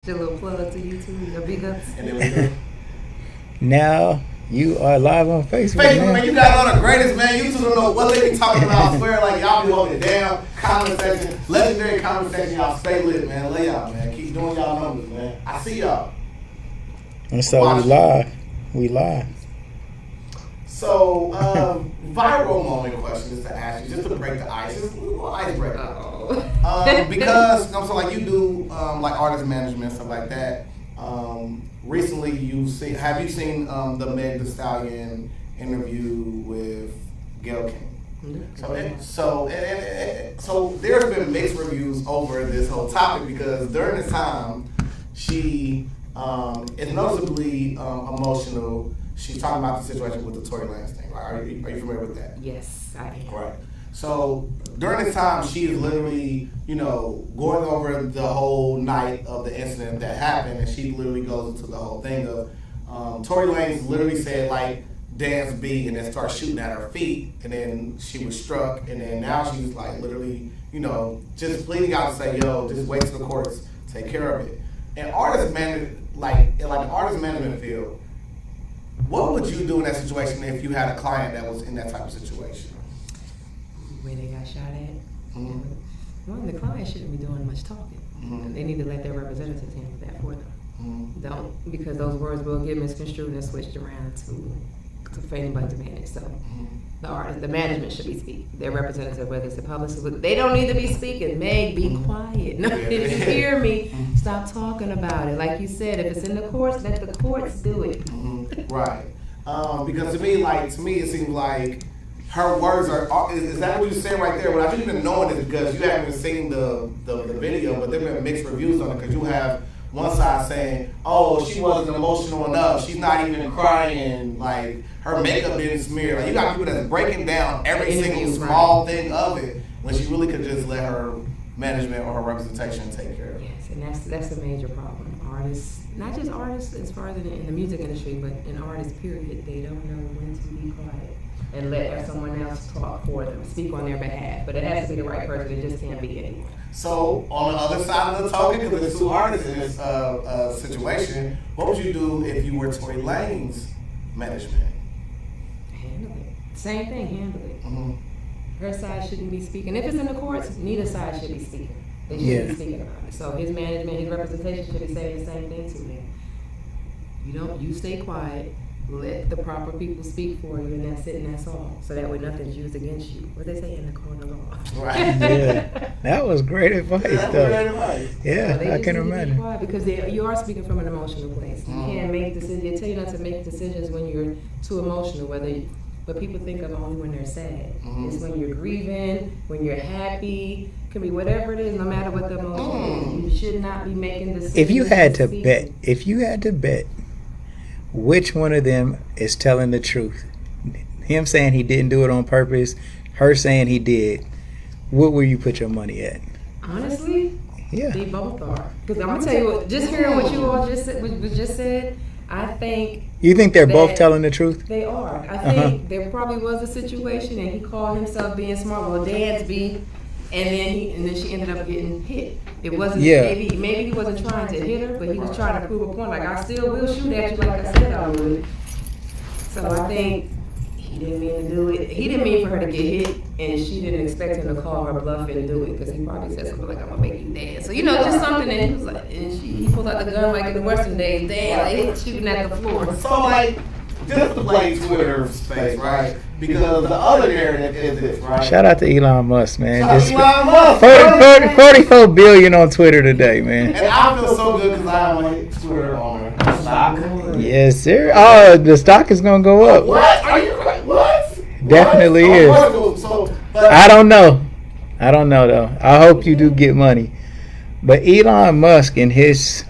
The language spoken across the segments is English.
A little plug to YouTube, your big ups. And then we go. Now you are live on Facebook. Facebook, man, you guys are the greatest, man. You two don't know what they be talking about. I swear, like, y'all be holding it down. Comment section, legendary comment section. Y'all stay lit, man. Lay out, man. Keep doing y'all numbers, man. I see y'all. And so we live. We live. So, viral moment question is to ask you, just to break the ice. Just a little icebreaker. Because, so like you do, like artist management, stuff like that. Recently, have you seen the Meg Thee Stallion interview with Gayle King? So there's been mixed reviews over this whole topic because during this time, she is noticeably emotional. She's talking about the situation with the Tory Lanez thing. Right? Are you familiar with that? Yes, I am. Right. So during this time, she is literally, going over the whole night of the incident that happened, and she literally goes into the whole thing of Tory Lanez literally said like dance beat, and then start shooting at her feet, and then she was struck, and then now she's like literally, just pleading out to say, yo, just wait till the courts take care of it. And artist management, like the artist management field, what would you do in that situation if you had a client that was in that type of situation? Where they got shot at. Mm-hmm. Well, the client shouldn't be doing much talking. Mm-hmm. They need to let their representatives handle that for them. Mm-hmm. Don't, because those words will get misconstrued and switched around for anybody's advantage. So the management should be speaking. Their representative, whether it's a publicist, they don't need to be speaking. Meg, be quiet. No, if you hear me, stop talking about it. Like you said, if it's in the courts, let the courts do it. Mm-hmm. Right. Because to me, it seems like her words are, is that what you're saying right there? Without you even knowing it, because you haven't seen the video, but there have been mixed reviews on it, because you have one side saying, oh, she wasn't emotional enough, she's not even crying, like, her makeup didn't smear. Like, you got people that's breaking down every single small thing of it, when she really could just let her management or her representation take care of it. Yes, and that's a major problem. Artists, not just artists as far as in the music industry, but in artists, period, they don't know when to be quiet and let someone else talk for them, speak on their behalf. But it has to be the right person. It just can't be anyone. So on the other side of the token, because there's two artists in this situation, what would you do if you were Tory Lanez management? Handle it. Same thing, handle it. Mm-hmm. Her side shouldn't be speaking. If it's in the courts, neither side should be speaking. They should be speaking about it. So his management, his representation should be saying the same thing to him. You stay quiet. Let the proper people speak for you, and that's it, and that's all. So that way nothing's used against you. What they say in the court of law. Right. Yeah, that was great advice. That's great advice. Yeah, so I can imagine. Because you are speaking from an emotional place. You can't make decisions. They tell you not to make decisions when you're too emotional. But people think of only when they're sad. It's when you're grieving, when you're happy. It can be whatever it is, no matter what the emotion is. You should not be making decisions. If you had to bet, which one of them is telling the truth? Him saying he didn't do it on purpose, her saying he did. What will you put your money at? Honestly, yeah, they both are. Because I'm gonna tell you what. Just hearing what you all just said, I think. You think they're both telling the truth? They are. I think there probably was a situation, and he called himself being smart. Well, dance beat. And then she ended up getting hit. It wasn't maybe he wasn't trying to hit her, but he was trying to prove a point. Like, I still will shoot at you, like I said I would. So I think he didn't mean to do it. He didn't mean for her to get hit, and she didn't expect him to call her bluff and do it, because he probably said something like, "I'm gonna make you dance." So just something. And he was like, and he pulled out the gun like in the Western days, like shooting at the floor. So like, just to play Twitter space, right? Because the other narrative is this, right? Shout out to Elon Musk, man. Shout out to Elon Musk. 44 billion on Twitter today, man. And I feel so good because I am a Twitter owner. Stock. Yes, sir. Oh, the stock is gonna go up. What? Are you what? Definitely is. I don't know though. I hope you do get money. But Elon Musk and his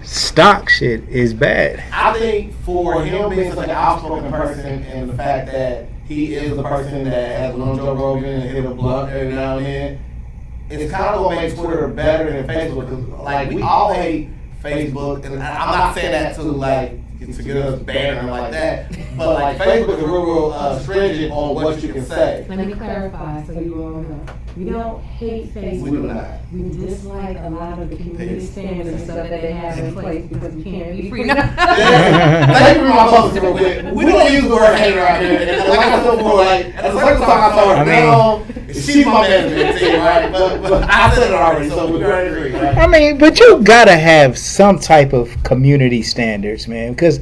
stock shit is bad. I think for him being such an outspoken person, and the fact that he is a person that has been on Joe Rogan and hit a blunt every now and then, it's kind of gonna make Twitter better than Facebook. Cause like, we all hate Facebook, and I'm not saying that to get us banned or like that, But like Facebook is real stringent on what you can say. Let me clarify so you all know. We don't hate Facebook. We do not. We dislike a lot of the community standards and stuff that they have in place because we can't be free now. Thank you for my post real quick. We don't use the word hater out here. And like I said before, like at the second time I told her, no, she's my management team, right? But I said it already, so we're going to agree, right? I mean, but you gotta have some type of community standards, man. Because,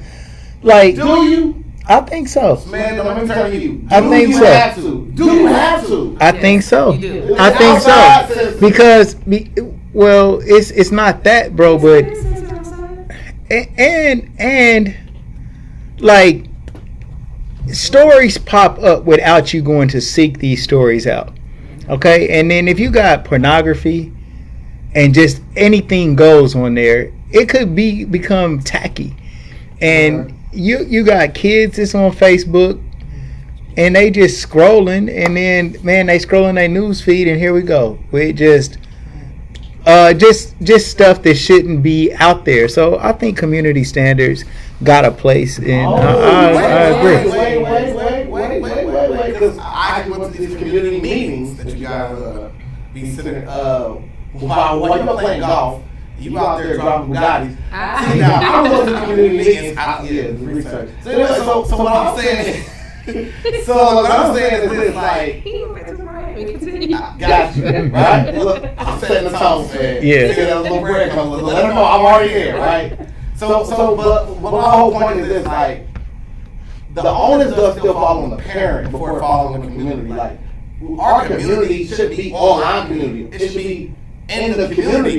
like, Do you? I think so. Man, let me tell you. I think so. Have to. Do you have to? I think so. You do. I think so. Because, well, it's not that, bro. But and like stories pop up without you going to seek these stories out. Okay, and then if you got pornography and just anything goes on there, it could become tacky. And you got kids that's on Facebook and they just scrolling, and then man, they scrolling their news feed, and here we go with just stuff that shouldn't be out there. So I think community standards got a place, and I agree. Wait, because I went to these community meetings that you guys be sitting while you're playing golf. You out there dropping Bugattis. See, now, I was going to community meetings. Research. So what I'm saying is, this, like, got you, right? Look, I'm setting the tone, man. Yeah. See, that little bread comes, let them know I'm already here, right? But my whole point is this, like, the onus does still fall on the parent before it falls on the community. Like, our community should be online community. It should be in the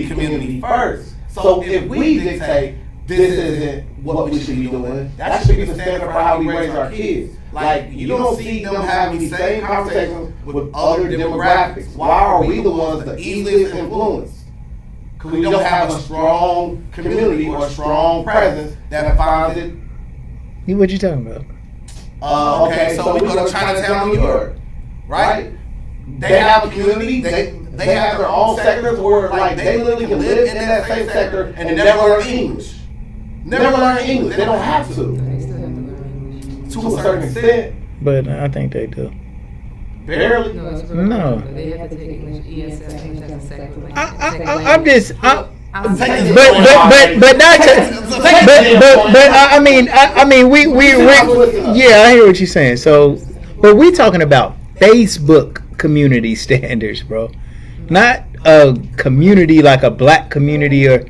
community first. So if we dictate this isn't what we should be doing, that should be the standard for how we raise our kids. Like, you don't see them having these same conversations with other demographics. Why are we the ones the easiest influenced? Because we don't have a strong community or a strong presence that defines it. What you talking about? Okay, so we go to Chinatown, New York, right? They have a community. They have their own sectors where, like, they literally can live in that same sector and never learn English. Never learn English. They don't have to. To a certain extent. But I think they do. Barely. No. They have to take English, ESL, English as a second language. I'm just. But I mean, we yeah, I hear what you're saying. So, but we talking about Facebook community standards, bro. Not a community like a black community or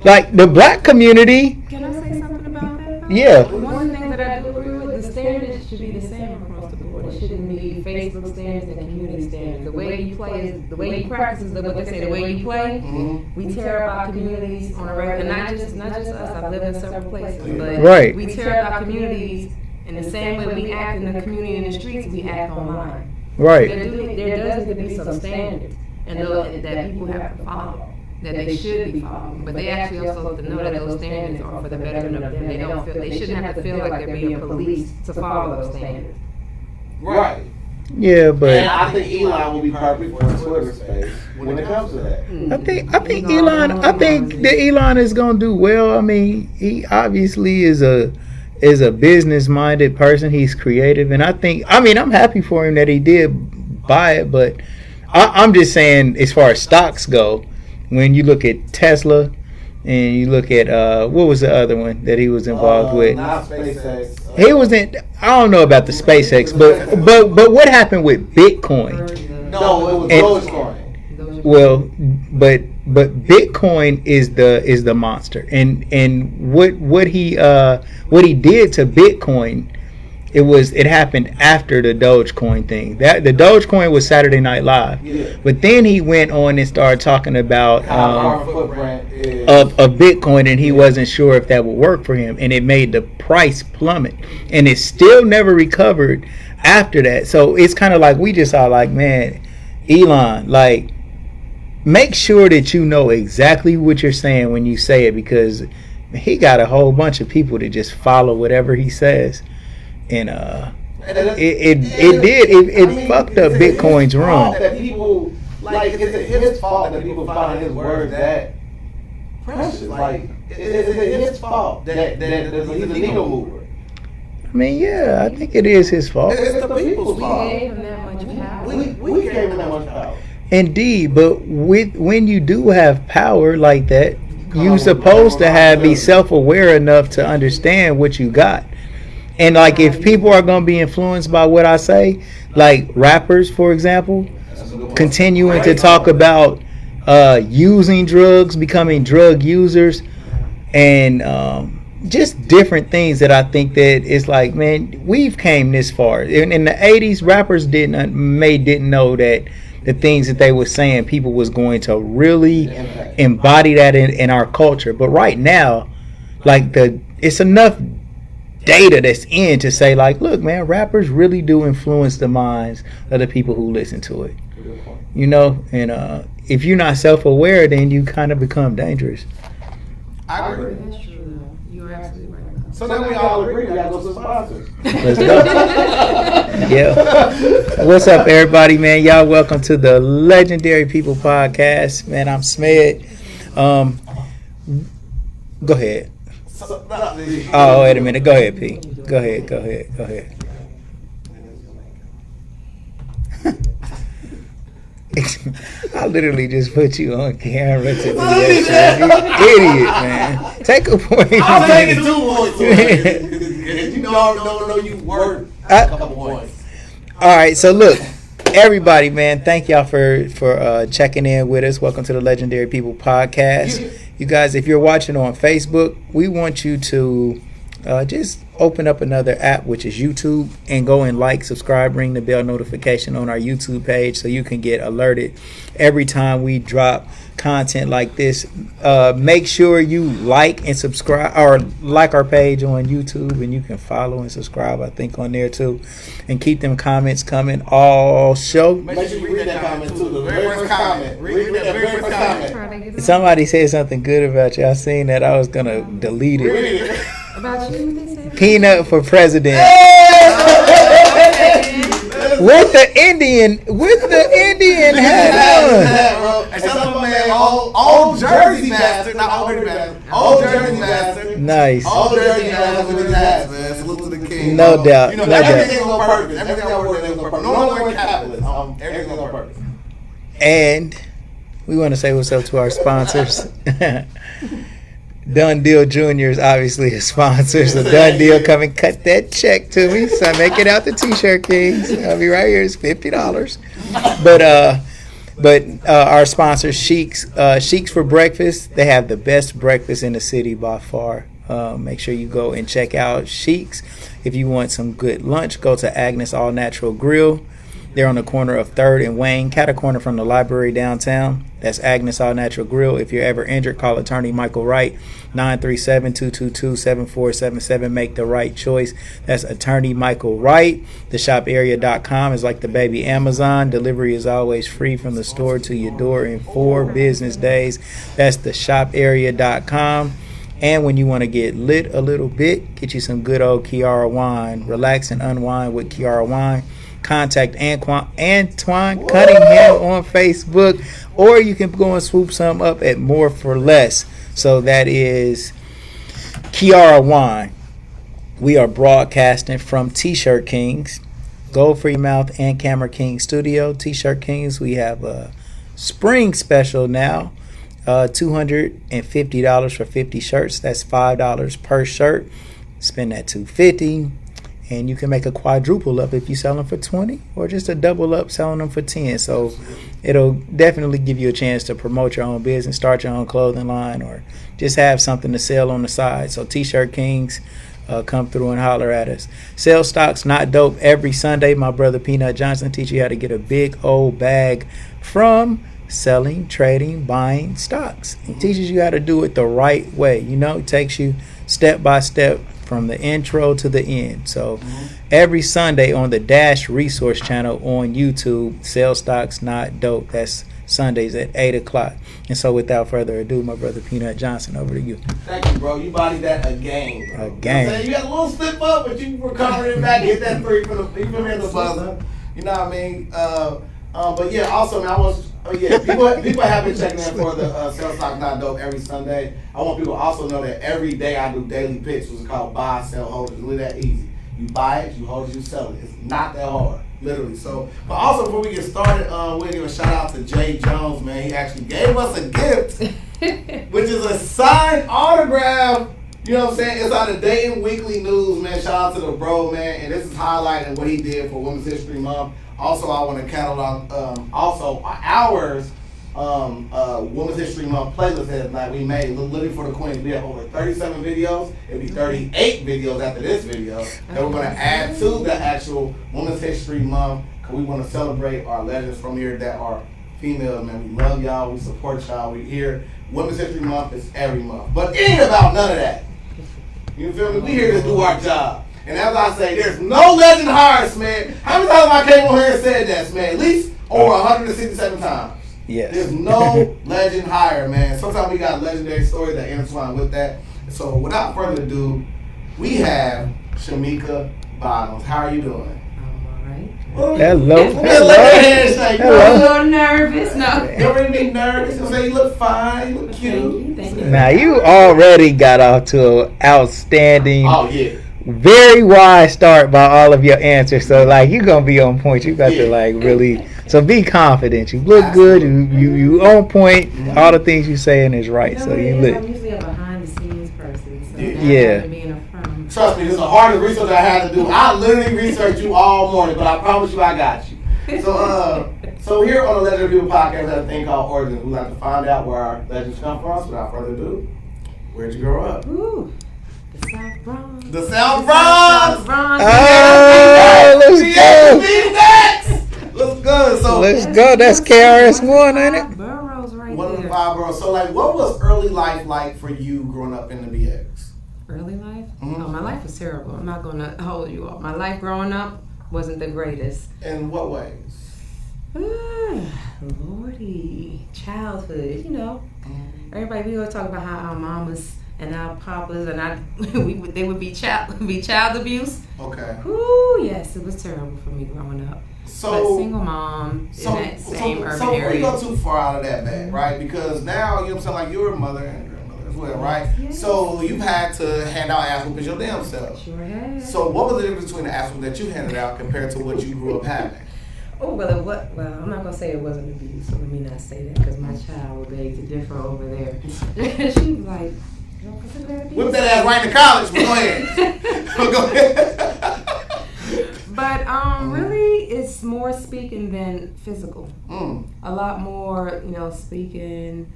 like the black community. Can I say something about that, though? Yeah. One thing that I do agree with, the standards should be the same across the board. It shouldn't be Facebook standards and community standards. The way you play is, the way you practice is what they say, the way you play. Mm-hmm. We tear up our communities on a regular, not just us. I've lived in several places, but right. We tear up our communities in the same way we act in the community in the streets, we act online. Right. There does need to be some standards and that people have to follow, that they should be following. But they actually also have to know that those standards are for the betterment of them. They shouldn't have to feel like they're being policed to follow those standards. Right. Yeah, but and I think Elon will be perfect for the Twitter space when it comes to that. I think Elon is gonna do well. I mean, he obviously is a business minded person. He's creative, and I'm happy for him that he did buy it. But I'm just saying, as far as stocks go, when you look at Tesla and you look at what was the other one that he was involved with? Not SpaceX. He was in. I don't know about the SpaceX, but what happened with Bitcoin? No, it was Dogecoin. Well, but Bitcoin is the monster, and what he did to Bitcoin, it happened after the Dogecoin thing. That the Dogecoin was Saturday Night Live, yeah. But then he went on and started talking about of Bitcoin, and he wasn't sure if that would work for him, and it made the price plummet, and it still never recovered after that. So it's kind of like we just are like, man, Elon, like, make sure that you know exactly what you're saying when you say it, because he got a whole bunch of people that just follow whatever he says. And it fucked up Bitcoin's run. That people, like, is it his fault that people find his words that precious? Like, is it his fault that he's a needle mover? I mean, yeah, I think it is his fault. It's the people's We fault. gave him that much power. We gave him that much power. Indeed, but when you do have power like that, you supposed to be self-aware enough to understand what you got. And like, if people are going to be influenced by what I say, like rappers, for example, continuing to talk about using drugs, becoming drug users, and just different things that I think that it's like, man, we've came this far. In the 80s, rappers didn't know that the things that they were saying, people was going to really embody that in our culture. But right now, like, it's enough data that's in to say, like, look, man, rappers really do influence the minds of the people who listen to it. You know, and if you're not self-aware, then you kind of become dangerous. I agree. That's true, though. You're absolutely right. So then we all agree we gotta go to sponsors. Let's go. Yeah. What's up, everybody, man? Y'all welcome to the Legendary People Podcast. Man, I'm Smed. Go ahead. Oh, wait a minute. Go ahead, P. Go ahead. I literally just put you on camera to do that shit. You idiot, man. Take a point. I'm taking 2 points. You know you worth a couple points. All right, so look, everybody, man, thank y'all for checking in with us. Welcome to the Legendary People Podcast. You guys, if you're watching on Facebook, we want you to just open up another app, which is YouTube, and go and like, subscribe, ring the bell notification on our YouTube page so you can get alerted every time we drop content like this. Make sure you like and subscribe, or like our page on YouTube, and you can follow and subscribe, I think, on there too. And keep them comments coming all show. Make sure you read that comment too. The very first comment. Read that very first comment. Somebody said something good about you. I seen that. I was gonna delete it. Read it. About you, what they say? Peanut for president. With the Indian hat on. And some of them, man, old Jersey bastard, not old Jersey bastard, old Jersey bastard. Nice. Old Jersey bastard with his hats, man. Salute to the king. No doubt. You know, No everything doubt. on purpose. Everything I work is on purpose. No one capitalist. Everything's on purpose. And we want to say what's up to our sponsors. Done Deal Jr. is obviously a sponsor, so Done Deal, come and cut that check to me, so I make it out the T-shirt Kings. I'll be right here. It's $50. But our sponsor, Sheiks for Breakfast, they have the best breakfast in the city by far. Make sure you go and check out Sheiks. If you want some good lunch, go to Agnes All Natural Grill. They're on the corner of 3rd and Wayne, cat a corner from the library downtown. That's Agnes All Natural Grill. If you're ever injured, call attorney Michael Wright, 937-222-7477. Make the right choice. That's attorney Michael Wright. TheShopArea.com is like the baby Amazon. Delivery is always free from the store to your door in 4 business days. That's TheShopArea.com. And when you want to get lit a little bit, get you some good old Kiara wine. Relax and unwind with Kiara wine. Contact Antoine Cunningham on Facebook, or you can go and swoop some up at More for Less. So that is Kiara Wine. We are broadcasting from T-Shirt Kings, Gold for Your Mouth and Camera King Studio. T-Shirt Kings, we have a spring special now, $250 for 50 shirts. That's $5 per shirt. Spend that $250. And you can make a quadruple up if you sell them for 20, or just a double up selling them for 10. So it'll definitely give you a chance to promote your own business, start your own clothing line, or just have something to sell on the side. So T-Shirt Kings, come through and holler at us. Sell Stocks Not Dope every Sunday. My brother Peanut Johnson teach you how to get a big old bag from selling, trading, buying stocks. He teaches you how to do it the right way. You know, it takes you step by step from the intro to the end. So every Sunday on the Dash Resource channel on YouTube, Sell Stocks Not Dope. That's Sundays at 8 o'clock. And so without further ado, my brother Peanut Johnson, over to you. Thank you, bro. You bodied that again, bro. Again. You had a little slip up, but you recovered it back. Hit that 3 for the buzzer. You know what I mean? But yeah, also, man, people have been checking in for the Sell Stocks Not Dope every Sunday. I want people to also know that every day I do daily picks, which is called buy, sell, hold. It's really that easy. You buy it, you hold it, you sell it. It's not that hard, literally. So, but also before we get started, we'll give a shout out to Jay Jones, man. He actually gave us a gift, which is a signed autograph. You know what I'm saying? It's on the Dayton Weekly News, man. Shout out to the bro, man. And this is highlighting what he did for Women's History Month. Also, I want to catalog also ours. Women's History Month playlist that we made literally for the Queens. We have over 37 videos. It'll be 38 videos after this video that we're going to add to the actual Women's History Month because we want to celebrate our legends from here that are females, man. We love y'all. We support y'all. We here. Women's History Month is every month. But it ain't about none of that. You feel me? We here to do our job. And as I say, there's no legend hires, man. How many times I came on here and said that, man? At least over 167 times. Yes. There's no legend hire, man. Sometimes we got legendary stories that intertwine with that. So without further ado, we have Shamika Bottoms. How are you doing? Hello. I'm a little nervous. No. Don't make me nervous. You say you look fine. You look cute. Thank you. Now you already got off to an outstanding, very wise start by all of your answers. So like you're gonna be on point. You got to like really. So be confident. You look good. You on point. All the things you saying is right. So you look. I'm usually a behind the scenes person. So yeah. Being a front. Trust me, this is the hardest research I had to do. I literally researched you all morning, but I promise you I got you. So here on the Legend of People podcast, we have a thing called Origins. We like to find out where our legends come from. So without further ado, where'd you grow up? Ooh, the South Bronx. The South Bronx. South Bronx. Oh, let's go. Let's go. So let's go. That's KRS-One, ain't it? Boroughs right one of the there. 5 boroughs. So like, what was early life like for you growing up in the BX? Early life? Mm-hmm. Oh, my life was terrible. I'm not gonna hold you up. My life growing up wasn't the greatest. In what ways? Lordy, childhood. You know, everybody we always talk about how our mamas and our papas and they would be child abuse. Okay. Ooh, yes, it was terrible for me growing up. So but single mom in that same urban area. So we go too far out of that bag, right? Because now you know what I'm saying, like you're a mother and grandmother as well, right? Yes. So you've had to hand out ass whoopings your damn self. Sure have. So what was the difference between the ass whooping that you handed out compared to what you grew up having? Oh, well, I'm not going to say it wasn't abuse, so let me not say that, because my child would beg to differ over there. She was like, you don't consider that abuse? Whip that ass right into college, but go ahead. But really, it's more speaking than physical. A lot more, speaking,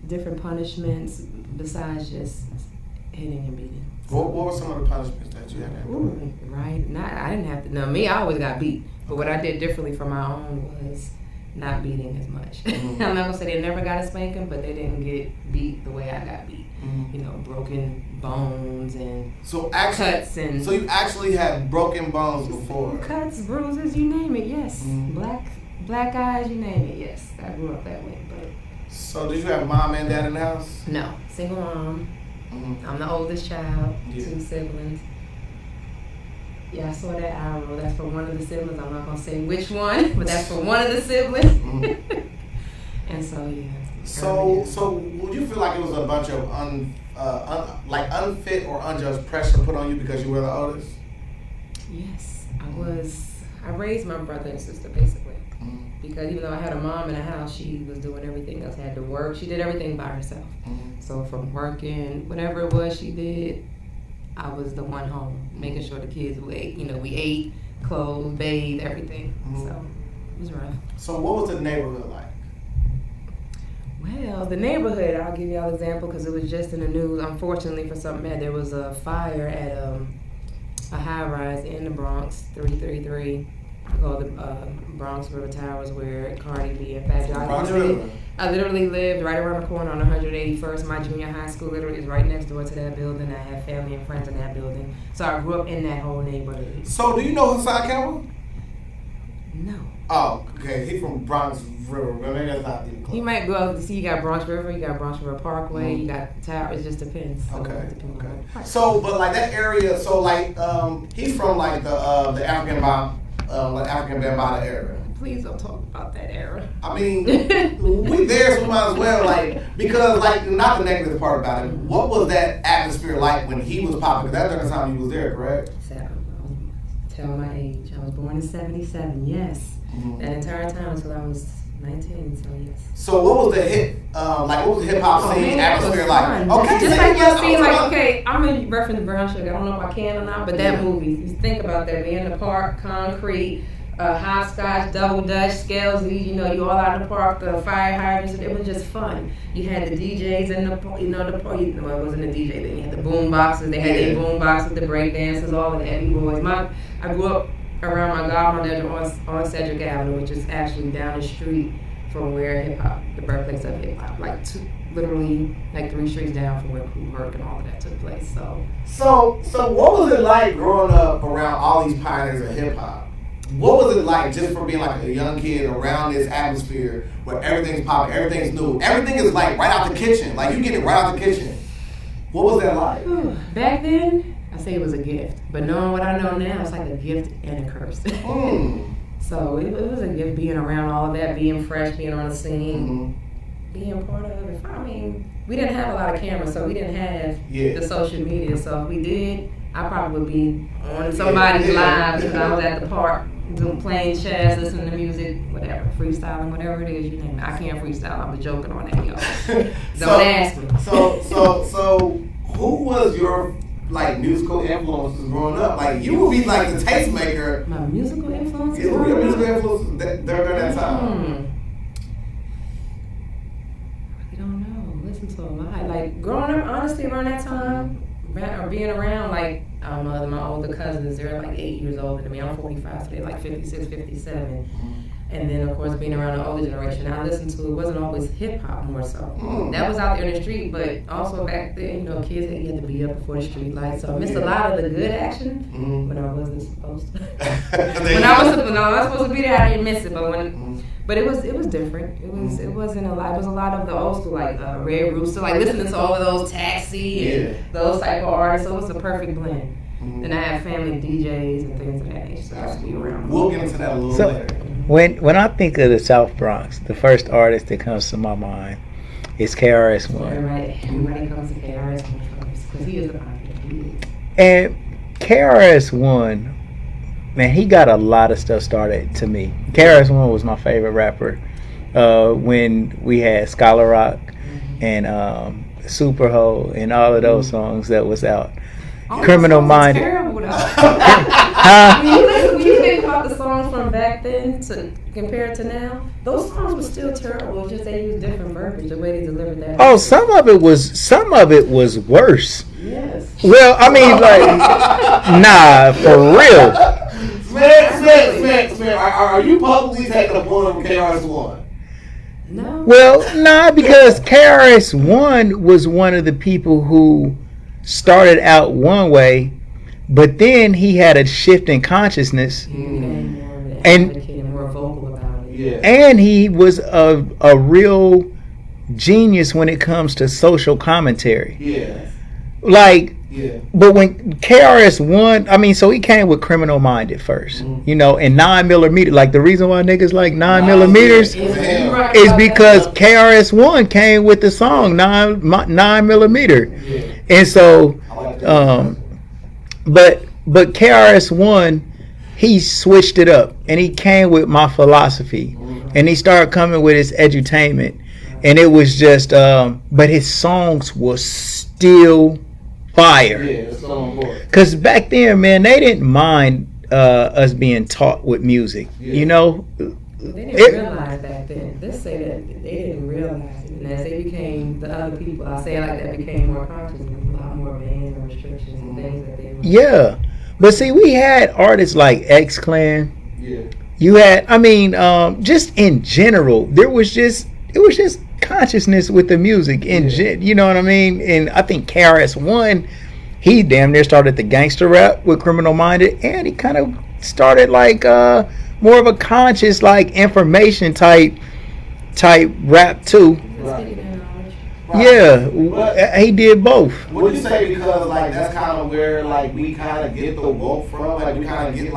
different punishments besides just hitting and beating. What were some of the punishments that you had to Ooh, right. I didn't have to. No, me, I always got beat. But what I did differently from my own was not beating as much. I'm not gonna say they never got a spanking, but they didn't get beat the way I got beat. Broken bones and cuts and. So you actually had broken bones before? Cuts, bruises, you name it. Yes, black eyes, you name it. Yes, I grew up that way. But so did you have mom and dad in the house? no, single mom. I'm the oldest child, 2 siblings. Yeah, I saw that arrow. That's for one of the siblings. I'm not going to say which one, but that's for one of the siblings. And so, yeah. So would you feel like it was a bunch of unfit or unjust pressure put on you because you were the oldest? Yes, I raised my brother and sister, basically. Because even though I had a mom in the house, she was doing everything else. Had to work. She did everything by herself. So from working, whatever it was she did, I was the one home, making sure the kids would ate. We ate, clothed, bathed, everything. So it was rough. So what was the neighborhood like? Well, the neighborhood, I'll give y'all an example because it was just in the news. Unfortunately for something bad, there was a fire at a high-rise in the Bronx, 333. Called the Bronx River Towers, where Cardi B and Fat Joe. I literally lived right around the corner on 181st. My junior high school literally is right next door to that building. I have family and friends in that building, so I grew up in that whole neighborhood. So, do you know Hassan Campbell? No. Oh, okay. He's from Bronx River. Maybe that's not even close. You might see. You got Bronx River. You got Bronx River Parkway. You got Tower. It just depends. Okay. So, but like that area. So, like, he's from like the African Bambaataa area. Please don't talk about that era. I mean, we there, so we might as well, because not the negative part about it. What was that atmosphere like when he was popping? Because that's the time he was there, correct? Tell my age. I was born in 77, yes. That entire time until I was 19, so yes. So what was the hip, what was the hip hop scene atmosphere like? Okay, just like you'll see, like, okay, I'm gonna reference Brown Sugar. I don't know if I can or not, but that movie, you think about that, we in the park, concrete, hopscotch, double dutch, scales, you all out in the park, the fire hydrants, it was just fun. You had the DJs in the, well, it wasn't a DJ then, you had the boom boxes, they had their boom boxes, the break dances, all of the heavy boys. I grew up around my godmother on Cedric Avenue, which is actually down the street from where hip hop, the birthplace of hip hop, literally 3 streets down from where Crew Work and all of that took place. So what was it like growing up around all these pioneers of hip hop? What was it like just for being like a young kid around this atmosphere where everything's popping, everything's new, everything is like right out the kitchen, like you get it right out the kitchen? What was that like? Back then, I say it was a gift, but knowing what I know now, it's like a gift and a curse. So it was a gift being around all of that, being fresh, being on the scene, being part of it. I mean, we didn't have a lot of cameras, so we didn't have the social media. So if we did, I probably would be on somebody's live because I was at the park playing chess, listening to music, whatever, freestyling, whatever it is you name it. I can't freestyle. I'm joking on that, y'all. Don't ask me. So who was your musical influences growing up? Like you would be like the tastemaker. My musical influences? Yeah, your musical influences during that time. I don't know. Listen to a lot. Like growing up, honestly, around that time, or being around my older cousins, they're like 8 years older than me. I'm 45, so they're like 56, 57. And then, of course, being around the older generation, I listened to, it wasn't always hip-hop more so. That was out there in the street, but also back then, kids, you had to be up before the street lights. So I missed a lot of the good action when I wasn't supposed to. when I was supposed to be there, I didn't miss it. But it was different. It wasn't a lot. It was a lot of the old school, Red Rooster, listening to all of those Taxi and those type of artists. So it was a perfect blend. And I have family DJs and things of that nature, so I have to be around. We'll get into that a little later. When I think of the South Bronx, the first artist that comes to my mind is KRS-One. Everybody comes to KRS-One first because he is the pioneer. And KRS-One, man, he got a lot of stuff started to me. KRS-One was my favorite rapper when we had Scholar Rock and Superho and all of those songs that was out. Criminal Minded. Terrible though. When you think about the songs from back then to compared to now, those songs were still terrible. It's just they used different verbiage, the way they delivered that. Oh, some of it was worse. Yes. Well, I mean, nah, for real. Smith, are you publicly taking a point from KRS-One? No. Well, nah, because KRS-One was one of the people who started out one way, but then he had a shift in consciousness, and more vocal about it. Yeah. And he was a real genius when it comes to social commentary. Yeah. But when KRS-One, so he came with Criminal Minded first, and 9mm. The reason why niggas like 9mm is because KRS-One came with the song 9mm. Yeah. And so, but KRS-One, he switched it up, and he came with My Philosophy, and he started coming with his edutainment, and it was just, but his songs were still fire. Yeah, it's so important. Because back then, man, they didn't mind us being taught with music, They didn't realize back then. Let's say that they didn't realize it. And as they became the other people, I say it like that, became more conscious, and a lot more bans and restrictions and things that they were. Yeah. But see, we had artists like X-Clan. Yeah. You had, just in general, it was just consciousness with the music. You know what I mean? And I think KRS-One, he damn near started the gangster rap with Criminal Minded, and he kind of started more of a conscious, information type rap too. Right. Yeah, he did both. Would you say because that's kind of where we kind of get the woke from? We kind of get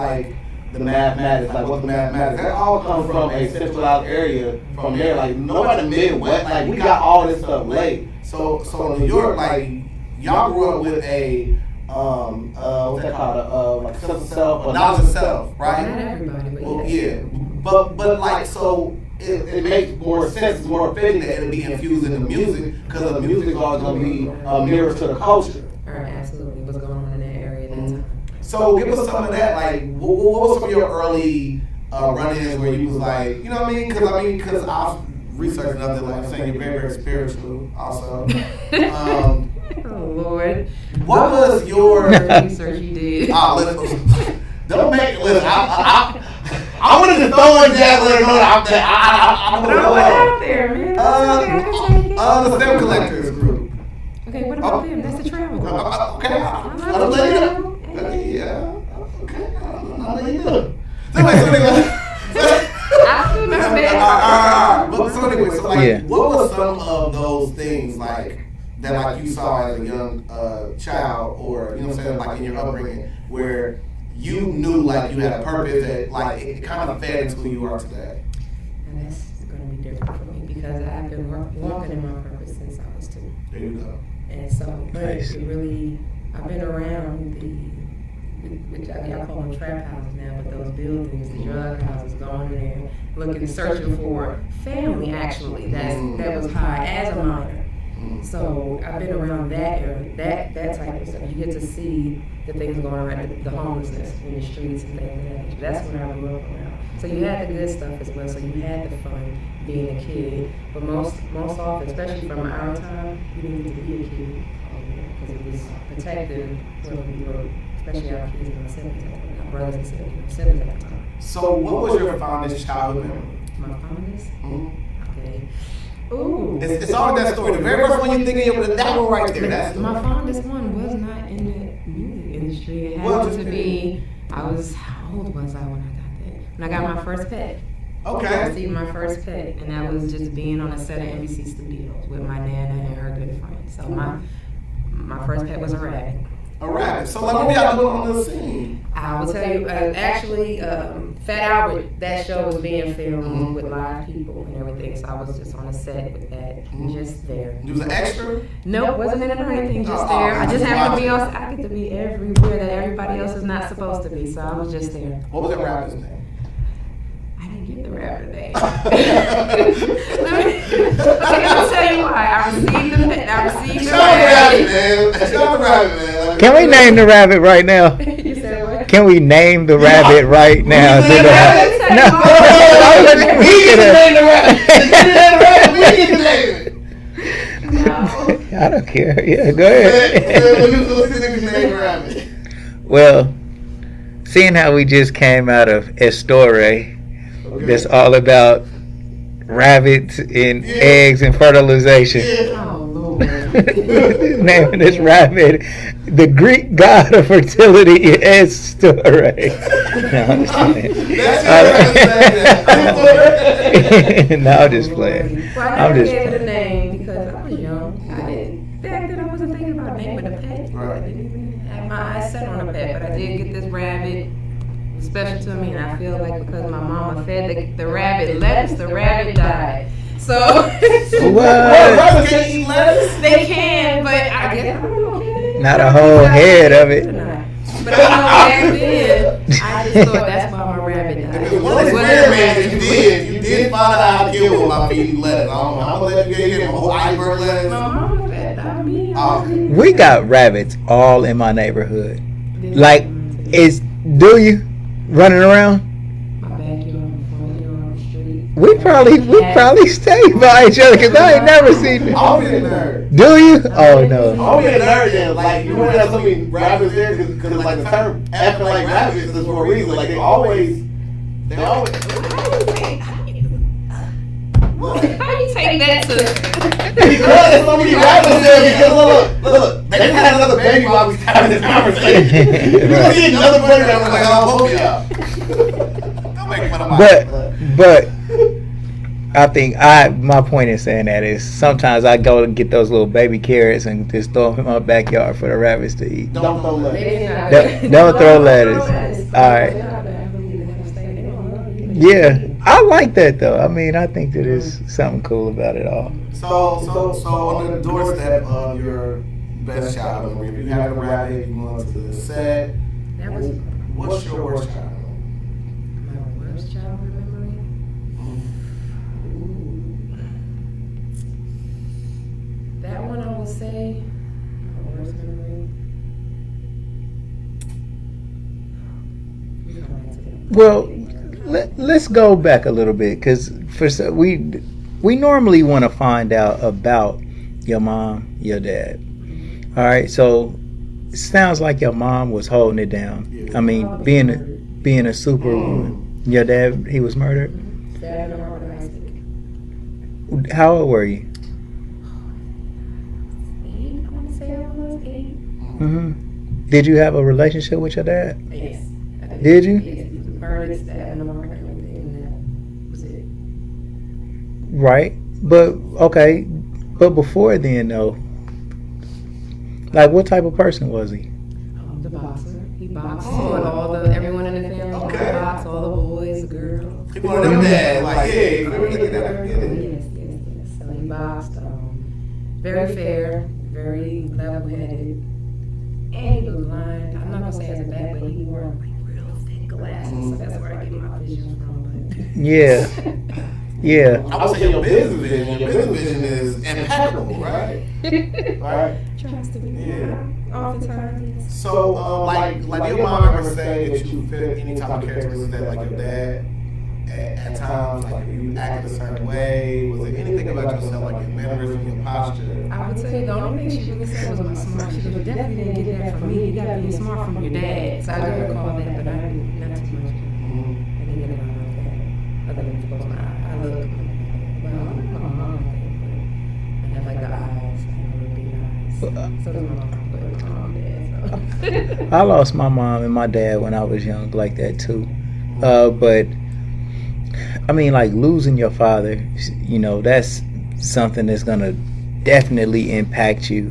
the mathematics, what's the mathematics? That all comes from a centralized area from there. Nobody in the Midwest, we got all this stuff late. So in New York, y'all grew up with a what's that called? Like sense of self, or knowledge of self, right? Not everybody, but Well, yes. yeah. But like, so it makes more sense, it's more fitting that it'll be infused in the music, because the music is always going to be a mirror to the culture. All right, absolutely. What's going on in that area at that time? So give us some of that. Like, what was some of your early run-ins where you was like, you know what I mean? Because I've researched nothing. Like I'm saying, you're very, very spiritual. Also, oh Lord, what was your research you did? Don't make it. Listen, I wanted to throw in that. Let her know that I'm Throw it out there, man. The Stem Collectors group. Okay, what about them? That's the travel group. Okay, I'll let you know. Yeah. Okay. I'll let you know. So anyway, what was some of those things like that, like you saw as a young child, or you know what I'm saying, like in your upbringing, where you knew like you had a purpose that like it kind of fed into who you are today? And that's going to be different for me because I've been walking in my purpose since I was 2. There you go. And so, but Nice. it really, I've been around which I call them trap houses now, but those buildings, the drug houses, going in there, searching for family. Actually, that was high as a minor. So I've been around that area, that type of stuff. You get to see the things going around, the homelessness in the streets and things like that. That's when I grew up around. So you had the good stuff as well. So you had the fun being a kid, but most often, especially from our time, you didn't get to be a kid because it was protected when we were. Especially our kids in the 70s, our brothers and sisters in the 70s at the time. So what was your fondest childhood memory? My fondest? Mm-hmm. Okay. Ooh. It's always that story. The very first one you think of, that one right there. That's my fondest one was not in the music industry. It happened to be, how old was I when I got that? When I got my first pet. okay. I received my first pet, and that was just being on a set of NBC Studios with my nana and her good friend. So my first pet was a rabbit. A rabbit. So like, what we got going on the scene? I will tell you, actually, Fat Albert, that show was being filmed with live people and everything, so I was just on a set with that, just there. You was an extra? Nope, wasn't in it or anything, just there. I just happened to be on, I get to be everywhere that everybody else is not supposed to be, so I was just there. What was that rabbit's name? I didn't get the rabbit name. I'll tell you why. I received the rabbit. Shout out the rabbit, man. Can we name the rabbit right now? You said what? Can we name the rabbit right now? We can name No. We can name the rabbit. We can name it. No. I don't care. Yeah, go ahead. Well, seeing how we just came out of Estore, that's all about rabbits and eggs and fertilization. Oh, Lord. Naming this rabbit the Greek god of fertility Estore. No, I'm just playing. No, I'm just playing. Well, I never gave it a name because I was young. Back then I wasn't thinking about naming a pet. Right. I didn't even have my eyes set on a pet, but I did get this rabbit. Special to me, and I feel like because my mama fed the rabbit lettuce, the rabbit died. So What? Rabbits can't eat lettuce? they can, but I guess I don't know. Not a whole head of it. But I know back then, I just thought that's why my rabbit died. One experiment you did find out I killed one by feeding lettuce. I don't know. I'm gonna let you get him a whole iceberg My lettuce. mama fed me. We got rabbits all in my neighborhood. Like, do you running around? My backyard, front yard, on the street. We probably stay by each other because I ain't never seen it. I'll be a nerd. Do you? Oh no. I'll be a nerd then. Like, you know there's so many rabbits there because like the term acting like rabbits is for a reason. Like, they always. How you take that to? Because there's so many rabbits there because look, they just had another baby while we was having this conversation. You gonna see another bunny that was like, oh, both y'all. Don't make fun of my But I think my point in saying that is sometimes I go and get those little baby carrots and just throw them in my backyard for the rabbits to eat. Don't throw lettuce. Don't throw lettuce. All right. Yeah, I like that though. I mean, I think that there's something cool about it all. So on the doorstep of your best childhood memory? If you have a rabbit, you want to the set. What's your worst childhood memory? My worst childhood memory? That one I will say, my worst memory. Well, let's go back a little bit, because we normally want to find out about your mom, your dad. All right, so it sounds like your mom was holding it down. I mean, being a superwoman. Your dad, he was murdered? How old were you? 8, I want to say I was 8. Mm-hmm. Did you have a relationship with your dad? Yes. Did you? Yes, murdered, stabbed, and everything. That was it. Right. But, okay. But before then, though, like, what type of person was he? The boxer. He boxed with everyone in the family. Okay. He boxed all the boys, the girls. People on them dad, like, hey, Yes. So he boxed. Very fair, very level-headed, and he was blind. I'm not gonna say as a bad, but he wore like real thick glasses. So that's where I get my vision from. But Yeah. Yeah. I would say your business vision is impeccable, right? Right? tries to be. Yeah. Oftentimes. So, like your mom ever say that you fit any type of characteristics that, like, your dad, at times, like, you acted a certain way? Was there anything about yourself, like your mannerism, your posture? I would say the only thing she really said was my smart. She definitely didn't get that from me. You gotta be smart from your dad. So I do recall that, but I didn't, not too much. I didn't get it on like that. Other than to close my eye. I look, well, I'm like my mom, but I have like the eyes. I have really big eyes. So does my mom, but my mom, dad. So. I lost my mom and my dad when I was young, like that too. But I mean, like, losing your father, you know, that's something that's gonna definitely impact you.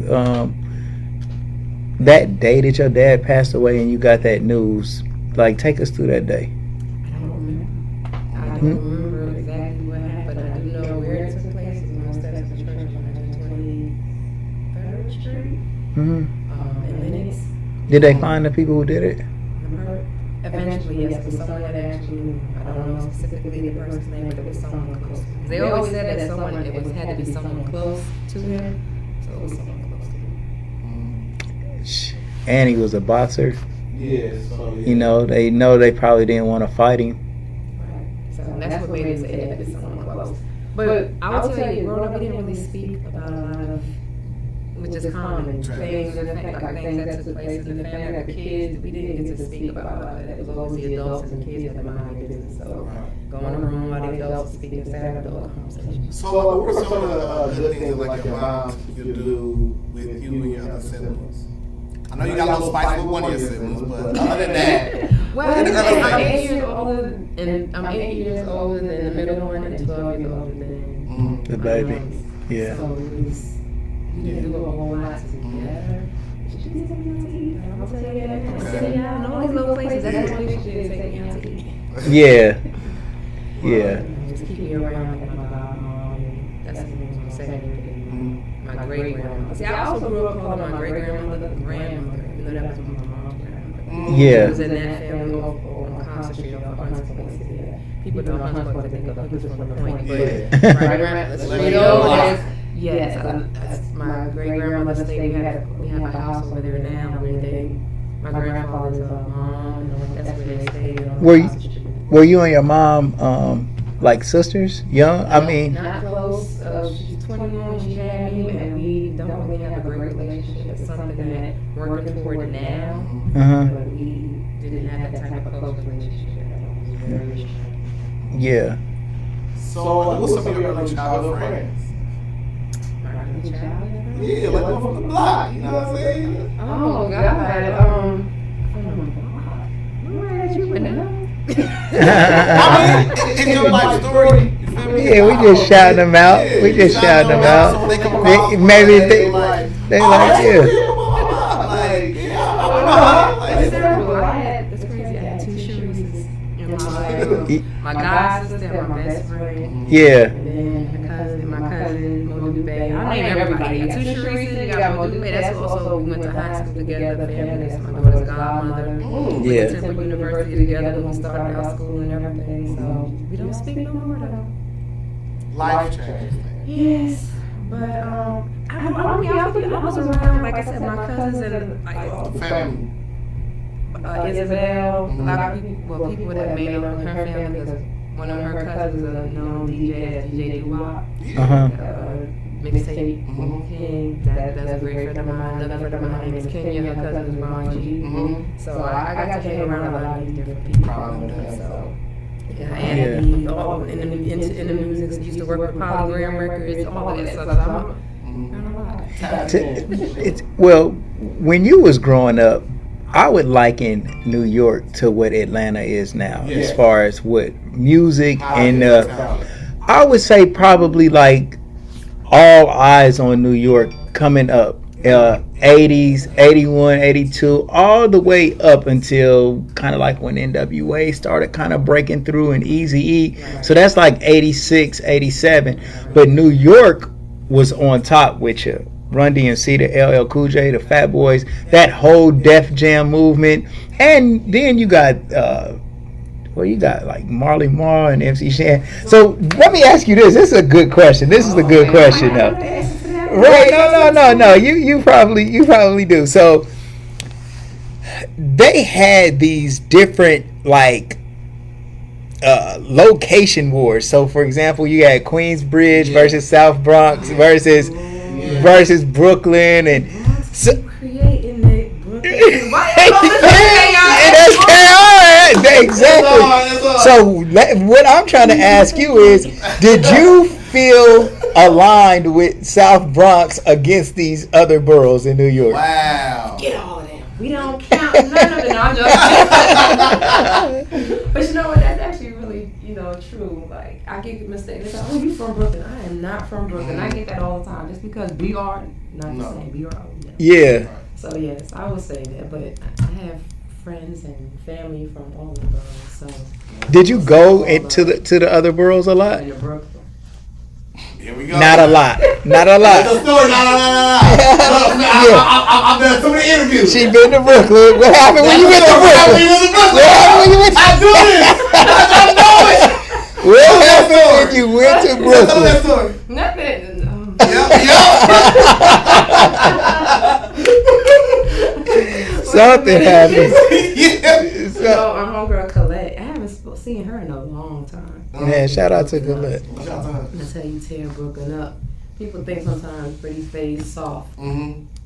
That day that your dad passed away and you got that news, like, take us through that day. I don't remember exactly what happened. I do know where it took place. It was my steps to church on 123rd Street. Mm-hmm. In Linux. Did they find the people who did it? Eventually, yes, it was someone that actually knew. I don't know specifically the person's name, but it was someone close. They always said that someone, it had to be someone close to him. So it was someone close to him. And he was a boxer. Yeah, so yeah. You know they probably didn't want to fight him. Right. So that's what made it say it had to be someone close. But I will tell you, growing up, we didn't really speak about a lot of, which is common, things that took place in the family, like the kids. We didn't get to speak about a lot of that. It was always the adults and the kids that mind their business. So go in the room while the adults speak and have adult conversations. So, what were some of the good things that, like, your mom could do with you and your other siblings? I know you got a little spice with one of your siblings, but other than that, well, I'm 8 years older, and I'm 8 years older than the middle one, and 12 years older than the baby. Yeah. So it was, we didn't do a whole lot together. She didn't take me out to eat. I'll tell you that. Sitting out in all these little places, that's the only she didn't take me out to eat. Yeah. Yeah. Just keep me around like my godmom, and that's the thing I'm saying. My great grandmother. See, I also grew up calling my great grandmother grandmother, even though that was my mom's grandmother. Yeah. She was in that family on Concert Street off of Hunts Point. People know Hunts Point, they think of Hookers from the Point, but right around the street over. Yes, my great grandmother stayed. We have a house over there now where my grandfather's mom, that's where they stayed on Concert Street. Were you and your mom like sisters? Young? I mean, not close. She's 21 when she had me, and we don't really have a great relationship. It's something that we're working toward now, but we didn't have that type of close relationship. It was very strong. Yeah. So, what's some of your early childhood friends? My early childhood friends? Yeah, like one from the block, you know what I'm saying? Oh, God. From the block? Where did you know? I mean, it's your life story. You feel me? Yeah, we just shouting them out. We just shouting them out. So they come around, Maybe they like, like, yeah. Like, yeah, It's terrible. It's crazy. I had 2 Sharices in my life. My god sister and my best friend. Yeah. And then my cousin, Mo Dubé. I name everybody. You got 2 Sharices, you got Mo That's also, we went to high school together, family. That's my daughter's godmother. We went to Temple University together when we started our school and everything. So we don't speak no more though. Life change. Yes. But I was around, like I said, my cousins and like Family. Isabel, a lot of people that made up her family because one of her cousins is a known DJ, DJ Doo-Wop. Mixtape King, that's a great friend of mine. Another friend of mine is Kenya, her cousin is Ron G. So I got to hang around a lot of these different people. So. Yeah, and all in the music, used to work with Polygram Records, all of that stuff. Well, when you was growing up, I would liken New York to what Atlanta is now, as far as what music and I would say probably like all eyes on New York coming up. 80s, 81, 82, all the way up until kind of like when NWA started kind of breaking through and Eazy-E. So that's like 86, 87. But New York was on top with you. Run DMC, the LL Cool J, the Fat Boys, that whole Def Jam movement. And then you got, you got like Marley Marl and MC Shan. So let me ask you this. This is a good question. This is a good question, though. Right? No. You probably do. So they had these different like location wars. So for example, you had Queensbridge versus South Bronx versus Brooklyn and so, creating it. Brooklyn. Exactly. So what I'm trying to ask you is, did you feel aligned with South Bronx against these other boroughs in New York? Wow. Get all of them. We don't count none of them. I'm joking. But you know what? That's actually really, true. Like, I get mistakes. Like, you from Brooklyn? I am not from Brooklyn. I get that all the time. Just because we are not the same. We are. Yeah. So yes, I would say that. But I have friends and family from all of the boroughs. So. Did you go to the other boroughs a lot? In Brooklyn. Here we go. Not a lot. The story, I've done so many interviews. She been to Brooklyn. What happened when you went to Brooklyn? I do this. I know it. What happened when you went to Brooklyn? That story. Nothing. Something happened. So our homegirl Colette, I haven't seen her in a long time. Man, shout out to Colette. That's how you tear Brooklyn up. People think sometimes pretty face soft.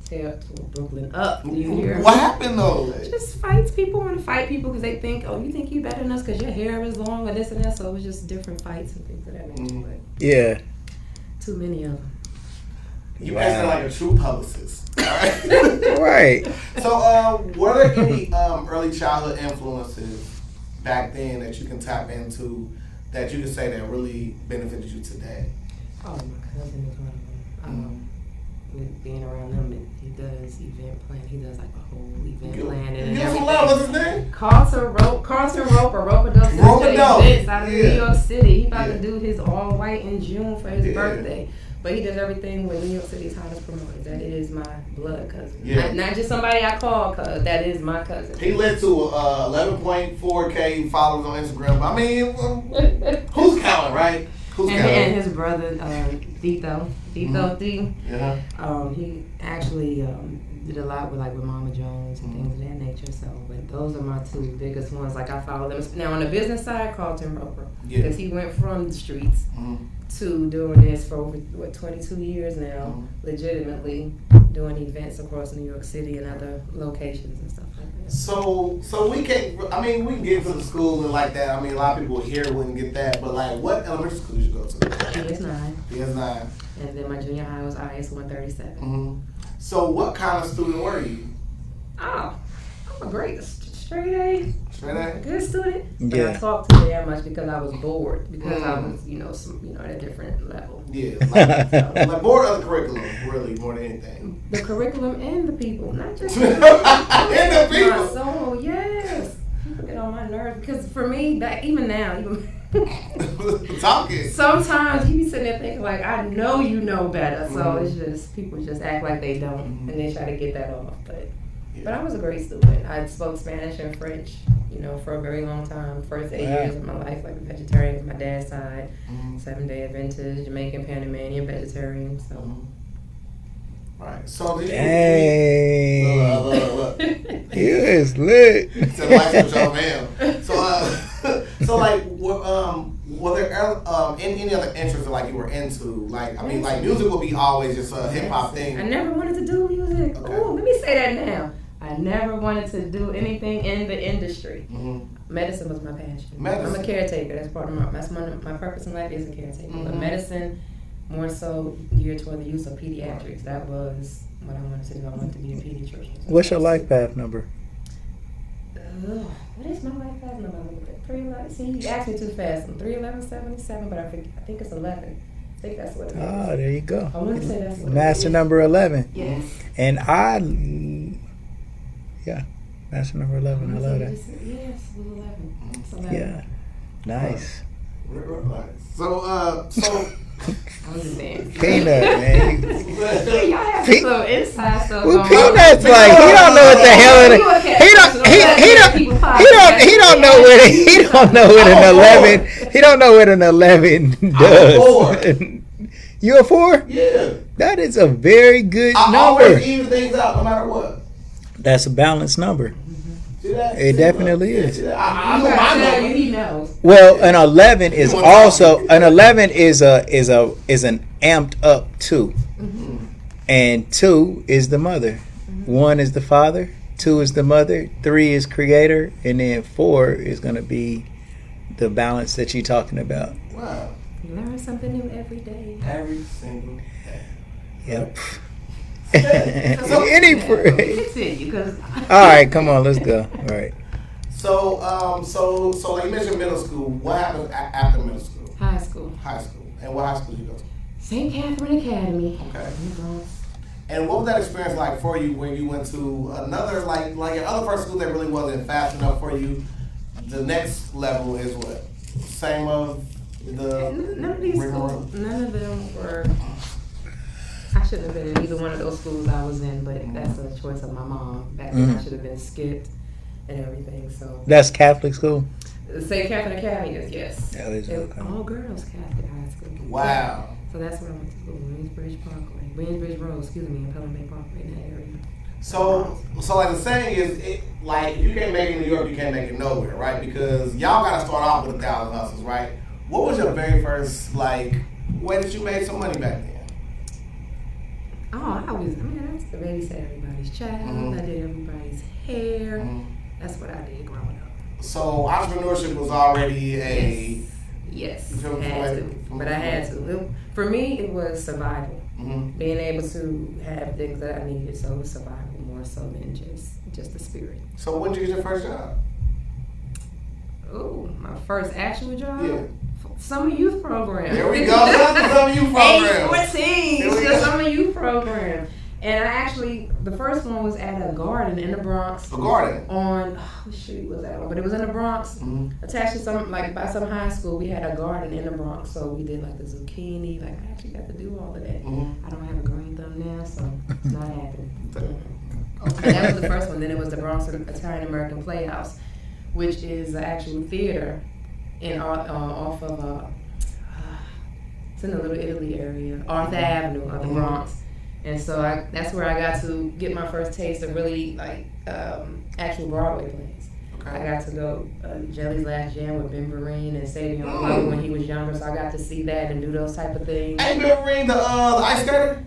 Tear Brooklyn up. Do you hear? What happened though? Just fights. People want to fight people because they think, you think you better than us because your hair is long or this and that. So it's just different fights and things of that nature. Yeah. Too many of them. You acting like a true publicist. Right. So, were there any early childhood influences back then that you can tap into that you can say that really benefited you today? Oh, my cousin is one of them. Being around him, he does event plan. He does like a whole event plan and everything. What's his name? Carlton Roper does events out of New York City. He about to do his all white in June for his birthday. But he does everything with New York City's hottest promoters. That is my blood cousin. Yeah. Not just somebody I call, cause that is my cousin. He led to 11.4K followers on Instagram. I mean, who's counting, right? And his brother, Dito D. Yeah. He actually did a lot with Mama Jones and things of that nature. So, but those are my two biggest ones. Like I follow them. Now on the business side, Carlton Roper, because he went from the streets to doing this for over 22 years now, legitimately doing events across New York City and other locations and stuff like that. So we can get into the school and like that. I mean, a lot of people here wouldn't get that, but like, what elementary school did you go to? PS9. PS9. And then my junior high was IS 137. So what kind of student were you? Oh, I'm a great straight A. Straight A? Good student. But I talked too damn much because I was bored. Because I was, at a different level. Yeah. Like bored of the curriculum, really, more than anything. The curriculum and the people. Not just and the people. My soul, yes. People get on my nerves. Because for me, even now, Talking. Sometimes you be sitting there thinking like, I know you know better. So it's just people just act like they don't, and they try to get that off. But I was a great student. I spoke Spanish and French, for a very long time. First 8 years of my life, like a vegetarian with my dad's side. 7-day Adventist, Jamaican, Panamanian, vegetarian. So. Right. So did you? Look. You is lit. It's a life with your man. So like, were there any other interests that like you were into? Like, I mean, like music will be always just a hip hop thing. I never wanted to do music. Okay. Oh, let me say that now. I never wanted to do anything in the industry. Medicine was my passion. I'm a caretaker. That's part of my purpose in life is a caretaker. But medicine, more so geared toward the use of pediatrics. That was what I wanted to do. I wanted to be a pediatrician. What's your life path number? What is my life path number? 311. See, you asked me too fast. I'm 31177, but I think it's 11. I think that's what it is. Oh, there you go. I want to say that's what Master number 11. Yes. And Master number 11. I love that. Yes, it was 11. It's 11. Yeah. Nice. So I'm just saying. Peanut, man. Y'all have some inside stuff Well, going Peanut's on. like he don't know what the hell it is. He don't know what an 11. He don't know what an 11 does. You a 4? Yeah. That is a very good number. Always even things out no matter what. That's a balanced number. See that? It definitely is. I know my number. He knows. Well, an 11 is also an an amped up 2, and 2 is the mother, 1 is the father, 2 is the mother, 3 is creator, and then 4 is going to be the balance that you're talking about. Wow. You learn something new every day. Every single day. Yep. So, All right, come on, let's go. All right. So like you mentioned middle school. What happened after middle school? High school. High school. And what high school did you go to? St. Catherine Academy. Okay. In Bronx. And what was that experience like for you when you went to another, like your other first school that really wasn't fast enough for you? The next level is what? Same of the... None of these schools, none of them were... I shouldn't have been in either one of those schools I was in, but that's a choice of my mom. Back then I should have been skipped and everything, so... That's Catholic school? St. Catherine Academy is, yes. That is okay. All girls Catholic high school. Wow. So that's where I went to school, Williamsbridge Road, in Pelham Bay Parkway, in that area. So like the saying is, like if you can't make it in New York, you can't make it nowhere, right? Because y'all gotta start off with 1,000 hustles, right? What was your very first way that you made some money back then? Oh, I used to babysit everybody's child. I did everybody's hair. That's what I did growing up. So entrepreneurship was already a... Yes, had to. But I had to. For me, it was survival. Being able to have things that I needed. So it was survival more so than just the spirit. So when did you get your first job? Oh, my first actual job? Yeah. Summer youth program. There we go. Summer youth program. Age 14. The summer youth program. And I actually, the first one was at a garden in the Bronx. A garden? What street was that on? But it was in the Bronx. Attached to some, by some high school, we had a garden in the Bronx. So we did the zucchini. I actually got to do all of that. I don't have a green thumb now, so it's not happening. Okay. And that was the first one. Then it was the Bronx Italian American Playhouse, which is an actual theater off of it's in the Little Italy area, Arthur Avenue of the Bronx. And so that's where I got to get my first taste of really actual Broadway plays. Okay. I got to go Jelly's Last Jam with Ben Vereen and Savion Glover when he was younger, so I got to see that and do those type of things. Ain't Ben Vereen the ice skater?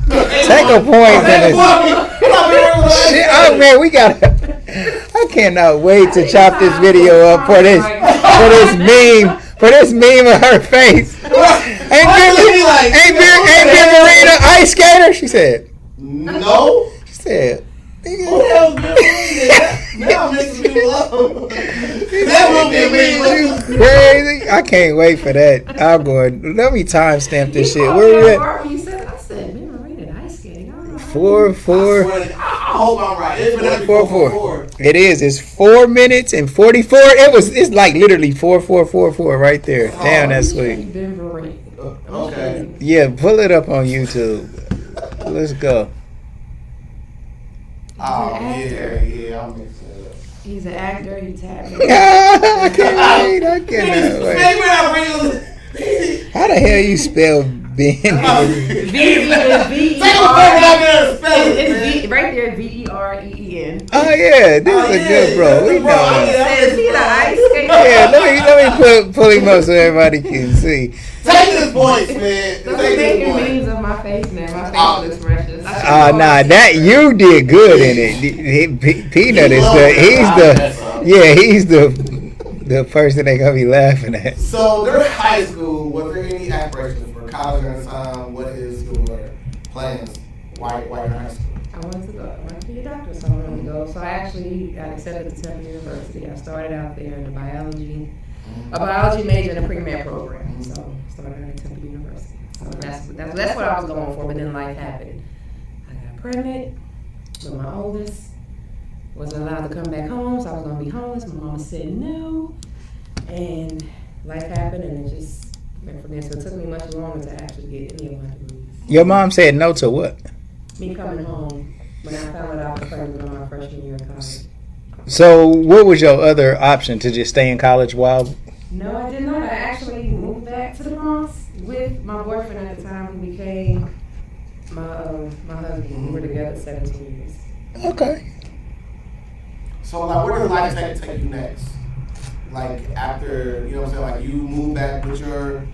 Take a point. Oh man, we got. I cannot wait to chop this video up for this meme. For this meme of her face. Ain't Ben Vereen an ice skater? She said. No. She said. Who the hell Ben Vereen? Now I'm mixing people up. That won't be me. Crazy. I can't wait for that. I'm going. Let me timestamp this shit. Where we at? You said, I said Ben Vereen an ice skating. I don't know. 4-4. I hope I'm right. It's been 4-4. It is. It's 4 minutes and 44. It's like literally 4444 right there. Damn, that's sweet. Okay. Yeah, pull it up on YouTube. Let's go. Oh yeah, I'm mixing it up. He's an actor. He's tapping. I can't wait. How the hell you spell Ben? It's right there, VEREEN. Oh yeah, this is a good bro. We know. Is he the ice skater? Yeah, let me pull him up so everybody can see. Take this voice, man. Don't be making memes of my face now. My face looks precious. Nah, that you did good in it. Peanut is he's the person they gonna be laughing at. So during high school, was there any aspirations for college during this time? What is your plans while you're in high school? I wanted to be a doctor, so I wanted to go. So I actually got accepted to Temple University. I started out there in a biology major in a pre-med program. So I started at Temple University. So that's what I was going for. But then life happened. I got pregnant with my oldest. Wasn't allowed to come back home, so I was gonna be homeless. My mama said no, and life happened, and it just went from there. So it took me much longer to actually get any of my degrees. Your mom said no to what? Me coming home when I found out I was pregnant on my freshman year of college. So what was your other option, to just stay in college while? No, I did not. I actually moved back to the Bronx with my boyfriend at the time, who became my husband. We were together 17 years. Okay. So, like, where does life take you next? Like, after, you know what I'm saying, like, you move back with your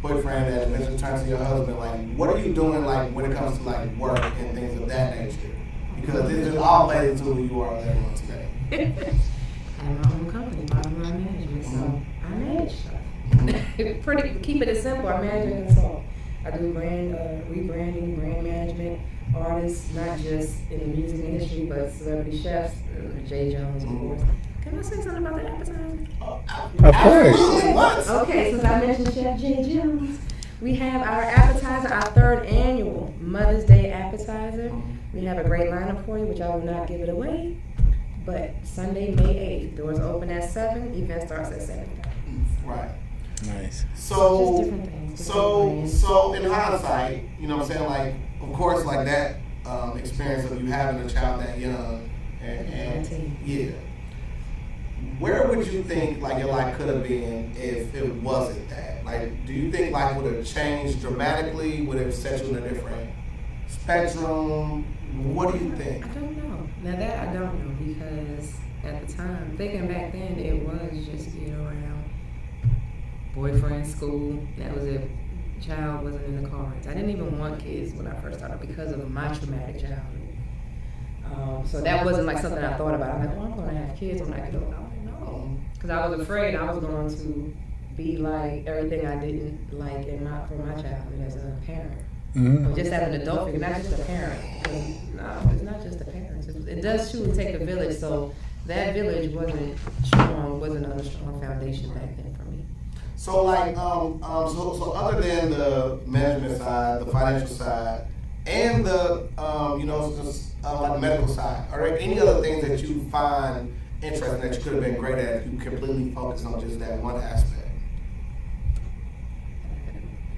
boyfriend and eventually turn to your husband, like, what are you doing, like, when it comes to, like, work and things of that nature? Because it just all plays into who you are and everyone today. I have my own company, bottom line management, so I manage stuff. Keep it as simple. I manage and consult. I do brand rebranding, brand management, artists, not just in the music industry, but celebrity chefs, Jay Jones, of course. Can I say something about the advertising? Of course. Okay, since I mentioned Chef Jay Jones, we have our appetizer, our third annual Mother's Day appetizer. We have a great lineup for you, which I will not give it away. But Sunday, May 8th, doors open at 7, event starts at 7. Right. Nice. So, just different things. so in hindsight, you know what I'm saying, like, of course, like that experience of you having a child that young, and yeah. Where would you think, like, your life could have been if it wasn't that? Like, do you think life would have changed dramatically? Would it have set you in a different spectrum? What do you think? I don't know. Now that I don't know, because at the time, thinking back then, it was just being around boyfriend, school. That was it. Child wasn't in the cards. I didn't even want kids when I first started because of my traumatic childhood. So that wasn't like something I thought about. I'm like, oh, I'm going to have kids when I get older. I'm like, no. Because I was afraid I was going to be like everything I didn't like for my childhood as a parent. Mm-hmm. Or just as an adult figure, not just a parent. No, it's not just the parents. It does truly take a village. So that village wasn't on a strong foundation back then for me. So, like, so other than the management side, the financial side, and the, like the medical side, are there any other things that you find interesting that you could have been great at if you completely focused on just that one aspect?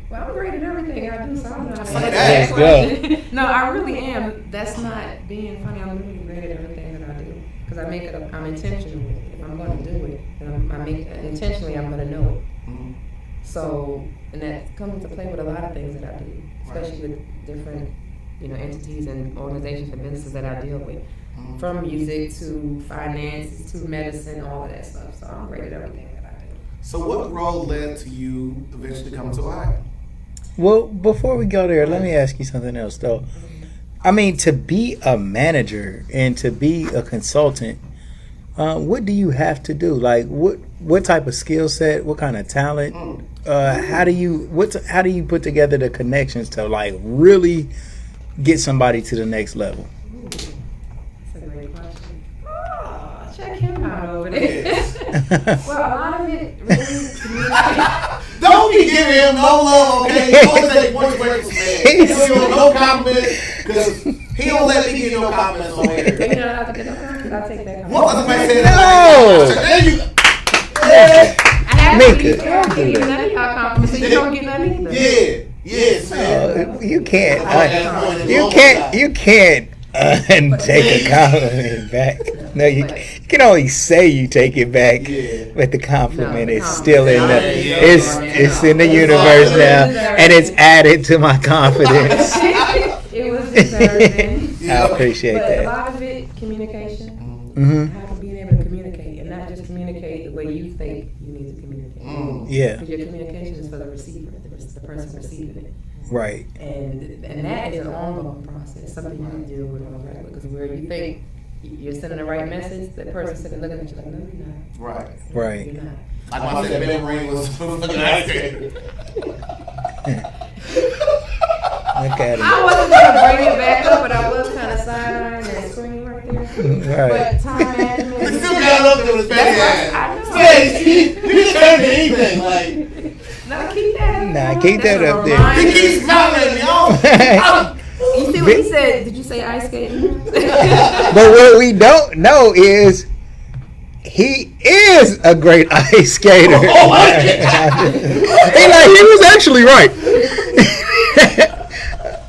Well, I'm great at everything I do, so I'm not. Let's go. No, I really am. That's not being funny. I'm really great at everything that I do because I make it. I'm intentional with it. If I'm going to do it, and I make intentionally, I'm going to know it. Mm-hmm. So, and that comes into play with a lot of things that I do, especially with different, entities and organizations and businesses that I deal with, from music to finance to medicine, all of that stuff. So I'm great at everything that I do. So, what role led to you eventually coming to Ohio? Well, before we go there, let me ask you something else, though. I mean, to be a manager and to be a consultant, what do you have to do? Like, what type of skill set? What kind of talent? How do you put together the connections to like really get somebody to the next level? That's a great question. Oh, check him out over there. Well, a lot of it really communicates. Don't be giving him no love, okay? Don't take one question, man. Don't give him no compliment. Because he don't let me get no compliments on air. You don't have to get no compliments. I'll take that What compliment. was the man No. I have to Mika, give you none of y'all compliments, so you don't get none either. Yes, man. You can't. You can't take a compliment back. No, you can only say you take it back, but the compliment is still in the. It's in the universe now, and it's added to my confidence. It was deserving. I appreciate But that. a lot of it, communication. Mm-hmm. How to being able to communicate, and not just communicate the way you think you need to communicate. Yeah. Because your communication is for the receiver, the person receiving it. Right. And that is an ongoing process, something you deal with on a regular. Because where you think you're sending the right message, that person sitting looking at you like, no, you're not. Right. You're not. Like when I said Ben Ring was fucking ice skater. Look at I him. wasn't going to bring it back up, but I was kind of side-eyeing that screen right there. Right. But time management. We still got up there with That's Spanish. why I know. You can turn to anything. Like, No, keep that. Keep that up there. he keeps smiling at me. You see what he said? Did you say ice skating? But what we don't know is he is a great ice skater. He was actually right.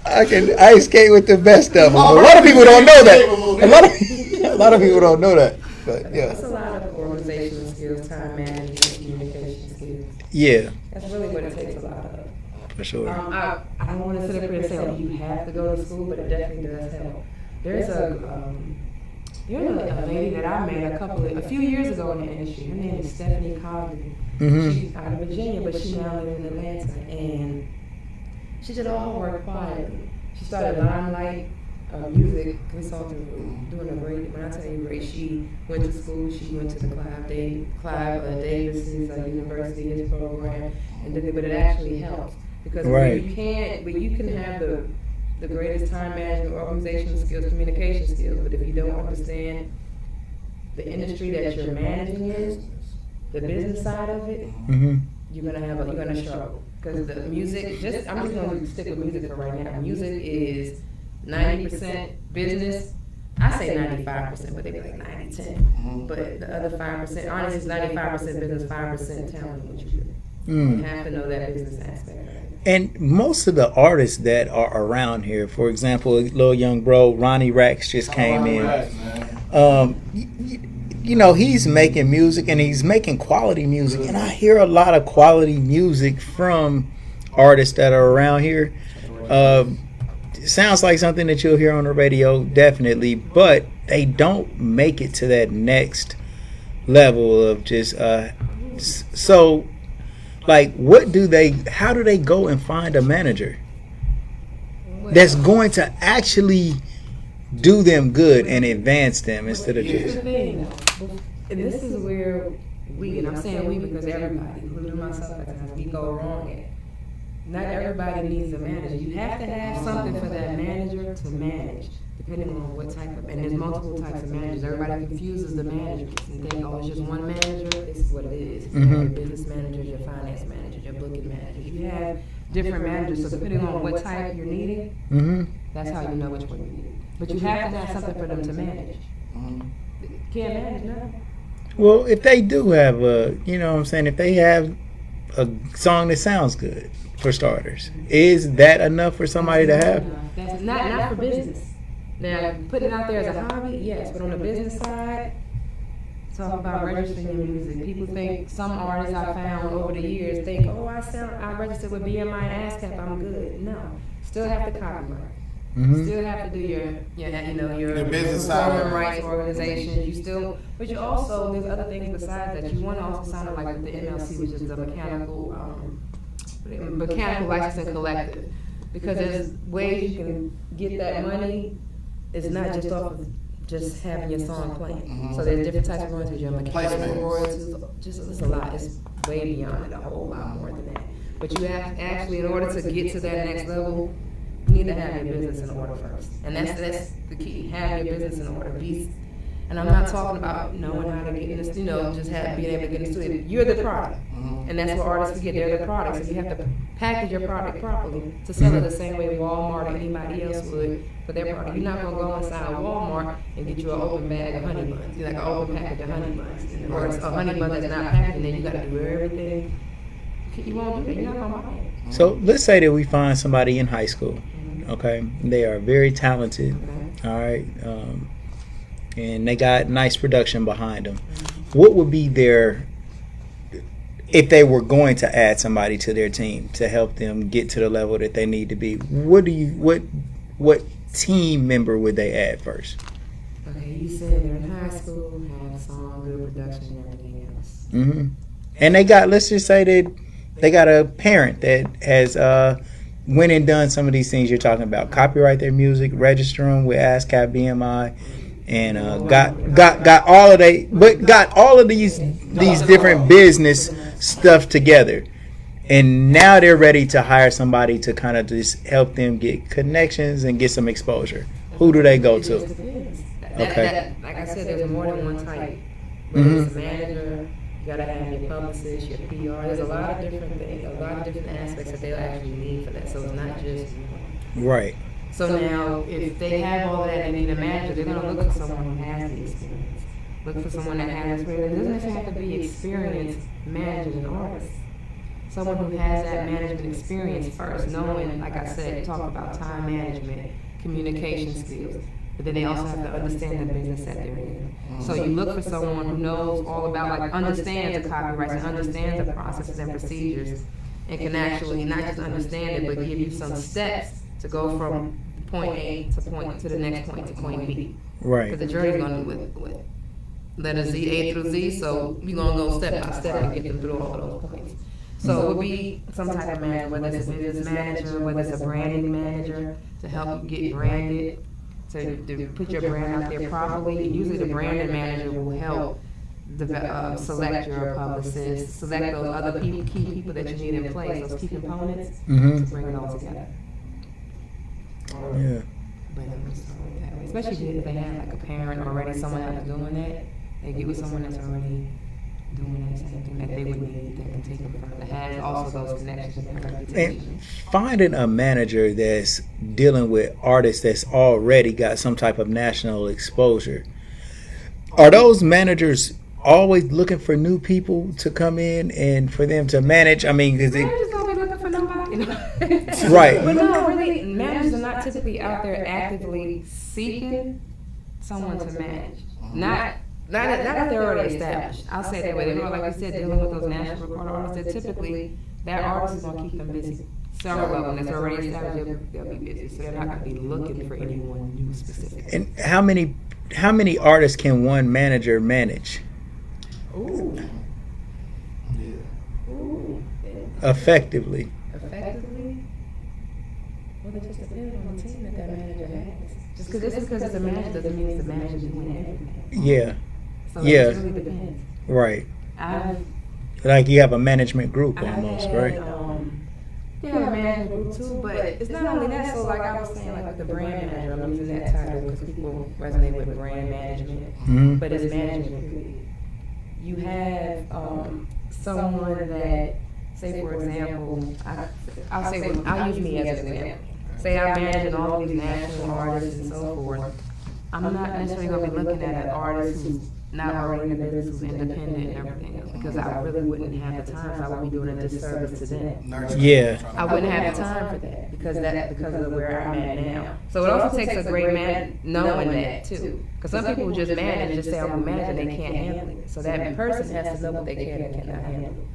I can ice skate with the best of them. A lot of people don't know that. A lot of people don't know that. But yeah. It's a lot of organizational skills, time management, communication skills. Yeah, That's really what it takes a lot of. for sure. I don't want to sit up here and say, oh, you have to go to school, but it definitely does help. There's a lady that I met a few years ago in the industry. Her name is Stephanie Cogden. Mhm. She's out of Virginia, but she now lives in Atlanta, and she did all her work quietly. She started Limelight music consulting, doing a great. When I tell you great, she went to school. She went to the Clive Davis's University, his program, and did it. But it actually helps because Right. you can have the greatest time management, organizational skills, communication skills, but if you don't understand the industry that you're managing in, the business side of it, Mm-hmm. you're gonna struggle. Because the music, I'm just gonna stick with music for right now. Music is 90% business. I say 95%, but they be like 90-10. But the other 5%, honestly, it's 95% business, 5% talent, what you do. You have to know that business aspect. And most of the artists that are around here, for example, little young bro Ronnie Rax just came in. You know, he's making music and he's making quality music, and I hear a lot of quality music from artists that are around here. It sounds like something that you'll hear on the radio, definitely, but they don't make it to that next level of just so. Like, how do they go and find a manager that's going to actually do them good and advance them instead of Here's just... the thing, and this is where and I'm saying we because everybody, including myself, at times, we go wrong at. Not everybody needs a manager. You have to have something for that manager to manage, depending on what type of, and there's multiple types of managers. Everybody confuses the managers and think, oh, it's just one manager. This is what it is. You have your business managers, your finance managers, your booking managers. You have different managers, so depending on what type you're needing, that's how you know which one you need. But you have to have something for them to manage. Can't manage now. Well, if they do have if they have a song that sounds good, for starters, is that enough for somebody to have? That's not for business. Now, putting it out there as a hobby, yes, but on the business side, talk about registering your music. People think, some artists I found over the years think, oh, I registered with BMI and ASCAP, I'm good. No, still have to copyright. Still have to do your business side rights organization. But you also, there's other things besides that. You want to also sign up like with the MLC, which is the mechanical licensing collective, because there's ways you can get that money. It's not just off of just having your song playing. So there's different types of royalties. Your mechanical royalties, it's a lot. It's way beyond it, a whole lot more than that. But you have actually, in order to get to that next level, you need to have your business in order first, and that's the key. Have your business in order. And I'm not talking about knowing how to get in this, you know, just being able to get in the studio. You're the product. And that's what artists forget. They're the product. So you have to package your product properly to sell it the same way Walmart or anybody else would for their product. You're not going to go inside Walmart and get you an open bag of honey buns. You're like an open package of honey buns. Or it's a honey bun that's not packaged, and then you got to do everything. You won't do that. You're not going to buy it. So let's say that we find somebody in high school. Okay. They are very talented. Okay. All right. And they got nice production behind them. What would be their, if they were going to add somebody to their team to help them get to the level that they need to be, what team member would they add first? Okay, you said they're in high school, have a song, good production, and everything else. Mm-hmm. And they got, let's just say that they got a parent that has went and done some of these things you're talking about. Copyright their music, register them with ASCAP BMI, and got all of these different business stuff together. And now they're ready to hire somebody to kind of just help them get connections and get some exposure. Who do they go to? Okay. Like I said, there's more than one type. Whether it's a manager, you gotta have your publicist, your PR. There's a lot of different things, a lot of different aspects that they'll actually need for that. So it's not just right. So now, if they have all that and they need a manager, they're gonna look for someone who has the experience. Look for someone that has experience. It doesn't necessarily have to be experienced managing an artist. Someone who has that management experience first, knowing, like I said, talk about time management, communication skills. But then they also have to understand the business that they're in. So you look for someone who knows all about, like, understands the copyrights and understands the processes and procedures, and can actually not just understand it, but give you some steps to go from point A to the next point to point B. Right. Because the journey's going to be with letter Z, A through Z, so you're going to go step by step and get them through all of those points. So it would be some type of manager, whether it's a business manager, whether it's a branding manager, to help you get branded, to put your brand out there properly. Usually the branding manager will help select your publicist, select those other key people that you need in place, those key components, to bring it all together. Yeah. But especially if they have like a parent already, someone that's doing that, they get with someone that's already doing that same thing that they would need, that can take them further, that has also those connections and reputation. And finding a manager that's dealing with artists that's already got some type of national exposure, are those managers always looking for new people to come in and for them to manage? I mean, because managers don't be looking for nobody. Right. But no, really, managers are not typically out there actively seeking someone to manage. Not if they're already established. I'll say that way. They're more, like you said, dealing with those national record artists. That typically, that artist is going to keep them busy. Several of them that's already established, they'll be busy. So they're not going to be looking for anyone new specifically. And how many artists can one manager manage? Ooh. Yeah. Ooh. Effectively. Effectively? Well, it just depends on the team that manager has. Just because it's a manager doesn't mean it's the manager doing everything. Yeah. So Yeah. it really depends. Right. I've Like you have a management group almost, right? Yeah, a management group too, but it's not only that. So like I was saying, like with the brand manager, I'm using that title because people resonate with brand management, but it's management. You have someone that, say for example, I'll use me as an example. Say I'm managing all of these national artists and so forth. I'm not necessarily going to be looking at an artist who's not already in the business, who's independent and everything else, because I really wouldn't have the time, so I would be doing a disservice to them. Yeah. I wouldn't have the time for that because of where I'm at now. So it also takes a great man knowing that too, because some people just manage, just say I'm a manager, they can't handle it. So that person has to know what they can and cannot handle.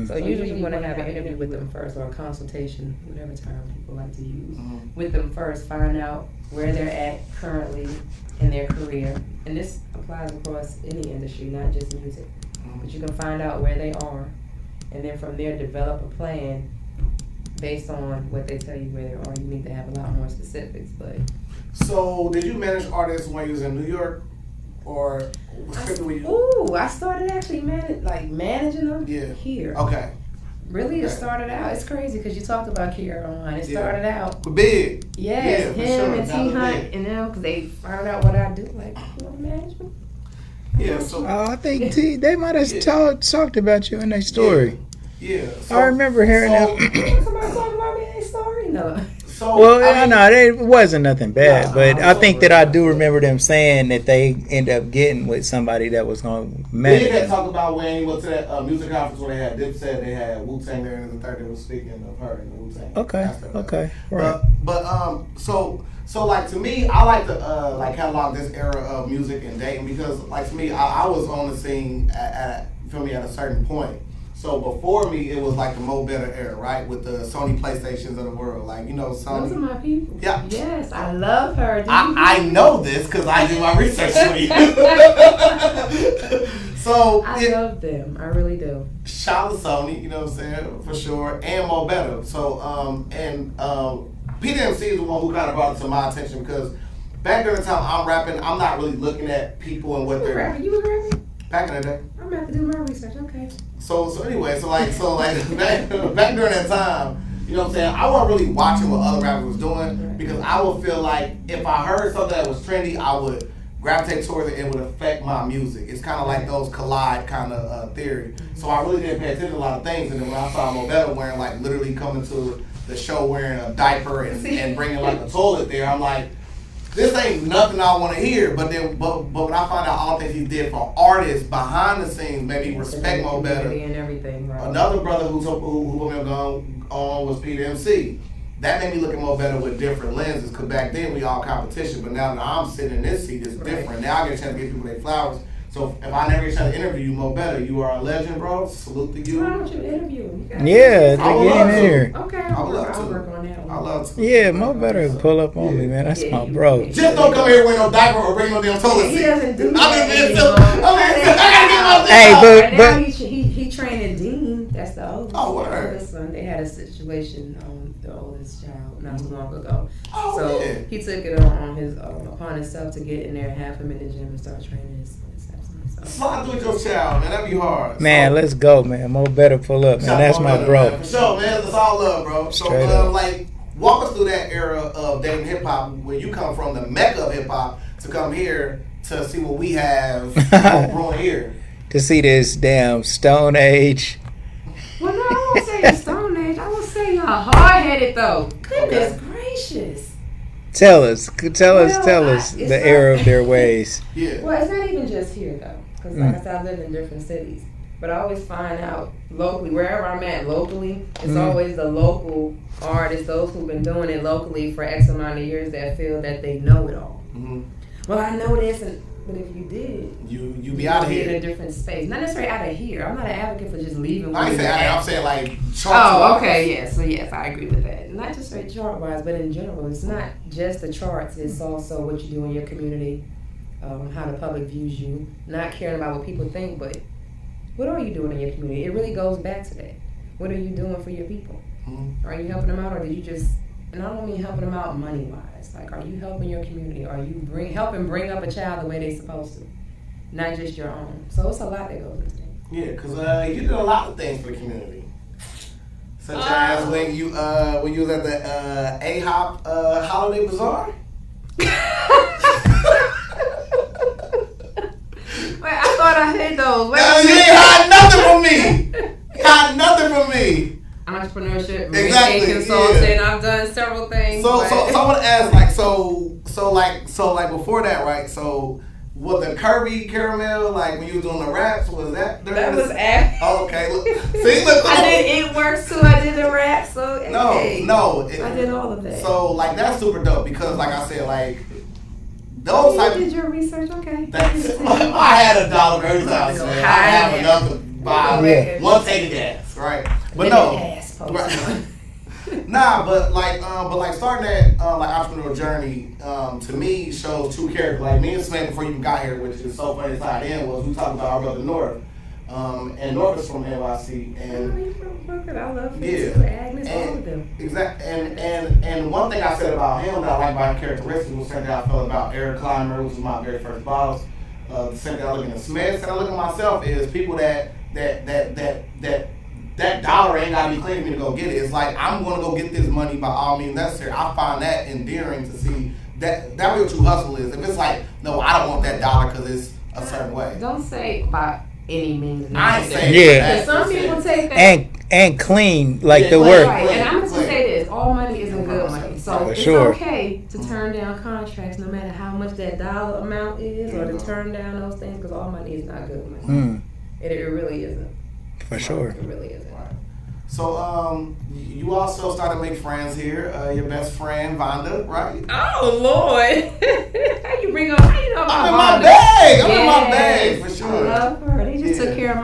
So usually you want to have an interview with them first, or a consultation, whatever term people like to use, with them first. Find out where they're at currently in their career, and this applies across any industry, not just music. But you can find out where they are, and then from there develop a plan based on what they tell you where they are. You need to have a lot more specifics, but. So, did you manage artists when you was in New York, or I started actually managing them here. Okay. Really, it started out. It's crazy because you talked about Kiera online. It started out big. Yes, him and T Hunt and them, because they found out what I do. Like, you want to manage me? Yeah, so I think they might have talked about you in their story. Yeah. I remember hearing that. Somebody talking about me in their story? No. So, Well, I know it wasn't nothing bad, but I think that I do good. remember them saying that they end up getting with somebody that was going to We manage. did talk about when he went to that music conference where they had Dipset, they had Wu-Tang there, and the third they was speaking of her in the Wu-Tang. Okay, right. But so like to me, I like to like catalog this era of music and dating because like to me, I was on the scene at a certain point. So before me, it was like the Mo Better era, right? With the Sony PlayStations of the world. Like, Sony. Those are my people. Yeah. Yes, I love her. I know this because I do my research for you. So I love them. I really do. Shout out to Sony, you know what I'm saying? For sure. And Mo Better. So, PDMC is the one who kind of brought it to my attention because back during the time I'm rapping, I'm not really looking at people and what they're rapping. You were rapping? Back in the day. I'm about to do my research. Okay. So anyway, back during that time, you know what I'm saying, I wasn't really watching what other rappers was doing because I would feel like if I heard something that was trendy, I would gravitate towards it and it would affect my music. It's kind of like those collide kind of theory. So I really didn't pay attention to a lot of things, and then when I saw Mo Better wearing like literally coming to the show wearing a diaper and bringing like a toilet there, I'm like, this ain't nothing I want to hear. But when I find out all the things he did for artists behind the scenes, made me respect Mo Better. And everything, right. Another brother who gone on was PDMC. That made me look at Mo Better with different lenses. Because back then we all competition, but now that I'm sitting in this seat, it's different. Now I get a chance to give people their flowers. So if I never get a chance to interview you, Mo Better, you are a legend, bro. Salute to you. Why don't you interview him? Yeah, they get in here. Okay, I'll work on that one. I love to. Yeah, Mo Better pull up on me, man. That's my bro. Just don't come here wearing no diaper or bring no damn toilet seat. He doesn't do I that gotta get my thing. Hey, but now he trained in Dean. That's the oldest. Oh, word. Oldest son. They had a situation on the oldest child not too long ago. Oh, so yeah. he took it on upon himself to get in there, have him in the gym and start training his stepson. Slide through with your child, man. That'd be hard. Man, let's go, man. Mo Better pull up, man. That's my bro. Man. For sure, man. That's all love, bro. So, like, walk us through that era of dating hip hop, where you come from, the mecca of hip hop, to come here to see what we have brewing here. To see this damn Stone Age. Well, no, I won't say the Stone Age. I will say y'all hard-headed, though. Goodness gracious. Tell us the error of their ways. Yeah. Well, it's not even just here, though. Because, like I said, I live in different cities. But I always find out locally, wherever I'm at locally, it's always the local artists, those who've been doing it locally for X amount of years that feel that they know it all. Mm-hmm. Well, I know this, but if you did, you be out of here. in a different space. Not necessarily out of here. I'm not an advocate for just leaving. I ain't saying I'm saying like chart. Oh, okay, yes. So yes, I agree with that. Not just straight chart wise, but in general, it's not just the charts. It's also what you do in your community, how the public views you. Not caring about what people think, but what are you doing in your community? It really goes back to that. What are you doing for your people? Mm-hmm. Are you helping them out, or did you just? And I don't mean helping them out money wise. Like, are you helping your community? Are you helping bring up a child the way they're supposed to? Not just your own. So it's a lot that goes into it. Yeah, because you did a lot of things for the community. Such as when you was at the AHOP Holiday Bazaar. Wait, I thought I had those. Wait, you ain't hide nothing from me. You hide nothing from me. Entrepreneurship, exactly, consulting. Yeah. I've done several things. So I want to ask, like, so before that, right? So was the Kirby caramel, like when you was doing the raps, was that? That was after. Oh, okay. Look, see, look. I did It Works too. I did the rap. So no. I did all of that. So like that's super dope because, like I said, like those type. You did your research, okay? I had $1 every time. I have enough to buy one tank of gas, right? But but starting that like entrepreneurial journey to me shows two characters. Like me and Smack before you even got here, which is so funny. Side end was we talked about our brother North, and North is from NYC, and I love him too. Agnes, all of them. Exactly, and one thing I said about him that I like about his characteristics was something I felt about Eric Clymer, which was my very first boss. The same thing I look at Smith, and I look at myself is people that dollar ain't gotta be clean for me to go get it. It's like I'm gonna go get this money by all means necessary. I find that endearing to see that real true hustle is. If it's like, no, I don't want that dollar because it's a certain way. Don't say by any means I ain't saying Yeah. that. Some people take that. And clean, like Yeah, the clean, work. Right, and I'm just Clean. gonna say this: all money isn't good money. So For it's sure. okay to turn down contracts, no matter how much that dollar amount is, or to turn down those things, because all money is not good money. It really isn't. For sure. It really isn't. So, you also started to make friends here. Your best friend, Vonda, right? Oh Lord! How you bring up? How you know about I'm in my Vonda? bag. I'm in my bag for sure. I love her. They just took care of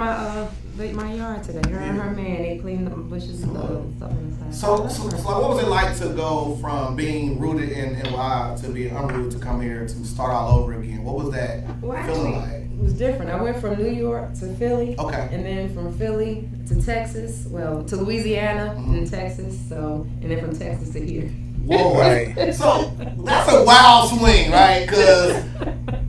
my yard today. Her and her man, they cleaned the bushes and stuff inside. So, what was it like to go from being rooted in NY to being unrooted to come here to start all over again? What was that feeling like? It was different. I went from New York to Philly. Okay. And then from Philly to Texas. Well, to Louisiana and Texas. So, and then from Texas to here. Whoa, Right. So that's a wild swing, right? Because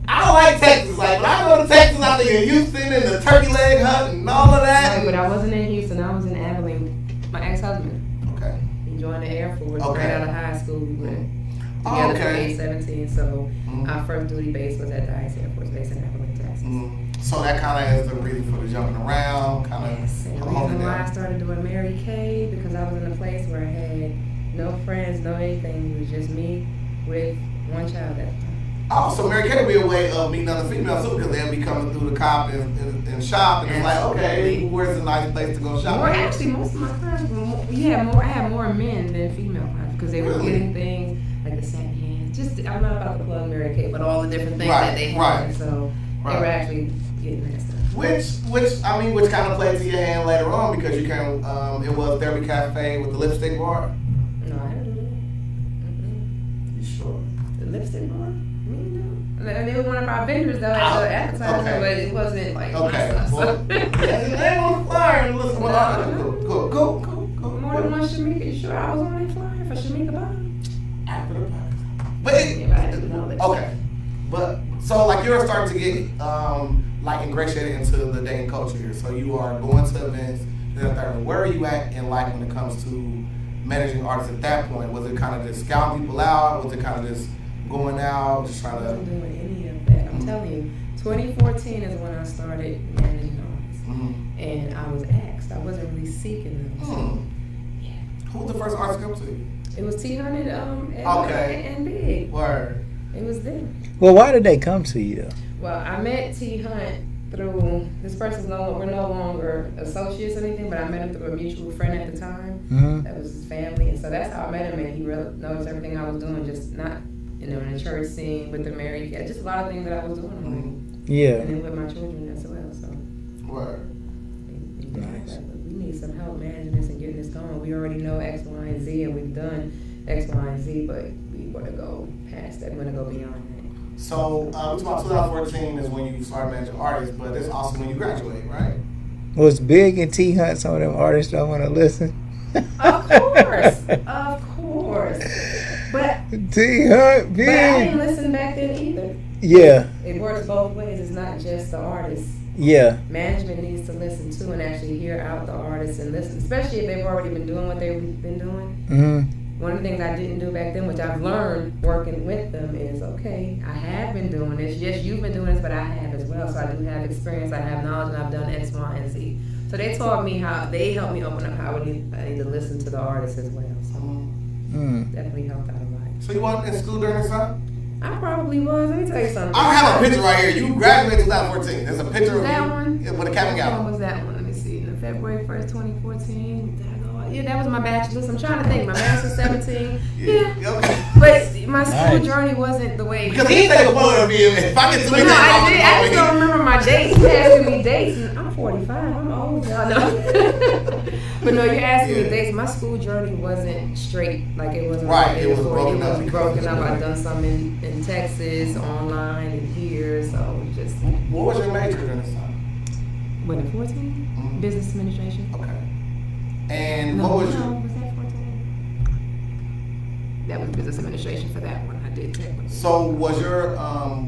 I don't like Texas. Like when I go to Texas, I think of Houston and the turkey leg hunt and all of that. Right, but I wasn't in Houston. I was in Abilene. My ex-husband. Okay. He joined the Air Force Okay. right out of high school. We went Oh, together okay. from age 17. So our first duty base was at Dulles Air Force Base in Abilene, Texas. So that kind of is the reason for the jumping around, kind of. Yes, and the reason why I started doing Mary Kay, because I was in a place where I had no friends, no anything. It was just me with one child at the time. Oh, so Mary Kay would be a way of meeting other females too, because they'll be coming through the cop and shop, and it's like, okay, where's a nice place to go shop? More, actually, most of my clients were more, I had more men than female clients because they were Really? getting things like the satin hands. Just, I'm not about to plug Mary Kay, but all the different things that they had. Right. So they were actually getting that stuff. Which kind of played to your hand later on because you can. It was Therapy Cafe with the lipstick bar. No, I didn't do that. You sure? The lipstick bar? They were one of our vendors though at the time, Okay. but it wasn't like Okay. my stuff. Well, they on the flyer. Listen, cool. More than one Shamika. You sure I was on that flyer for Shamika Bond? After the podcast. But Yeah, I didn't know that. okay. But so like you're starting to get like ingratiated into the dating culture here. So you are going to events. Where are you at in life when it comes to managing artists at that point? Was it kind of just scouting people out? Was it kind of just going out, just trying I to? wasn't doing any of that. I'm telling you, 2014 is when I started managing artists, and I was asked. I wasn't really seeking them. So, yeah. Who was the first artist to come to you? It was T-Hunted and Big. Word. It was them. Well, why did they come to you though? Well, I met T-Hunt through, this person's we're no longer associates or anything, but I met him through a mutual friend at the time. That was his family, and so that's how I met him, and he really noticed everything I was doing, just not, in the church scene with the Mary Kay, just a lot of things that I was doing already. Yeah. And then with my children as well, so. Word. Nice. We need some help managing this and getting this going. We already know X, Y, and Z, and we've done X, Y, and Z, but we want to go past that. We want to go beyond that. So, it's about 2014 is when you started managing artists, but it's also when you graduate, right? Was Big and T Hunt some of them artists that want to listen? Of course. But T Hunt, Big. But I didn't listen back then either. Yeah. It works both ways. It's not just the artist. Yeah. Management needs to listen too and actually hear out the artists and listen, especially if they've already been doing what they've been doing. One of the things I didn't do back then, which I've learned working with them, is okay, I have been doing this. Yes, you've been doing this, but I have as well. So I do have experience, I have knowledge, and I've done X, Y, and Z. So they taught me how, they helped me open up how I need to listen to the artists as well. So definitely helped out a lot. So you weren't in school during this time? I probably was. Let me tell you something. I have a picture right here. You graduated in 2014. There's a picture of that you one? with a cap and What gown. was that one? Let me see. February 1st, 2014. Did I go? Yeah, that was my bachelor's. I'm trying to think. My master's 17. Yeah. Okay. But my school Nice. journey wasn't the way. Because he take a photo of me. If I get to But me, no, I just don't remember my dates. You're asking me dates. And I'm 45. I'm old. Y'all know. But no, you're asking me dates. My school journey wasn't straight. Like it wasn't. Right, like it was before. broken It up. was broken up. I've done some in Texas, online, and here. So just. What was your major during this time? What, in 14? Business administration. Okay. And No, what was no, your... was that 14? That was business administration for that one. I did tech. So was your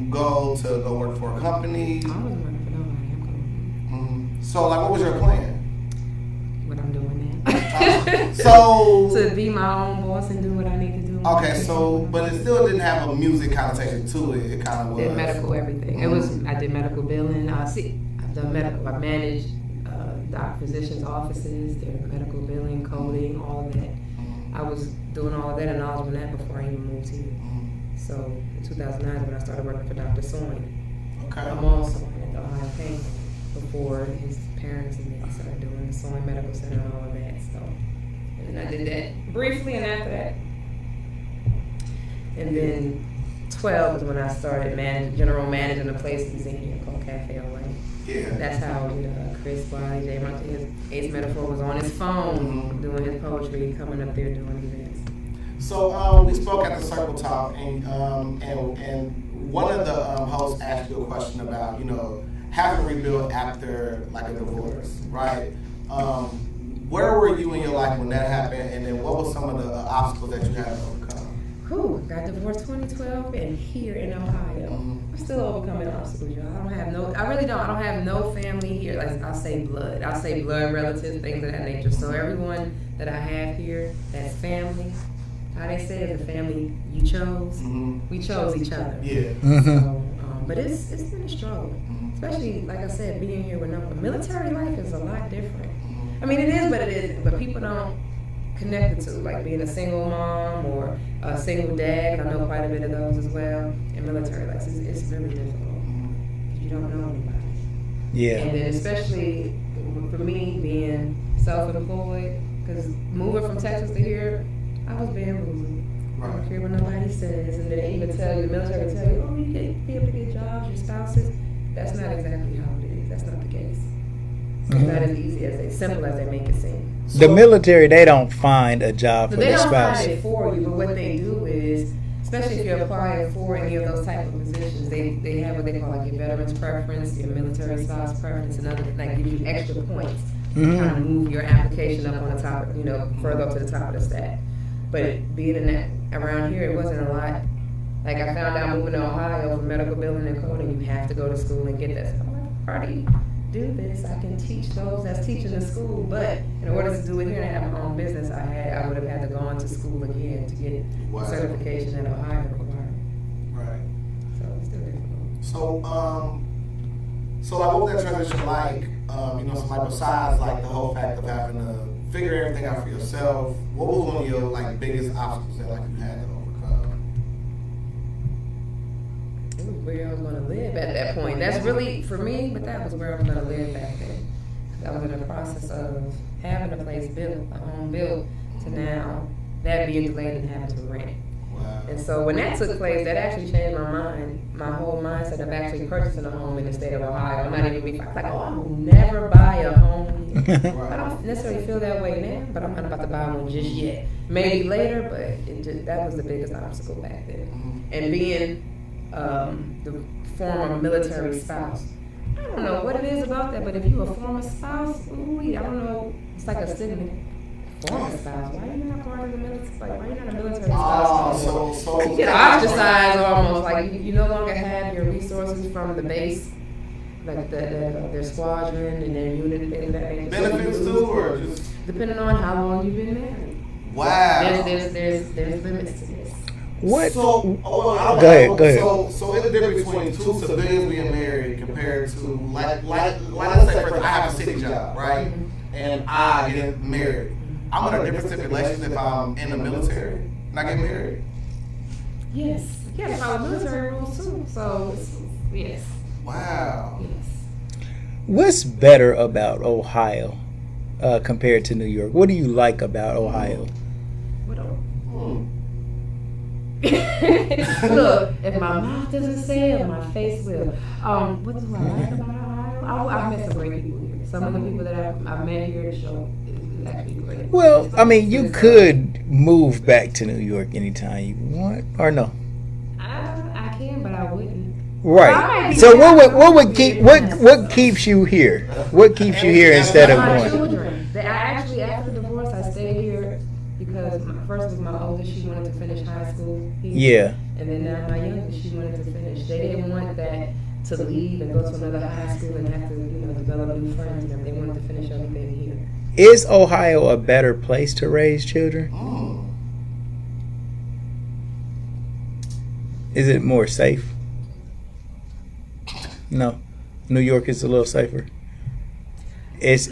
goal to go work for a company? I wasn't working for nobody. I'm going So like, what was your plan? what I'm doing now. So To be my own boss and do what I need to do. okay, so but it still didn't have a music connotation to it. It kind of was Did medical everything. It was. I did did medical billing. I've done medical. I managed physicians' offices, their medical billing, coding, all of that. I was doing all of that and knowledge on that before I even moved here. So in 2009 is when I started working for Dr. Soin. Okay. I'm also at the Ohio Tang before his parents and me started doing the Soin Medical Center and all of that. So, and then I did that briefly, and after that, and then 12 is when I started general managing a place in here called Cafe LA. Yeah. That's how Chris Wiley, J. Monte, his Ace Metaphor was on his phone doing his poetry, coming up there doing events. So we spoke at the Circle Talk, and one of the hosts asked you a question about, having to rebuild after like a divorce, right? Where were you in your life when that happened, and then what were some of the obstacles that you had to overcome? Got divorced 2012 and here in Ohio. I'm still overcoming obstacles, y'all. I don't have no family here. Like I'll say blood relatives, things of that nature. So everyone that I have here, that's family. How they say it's the family you chose. We chose each other. Yeah. So, but it's been a struggle, especially like I said, being here with military life is a lot different. I mean, it is, but it isn't. But people don't connect it to, like being a single mom or a single dad. I know quite a bit of those as well. In military life, it's really difficult because you don't know anybody. Yeah. And then especially for me being self-employed, because moving from Texas to here, I was bamboozled. I don't care what nobody says, and then they even tell you, the military will tell you, oh, you can't be able to get jobs, your spouses. That's not exactly how it is. That's not the case. It's not as easy simple as they make it seem. The military, they don't find a job for They their don't spouse. find it for you, but what they do is, especially if you're applying for any of those type of positions, they have what they call like your veterans preference, your military spouse preference, and other like give you extra points to kind of move your application up on the top, further up to the top of the stack. But being in that around here, it wasn't a lot. Like I found out moving to Ohio for medical billing and coding, you have to go to school and get this. I'm like, how do you do this? I can teach those that's teaching in school, but in order to do it here and have my own business, I would have had to go on to school again to get certification in Ohio required. Right. So it's still difficult. So like, what was that transition like? So like besides like the whole fact of having to figure everything out for yourself, what was one of your like biggest obstacles that like you had to overcome? It was where I was going to live at that point. That's really for me, but that was where I was going to live back then. I was in the process of having a place built, a home built, to now that being delayed and having to rent. Wow. And so when that took place, that actually changed my mind, my whole mindset of actually purchasing a home in the state of Ohio. I'm not even like, I will never buy a home here. I don't necessarily feel that way now, but I'm not about to buy one just yet. Maybe later, but that was the biggest obstacle back then. And being the former military spouse, I don't know what it is about that, but if you're a former spouse, I don't know, it's like a stigma. Former spouse, why are you not part of the military? Like, why are you not a military spouse? So you get ostracized almost, like you no longer have your resources from the base, like their squadron and their unit and things that nature. Benefits too, or just depending on how long you've been married. Wow. There's limits to this. What? So, go ahead. So it's the difference between two civilians being married compared to like let's say for I have a city job, right? And I get married. I'm in a different stipulations if I'm in the military and I get married. Yes. Yeah, follow military rules too. So yes. Wow. Yes. What's better about Ohio compared to New York? What do you like about Ohio? What Look, if my mouth doesn't say it, my face will. What do I like about Ohio? I've met some great people here. Some of the people that I've met here at the show is actually great. Well, I mean, you could move back to New York anytime you want, or no? I can, but I wouldn't. Right. So what keeps you here? What keeps you here instead of my going? children. Actually, after the divorce, I stayed here because first was my oldest. She wanted to finish high school here. Yeah. And then now my youngest, she wanted to finish. They didn't want that to leave and go to another high school and have to, develop new friends and everything. They wanted to finish everything here. Is Ohio a better place to raise children? Is it more safe? No. New York is a little safer. Yeah. It's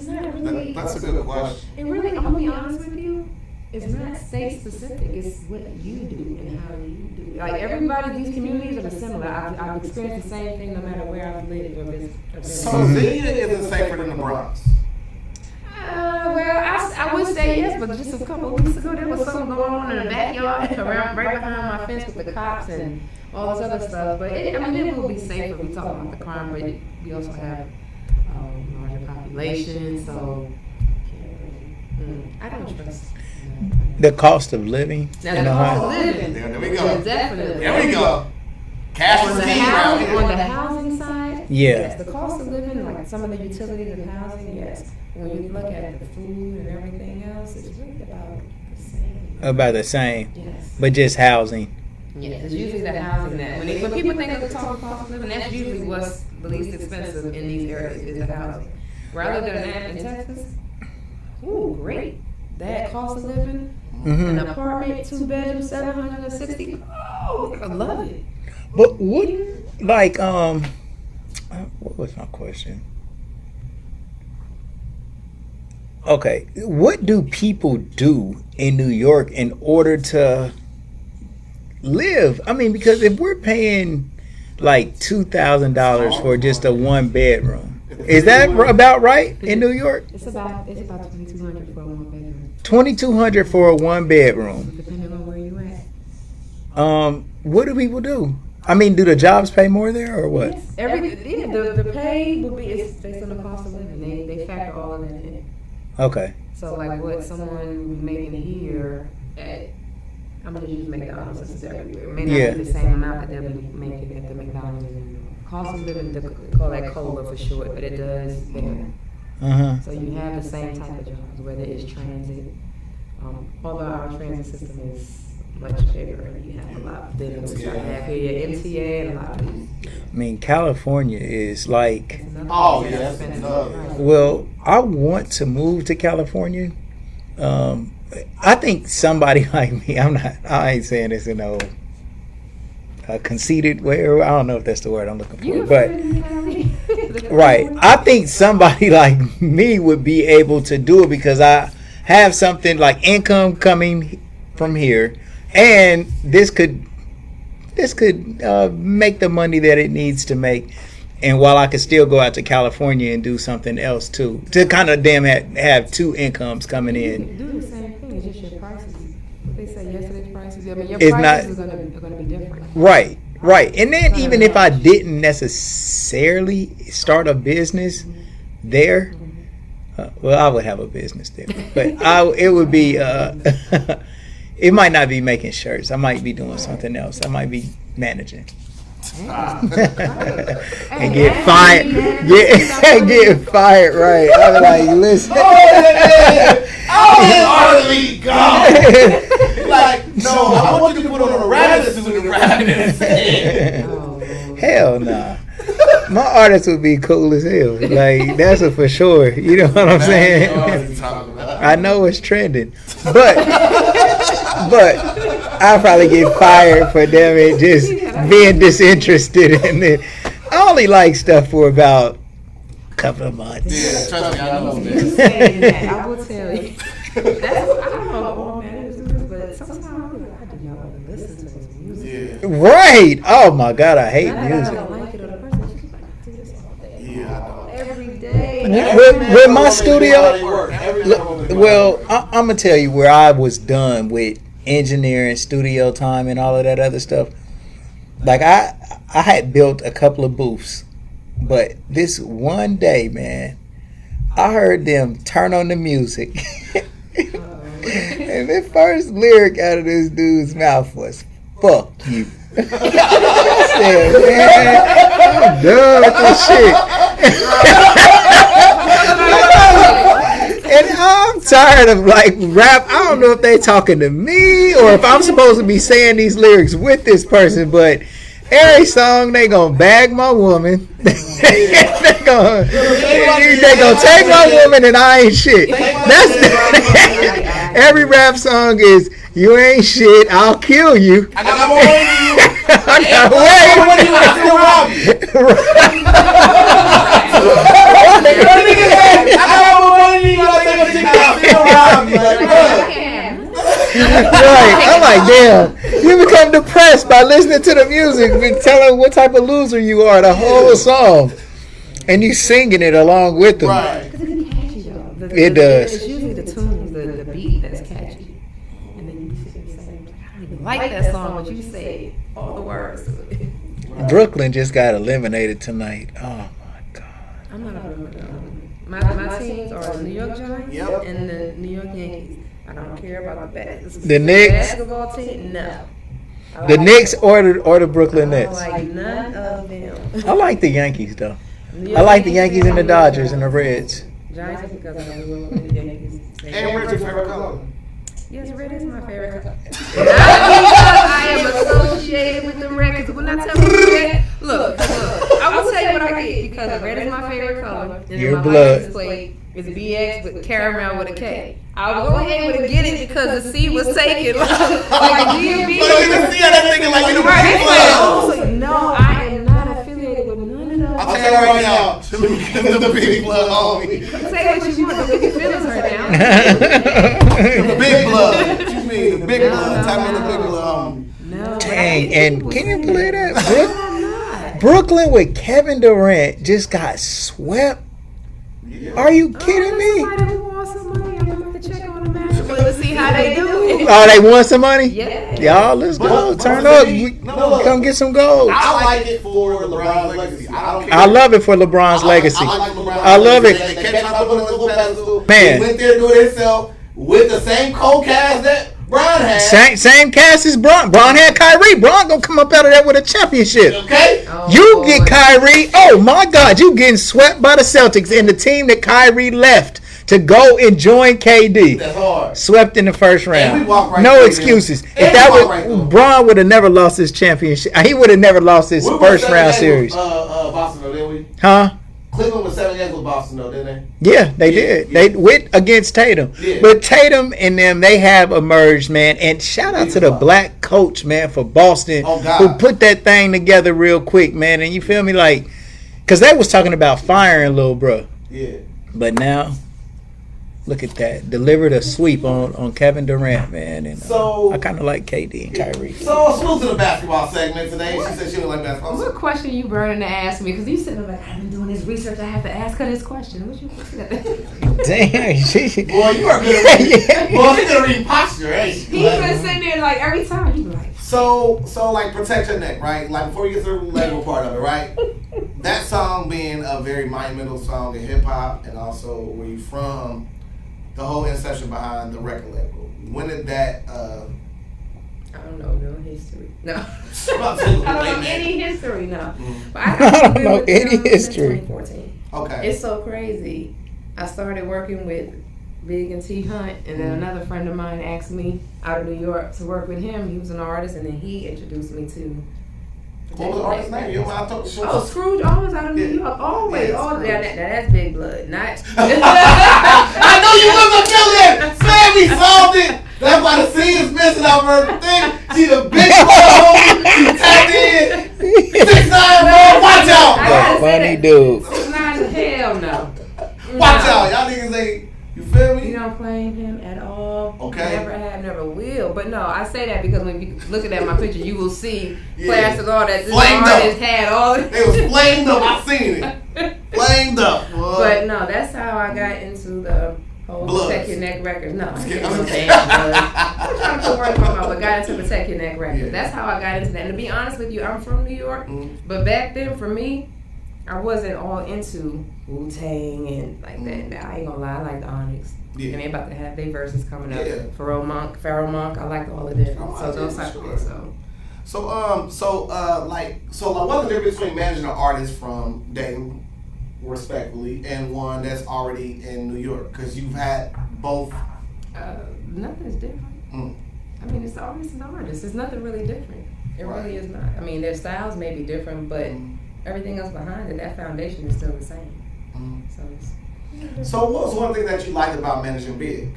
not really. That's a good question. And really, I'm gonna be honest with you. It's not state specific. It's what you do and how you do it. Like everybody, these communities are similar. I've experienced the same thing no matter where I've lived or been. So Xenia isn't safer than the Bronx. Well, I would say yes, but just a couple of weeks ago there was something going on in the backyard around right behind my fence with the cops and all this other stuff. But it will be safer. We talk about the crime, but we also have larger population, so I don't trust. The cost of living. Now, the cost of living. There we go. Definitely. There we go. Cash On was the king housing, around on the here. housing side, Yeah. yes, the cost of living, like some of the utilities and housing, yes. When you look at the food and everything else, it's really about the same. About the same. Yes. But just housing. Yes, it's usually the housing that when people think of the total cost of living, that's usually what's the least expensive in these areas is the housing. Rather than that in Texas, ooh, great. That cost of living, an apartment, 2 bedrooms, $760. Oh, I love it. But what, like, what was my question? Okay, what do people do in New York in order to live? I mean, because if we're paying like $2,000 for just a 1 bedroom, is that about right in New York? It's about $2,200 for a 1 bedroom. $2,200 for a 1 bedroom. Depending on where you at. What do people do? I mean, do the jobs pay more there or what? Yes, the pay will be it's based on the cost of living. They factor all of that in. Okay. So like what someone would be making here at, I'm gonna just use McDonald's since it's everywhere. It may not be the same amount that they'll be making at the McDonald's in cost of living. They call that COLA for short, but it does vary. So you have the same type of jobs, whether it's transit. Although our transit system is much bigger, and you have a lot bigger than what you have here. Your MTA and a lot of these. I mean, California is like. Oh, yeah, that's another. Well, I want to move to California. I think somebody like me. I ain't saying this in a conceited way, or I don't know if that's the word I'm looking for. But right, I think somebody like me would be able to do it because I have something like income coming from here, and this could make the money that it needs to make. And while I could still go out to California and do something else too, to kind of have 2 incomes coming in. Do the same thing. It's just your prices. What they say yesterday's prices. I mean, your It's prices not- are going to be different. Right. And then even if I didn't necessarily start a business there, well, I would have a business there, but it would be. It might not be making shirts. I might be doing something else. I might be managing. And get fired. Get fired, right. I was like, listen. Hardly go. Like, no, I want you to put on a rabbit suit and rabbit. Hell nah. My artist would be cool as hell. Like, that's a for sure. You know what I'm saying? I know it's trending. But I'll probably get fired for them and just being disinterested in it. I only like stuff for about a couple of months. Yeah, trust me, I know, man. Saying that, I will tell you. That's what I don't know all managers, but sometimes I do not want to listen to this music. Yeah. Right. Oh my God, I hate Not that I music. don't like it, or the person is just like, do this all day. Yeah, I know. Every day. With my studio, well, I'm gonna tell you where I was done with engineering, studio time, and all of that other stuff. Like I had built a couple of booths, but this one day, man, I heard them turn on the music, and the first lyric out of this dude's mouth was "fuck you." I said, man, I'm done with this shit. And I'm tired of like rap. I don't know if they talking to me or if I'm supposed to be saying these lyrics with this person, but every song they gonna bag my woman. they gonna take my woman and I ain't shit. That's every rap song is you ain't shit. I'll kill you. I got more than you. I got way. Right. I'm like, damn. You become depressed by listening to the music and telling what type of loser you are the whole song. And you singing it along with them. Right. Because it's catchy though. It does. It's usually the tune, the beat that's catchy. And then you sit and say, I don't even like that song, but you say all the words to it. Brooklyn just got eliminated tonight. Oh my God. I'm not a Brooklyn. My teams are the New York Giants and the New York Yankees. I don't care about the Knicks. Basketball team, no. The Knicks or the Brooklyn Nets. I like none of them. I like the Yankees though. I like the Yankees and the Dodgers and the Reds. Giants because I love the Yankees. And where's your favorite color? Yes, red is my favorite color. Not because I am associated with the red. Because when I tell you red, look, I will tell you what I get because red is my favorite color. And Your my blood. license plate is BX with caramel with a K. I was only able to get it because the C was taken. Like DMV. So you can see how they're thinking like you the big blood. No, I am not affiliated with none of those. I'll tell you right now, Shamika the big blood homie. Say what you want, but your feelings hurt now. The big blood. What you mean? The big blood. Type of the big blood homie. No. Dang, and can you believe that? I'm not. Brooklyn with Kevin Durant just got swept. Are you kidding me? Somebody who wants some money, I'm going to check on the match to see how they do it. Oh, they won some money? Yeah. Y'all, let's go. Turn up. Come get some gold. I like it for LeBron's legacy. I don't care. I love it for LeBron's legacy. I love it. They kept trying to put it on a little pedestal. Man. He went there to do it himself with the same co-cast that Bron had. Same cast as Bron. Bron had Kyrie. Bron gonna come up out of there with a championship. Okay? You get Kyrie. Oh my God, you getting swept by the Celtics and the team that Kyrie left to go and join KD. That's hard. Swept in the first And we round. walk right No through excuses. them. If And that we was walk right through them. Bron would have never lost his championship. He would have never lost his We were first 7 round games series. with, Boston, though, didn't we? Huh? Cleveland was 7 games with Boston, though, didn't Yeah, they did. Yeah. They went against Tatum. Yeah. But Tatum and them, they have emerged, man. And shout out to the black coach, man, for Boston, Oh, God. who put that thing together real quick, man. And you feel me? Like, because they was talking about firing Lil Bro. they? Yeah. But now, look at that. Delivered a sweep on Kevin Durant, man. And So- I kind of like KD and Kyrie. So, smooth to the basketball segment today. She said she didn't like basketball. What question you burning to ask me? Because you said like I've been doing this research. I have to ask her this question. What you Damn. Boy, you are good at reading. Boy, you good at reading posture, ain't you? He's been sitting there like every time. You be like, So like protect your neck, right? Like before you get to the label part of it, right? That song being a very monumental song in hip hop and also where you from, the whole inception behind the record label. When did that I don't know no history. No, about to I don't know wait, man. any history. No, but I don't know any history. 2014. Okay. It's so crazy. I started working with Big and T Hunt, and then another friend of mine asked me out of New York to work with him. He was an artist, and then he introduced me to. What was the artist's name? You know, I told you. Oh, Scrooge, always out of New Yeah. York, always, Yeah, always. Scrooge. Now that's big blood, not. I knew you wasn't feeling it. Sammy solved it. That's why the scene is missing out of her thing. She the big hole. She tapped in. 6'9", bro. Watch out. I gotta say Funny that. dude. 6'9", hell no. Watch No. out. Y'all niggas ain't. You feel me? You don't claim him at all. Okay. Never have, never will. But no, I say that because when you looking at my picture, you will see Yeah. plastic all that this Flamed artist up. had all. They was flamed up. I seen it. Flamed up. Boy. But no, that's how I got into the whole Bloods. Protect Your Neck records. No, I'm kidding. saying blood. I'm trying to put words in my mouth, but got into Protect Your Neck records. Yeah. That's how I got into that. And to be honest with you, I'm from New York, but back then for me, I wasn't all into Wu-Tang and like that. Now, I ain't gonna lie, I like the Onyx. Yeah. And they about to have their verses coming up. Yeah. Pharaoh Monk, I like all of them. Oh, So those yeah, type sure. of things. So what's the difference between managing an artist from Dayton, respectfully, and one that's already in New York? Because you've had both. nothing's different. I mean, it's always an artist. It's nothing really different. It Right. really is not. I mean, their styles may be different, but everything else behind it, that foundation is still the same. So it's, So what was one thing that you liked about managing Big?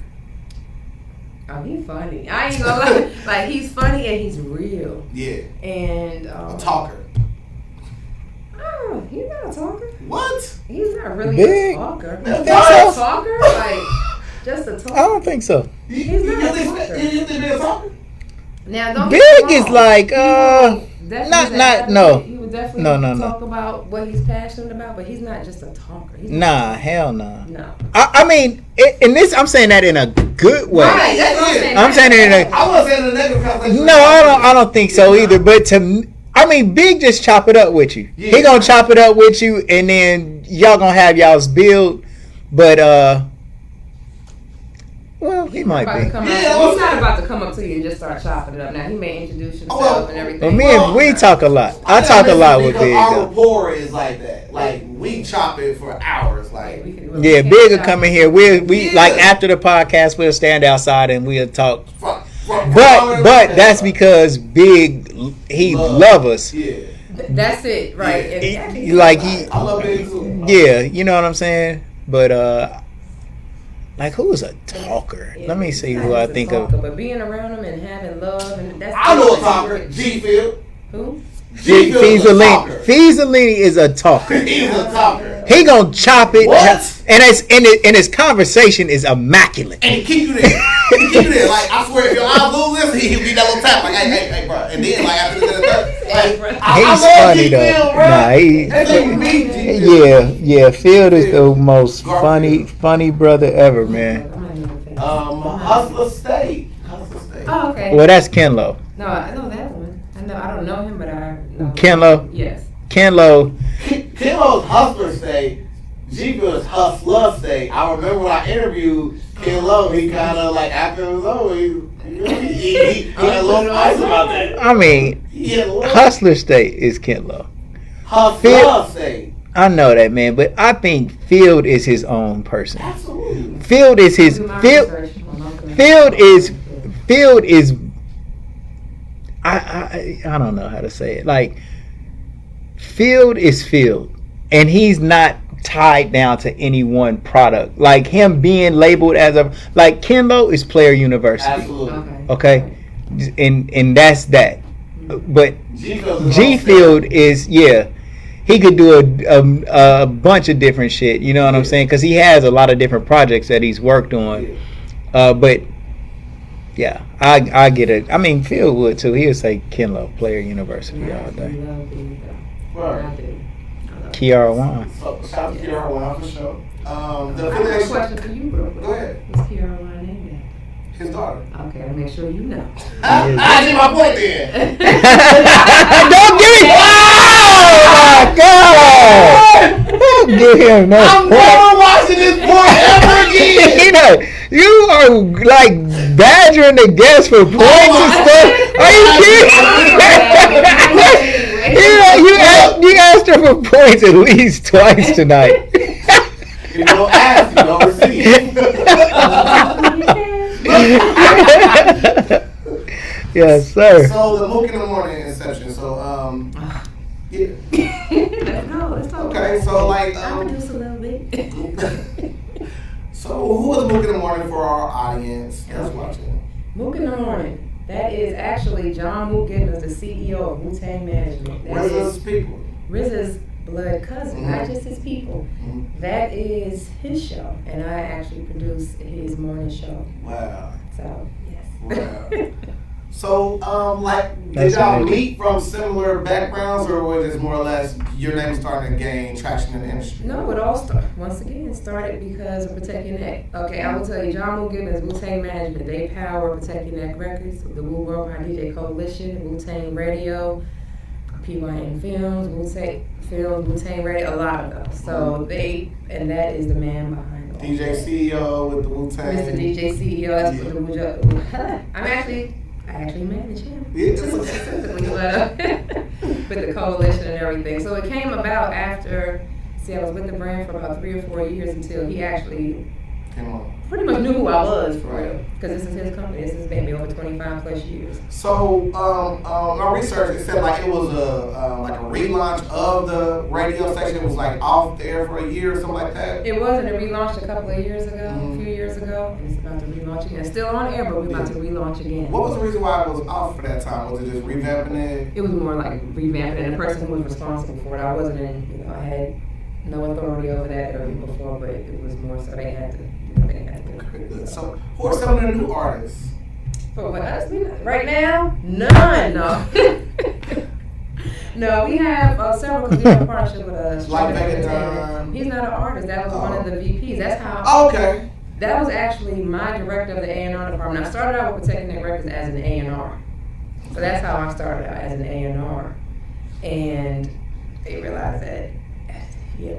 oh, he's funny. I ain't gonna lie. Like, he's funny and he's real. Yeah. And A talker. not really Big? a talker. You think A so? talker? Like, just a talker. I don't think so. He's not a talker. You think they're talking? Now, don't Big get me is wrong. like Definitely no. He would definitely No. talk about what he's passionate about, but he's not just a talker. He's Nah, hell no. No. I mean, in this, I'm saying that in a good way. Right, that's what I'm saying. I'm saying it in a. I wasn't saying the negative connotation. No, I don't think so either. But I mean, Big just chop it up with you. Yeah. He gonna chop it up with you, and then y'all gonna have y'all's build. But well, he might About to be. come Yeah, out, he's okay. not about to come up to you and just start chopping it up. Now he may introduce himself well, and everything. But me and we talk a lot. I talk a lot with Big. Our Though. rapport is like that. Like we chop it for hours. Like Yeah, Big will come in here. We like after the podcast, we'll stand outside and we'll talk. But that's because Big, he love us. Yeah. That's it, right? Yeah. Exactly. Like I love Big too. yeah, you know what I'm saying. But like who's a talker? Yeah, Let me see he's who not I just a think talker, of. But being around him and having love, and that's I know a talker. G-Field. Who? G-Field is a talker. Feazolini is a talker. He's a talker. He gonna chop it, What? and his conversation is immaculate. And he keep you there. He keep you there. Like, I swear, if your eyes lose this, he'll be that little tap. Like, hey, bro. And then, like, after the Hey, bro. He's funny though. Yeah. Field is the most funny brother ever, man. Hustler State. Oh, okay. Well, that's Kenlo. No, I know that one. I don't know him, but I know. Kenlo. Yes. Kenlo. Kenlo's Hustler State. G-Field is Hustler State. I remember when I interviewed Kenlo, he kind of like, after it was over, he had a little nice about that. I mean, Hustler State is Kenlo. Hustler State. I know that, man, but I think Field is his own person. Absolutely. Field is his Field is I don't know how to say it. Like Field is Field, and he's not tied down to any one product. Like him being labeled as like Kenlo is Player University. Absolutely. Okay, and that's that. But G Field is he could do a bunch of different shit. You know what I'm saying? Because he has a lot of different projects that he's worked on. But yeah, I get it. I mean, Phil would too. He would say Kenlo, Player University all day. Kiara Wan. Shout out to Kiara Wan for sure. The I have a affiliation. question for you, bro. Go ahead. What's Kiara Wan named His daughter. after? Okay, I'll make sure you know. I did my point then. Don't give me. Oh my God! Don't give him no I'm point. never watching this point ever again. You are like badgering the guests for points and stuff. Are you kidding? You asked her for points at least twice tonight. If you don't ask, you don't receive. Yes, sir. So the Mook in the Morning Inception. So yeah. Let's talk. Okay, so like I'll do a little bit. So who was Mook in the Morning for our audience that's watching? Mook in the Morning. That is actually John Mook Gibbons, the CEO of Wu-Tang Management. Where's those people? RZA's blood cousin, not just his people. That is his show, and I actually produce his morning show. Wow. So, yes. Wow. So, did That's y'all amazing. meet from similar backgrounds, or was it more or less your name starting to gain traction in the industry? No, it all started because of Protect Your Neck. Okay, I will tell you, John Mook Gibbons, Wu-Tang Management, they power Protect Your Neck Records, the Wu Worldwide DJ Coalition, Wu-Tang Radio, PYN Films, Wu-Tang Radio, a lot of them. So that is the man behind all DJ that. CEO with the Wu-Tang. Mr. DJ CEO, that's what the Wu. I actually manage him. Yeah. Specifically, with the coalition and everything. So it came about after, I was with the brand for about 3 or 4 years until he actually pretty much knew who I was, for real. Because this is his company. This has been me over 25 plus years. So, my research, it said like it was a relaunch of the radio station. It was like off the air for a year or something like that. It was, and it relaunched a couple of years ago, a few years ago. And it's about to relaunch again. It's still on air, but we're about to relaunch again. What was the reason why it was off for that time? Was it just revamping it? It was more like revamping, and the person who was responsible for it, I wasn't in, I had no authority over that or before, but it was more so they had to do it. So, who are some of the new artists? For what us? Right now? None, no. No, we have several because we have a partnership with Like Meg And Tory. He's not an artist. That was one of the VPs. That's how. Oh, okay. That was actually my director of the A&R department. I started out with Protecting Net Records as an A&R. So that's how I started out as an A&R. And they realized that,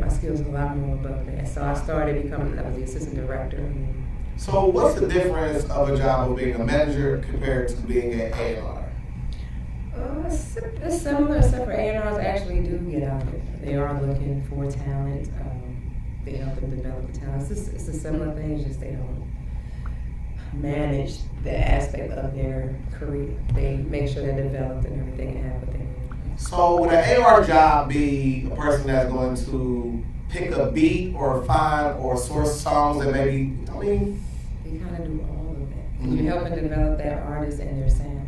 my skills were a lot more above that. So I started becoming, I was the assistant director. So what's the difference of a job of being a manager compared to being an A&R? It's similar, except for A&Rs actually do get out there. They are looking for talent. They help them develop the talent. It's a similar thing, it's just they don't manage the aspect of their career. They make sure they're developed and everything and have what they need. So would an A&R job be a person that's going to pick a beat or find or source songs that maybe, They kind of do all of that. Mm-hmm. You're helping develop that artist and their sound.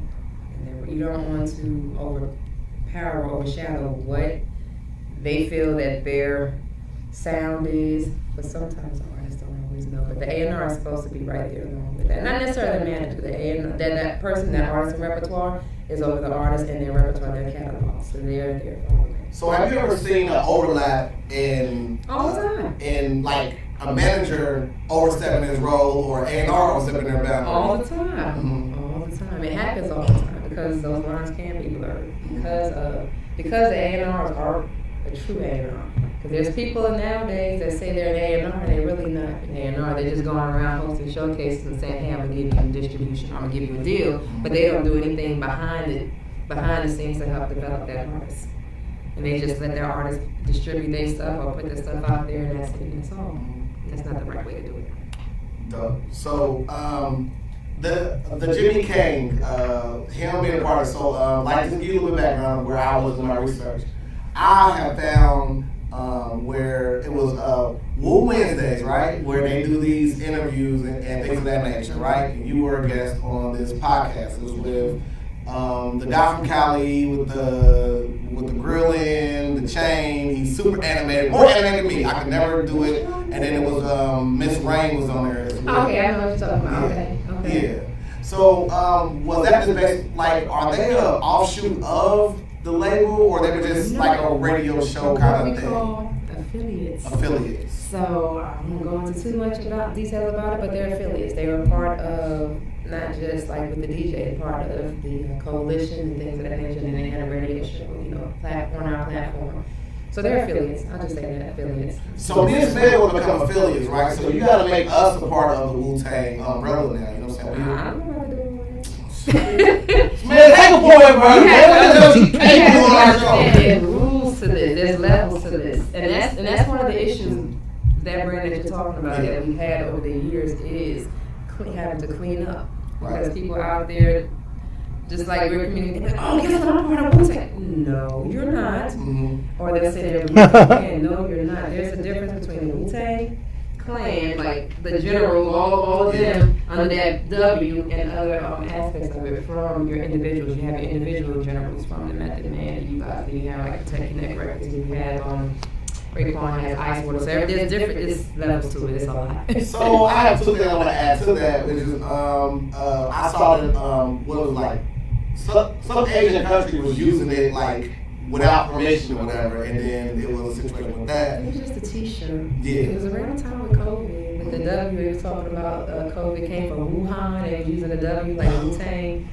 You don't want to overpower or overshadow what they feel that their sound is, but sometimes artists don't always know. But the A&R is supposed to be right there along with that. Not necessarily the manager. The A&R, that person, that artist and repertoire is over the artist and their repertoire, their catalog. So they're there for all of that. So have you ever seen an overlap in all the time? In like a manager overstepping his role or A&R overstepping their boundary? All the time. Mm-hmm. All the time. It happens all the time. Because those lines can be blurred. Because the A&Rs are a true A&R. Because there's people nowadays that say they're an A&R and they're really not an A&R. They're just going around hosting showcases and saying, hey, I'm going to give you distribution, I'm going to give you a deal. But they don't do anything behind the scenes to help develop that artist. And they just let their artists distribute their stuff or put their stuff out there and that's it. And it's all. That's not the right way to do it. Dope. So, The Jimmy King, him being a part of, so like to give you a little background where I was in my research, I have found where it was Woo Wednesdays, right, where they do these interviews and things of that nature, right, and you were a guest on this podcast. It was with the guy from Cali with the grilling, the chain. He's super animated, more animated than me. I could never do it. And then it was Miss Rain was on there as well. Okay, I know what you're talking about. Okay. Yeah. So was that just based, like, are they an offshoot of the label, or they were just like a radio show kind of thing? Call affiliates. Affiliates. So I won't go into too much details about it, but they're affiliates. They were part of, not just like with the DJ, part of the coalition and things of that nature, and they had a radio show, on our platform. So they're affiliates. I'll just say that, affiliates. So these men will become affiliates, right? So you got to make us a part of the Wu-Tang umbrella now, you know what I'm saying? I don't know how to do it. Man, take a point, bro. There's rules to this. There's levels to this, and that's one of the issues that brand that you're talking about that we've had over the years is having to clean up because people out there, just like we're communicating, oh, guess what, I'm part of Wu-Tang. No, you're not. Mm-hmm. Or they'll say they're Wu-Tang. No, you're not. There's a difference between the Wu-Tang Clan, like the general, all of them under that W, and other aspects of it from your individuals. You have your individual generals from the Method Man. You have like Protecting Net Records. You have Raekwon has Ice Water. So there's different levels to it. It's a lot. So I have two things I want to add to that, which is I saw that what it was like some Asian country was using it like without permission or whatever, and then it was a situation with that. It was just a T-shirt. Yeah. It was around the time with COVID. With the W, they were talking about COVID came from Wuhan. They were using the W like Wu-Tang.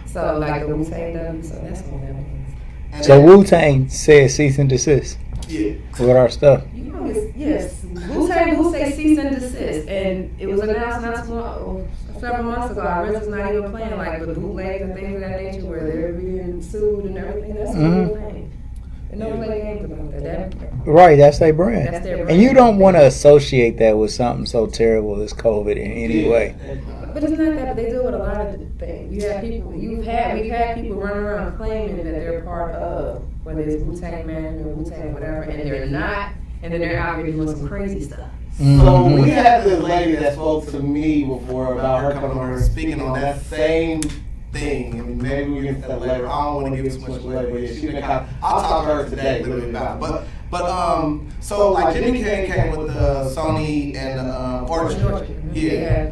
So like the Wu-Tang W. So that's what that was. So Wu-Tang said cease and desist. Yeah. With our stuff. Yes. Wu-Tang will say cease and desist, and it was announced several months ago. I really was not even playing like the bootlegs and things of that nature where they're being sued and everything. That's a real thing. And no play games about that. Right, that's their brand. That's their brand. And you don't want to associate that with something so terrible as COVID in any way. But it's not that, but they do it with a lot of things. We've had people running around claiming that they're part of, whether it's Wu-Tang Management or Wu-Tang whatever, and they're not, and then they're out here doing some crazy stuff. So we had this lady that spoke to me before about her coming over and speaking on that same thing thing, and maybe we get into that later. I don't want to give too much away, but yeah, she's been kind of, I'll talk to her today a little bit about it. But so like Jimmy came with the Sony and the Orchard. Yeah.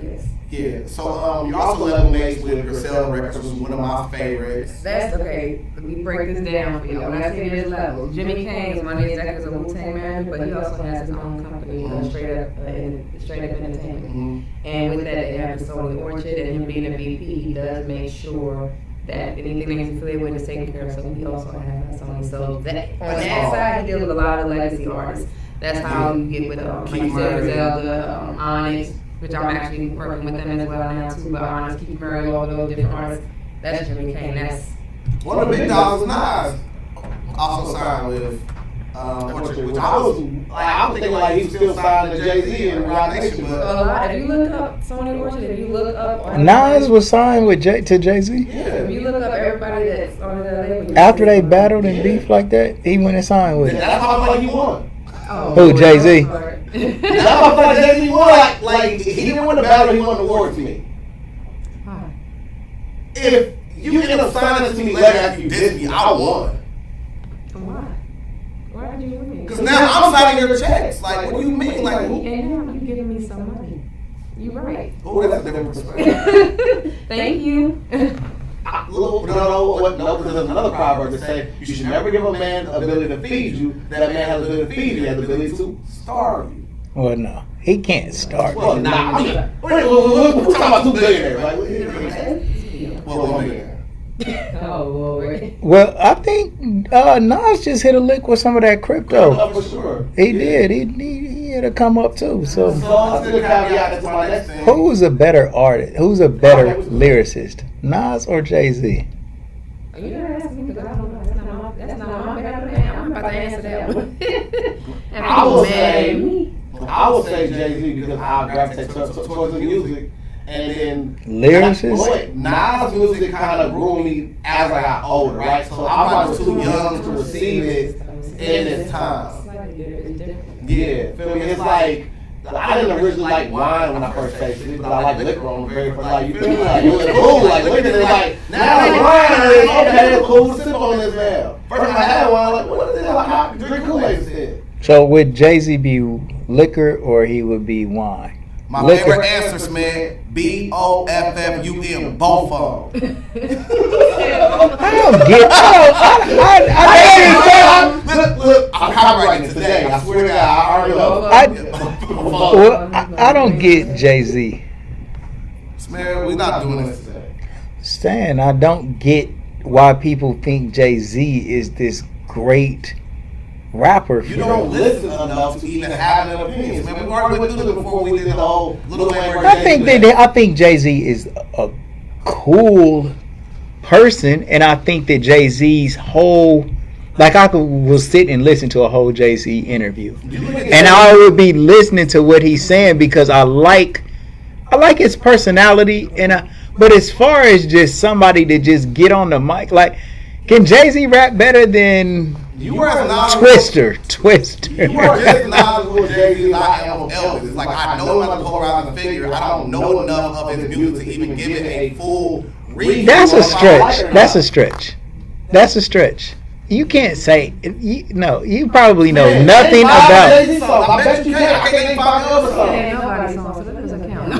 So you also level mates with Griselda Records, which was one of my favorites. That's okay. Let me break this down for you. When I say there's levels, Jimmy Kane is one of the executives of Wu-Tang manager, but he also has his own company, Straight Up Entertainment. Mm-hmm. And with that, they have the Sony Orchard, and him being a VP, he does make sure that anything that he's affiliated with is taken care of. So he also has Sony. So that on that side, he deals with a lot of legacy artists. That's how you get with like you said, Griselda, Onyx, which I'm actually working with them as well now too. But Onyx, Keith Murray, all those different artists. That's Jimmy Kane. That's one of the big dogs, Nas, also signed with Orchard, which I was thinking like he was still signed to Jay-Z and Roc Nation, but a lot. If you look up Sony Orchard, if you look up Nas was signed with to Jay-Z. Yeah. If you look up everybody that's on the label, After they battled and beef like that, he went and signed with it. That's how I feel like he won. Who, Jay-Z? That's how I feel like Jay-Z won. Like he didn't win the battle, he won the award to me. Why? If you end up signing to me later after you dissed me, I won. Why? Why did you win? Because now I'm signing your checks. Like, what do you mean? Like, who? And now you giving me some money. You right. Oh, that's a different perspective. Thank you. No, because there's another proverb that says you should never give a man the ability to feed you. That man has the ability to feed you. He has the ability to starve you. Well, no, he can't start. Well, nah. I mean, we're talking about 2 billionaires, right? Well, 1 millionaire. Oh, Lord. Well, I think Nas just hit a lick with some of that crypto. For sure. He did. He had to come up too. So, So let's do the caveat to my next thing. who's a better artist? Who's a better lyricist, Nas or Jay-Z? You never asked me because I don't know. That's not my bad, man. I'm about to answer that one. I will say Jay-Z because I gravitate towards the music. And then Lyricist? Nas music kind of grew me as I got older, right? So I was too young to receive it in its time. Yeah, feel me? It's like I didn't originally like wine when I first tasted it, but I like liquor on the very first. Like you feel me? Like it was cool. Like liquor is like now it's wine. Okay, it's cool to sip on this now. First time I had wine, like what is this? Like I drink Kool-Aid instead. So would Jay-Z be liquor or he would be wine? My liquor. favorite answers, man. BOFFUM, both of them. Look, I'm copyrighting this today. I swear to God, I don't get Jay-Z. Man, we're not doing this today. Stan, I don't get why people think Jay-Z is this great rapper. You don't listen enough to even have an opinion. Man, we already went through this before we did the whole Little Wayne. I think Jay-Z is a cool person, and I think that Jay-Z's whole, like I will sit and listen to a whole Jay-Z interview, and I would be listening to what he's saying because I like his personality, but as far as just somebody to just get on the mic, like, can Jay-Z rap better than Twister? You are just knowledgeable Jay-Z like I am of Elvis. It's like I know enough to polarizing figure. I don't know enough of his music to even give it a full read. That's a stretch. You can't say you probably know nothing about. I bet you can. I can't name 5 other songs. So that doesn't count.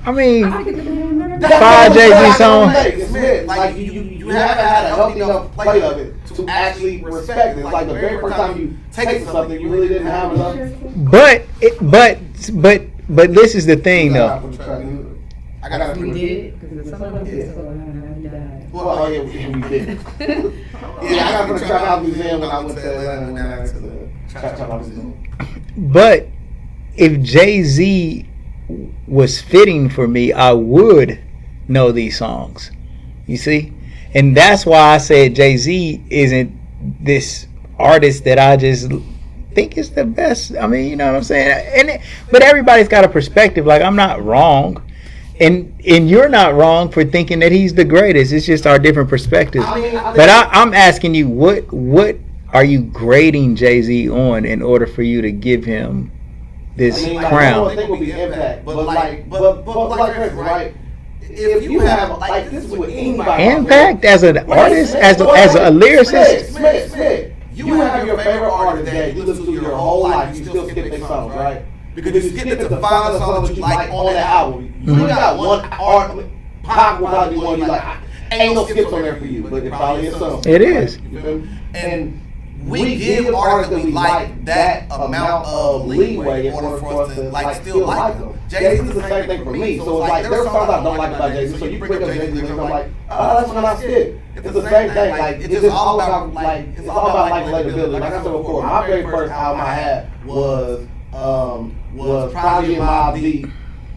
I mean, 5 Jay-Z songs. Like you haven't had a healthy enough play of it to actually respect it. It's like the very first time you take something, you really didn't have enough. But this is the thing, though. I got You did because some of them died. Well, yeah, we did. Yeah, I got from the Trap House Museum when I went to Atlanta. When I went to the Trap House Museum. But if Jay-Z was fitting for me, I would know these songs. You see? And that's why I said Jay-Z isn't this artist that I just think is the best. I mean, you know what I'm saying? But everybody's got a perspective. Like, I'm not wrong. And you're not wrong for thinking that he's the greatest. It's just our different perspectives. But I'm asking you, what are you grading Jay-Z on in order for you to give him this crown? I think will be impact, but like Chris, right? if you have, like, this is with anybody. Impact as an artist, as a lyricist. Smith, you have your favorite artist that you listen to your whole life, you still skip their songs, right? Because you skip it to find the song that you like on that album. You only got one art, Pop will probably be one you like. Ain't no skips on there for you, but it probably is some. It is. And we give artists that we like that amount of leeway in order for us to like still like them. Jay-Z is the same thing for me. So it's like there's songs I don't like about Jay-Z. So you bring up Jay-Z and I'm like, oh, that's when I skip. It's the same thing. Like it's just all about like relatability. Like I said before, my very first album I had was Prodigy and Mobb Deep.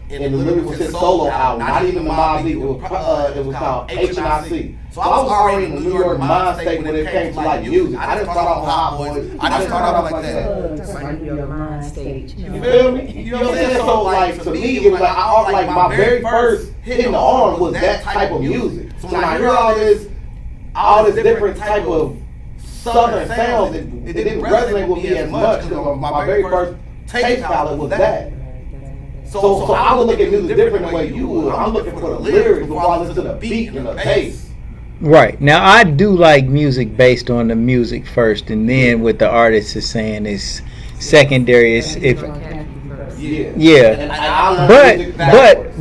And the lyric was his solo album, not even the Mobb Deep. It was called H&IC. So I was already in the New York mind state when it came to like music. I didn't start off on Hot Boys. I didn't start off like that. That's my New York mind stage. You feel me? You know what I'm saying? So like to me, it was like my very first hit in the arm was that type of music. So when I hear all this different type of southern sounds, it didn't resonate with me as much because my very first taste palette was that. So I would look at music different the way you would. I'm looking for the lyrics before I listen to the beat and the bass. Right. Now, I do like music based on the music first, and then what the artist is saying is secondary.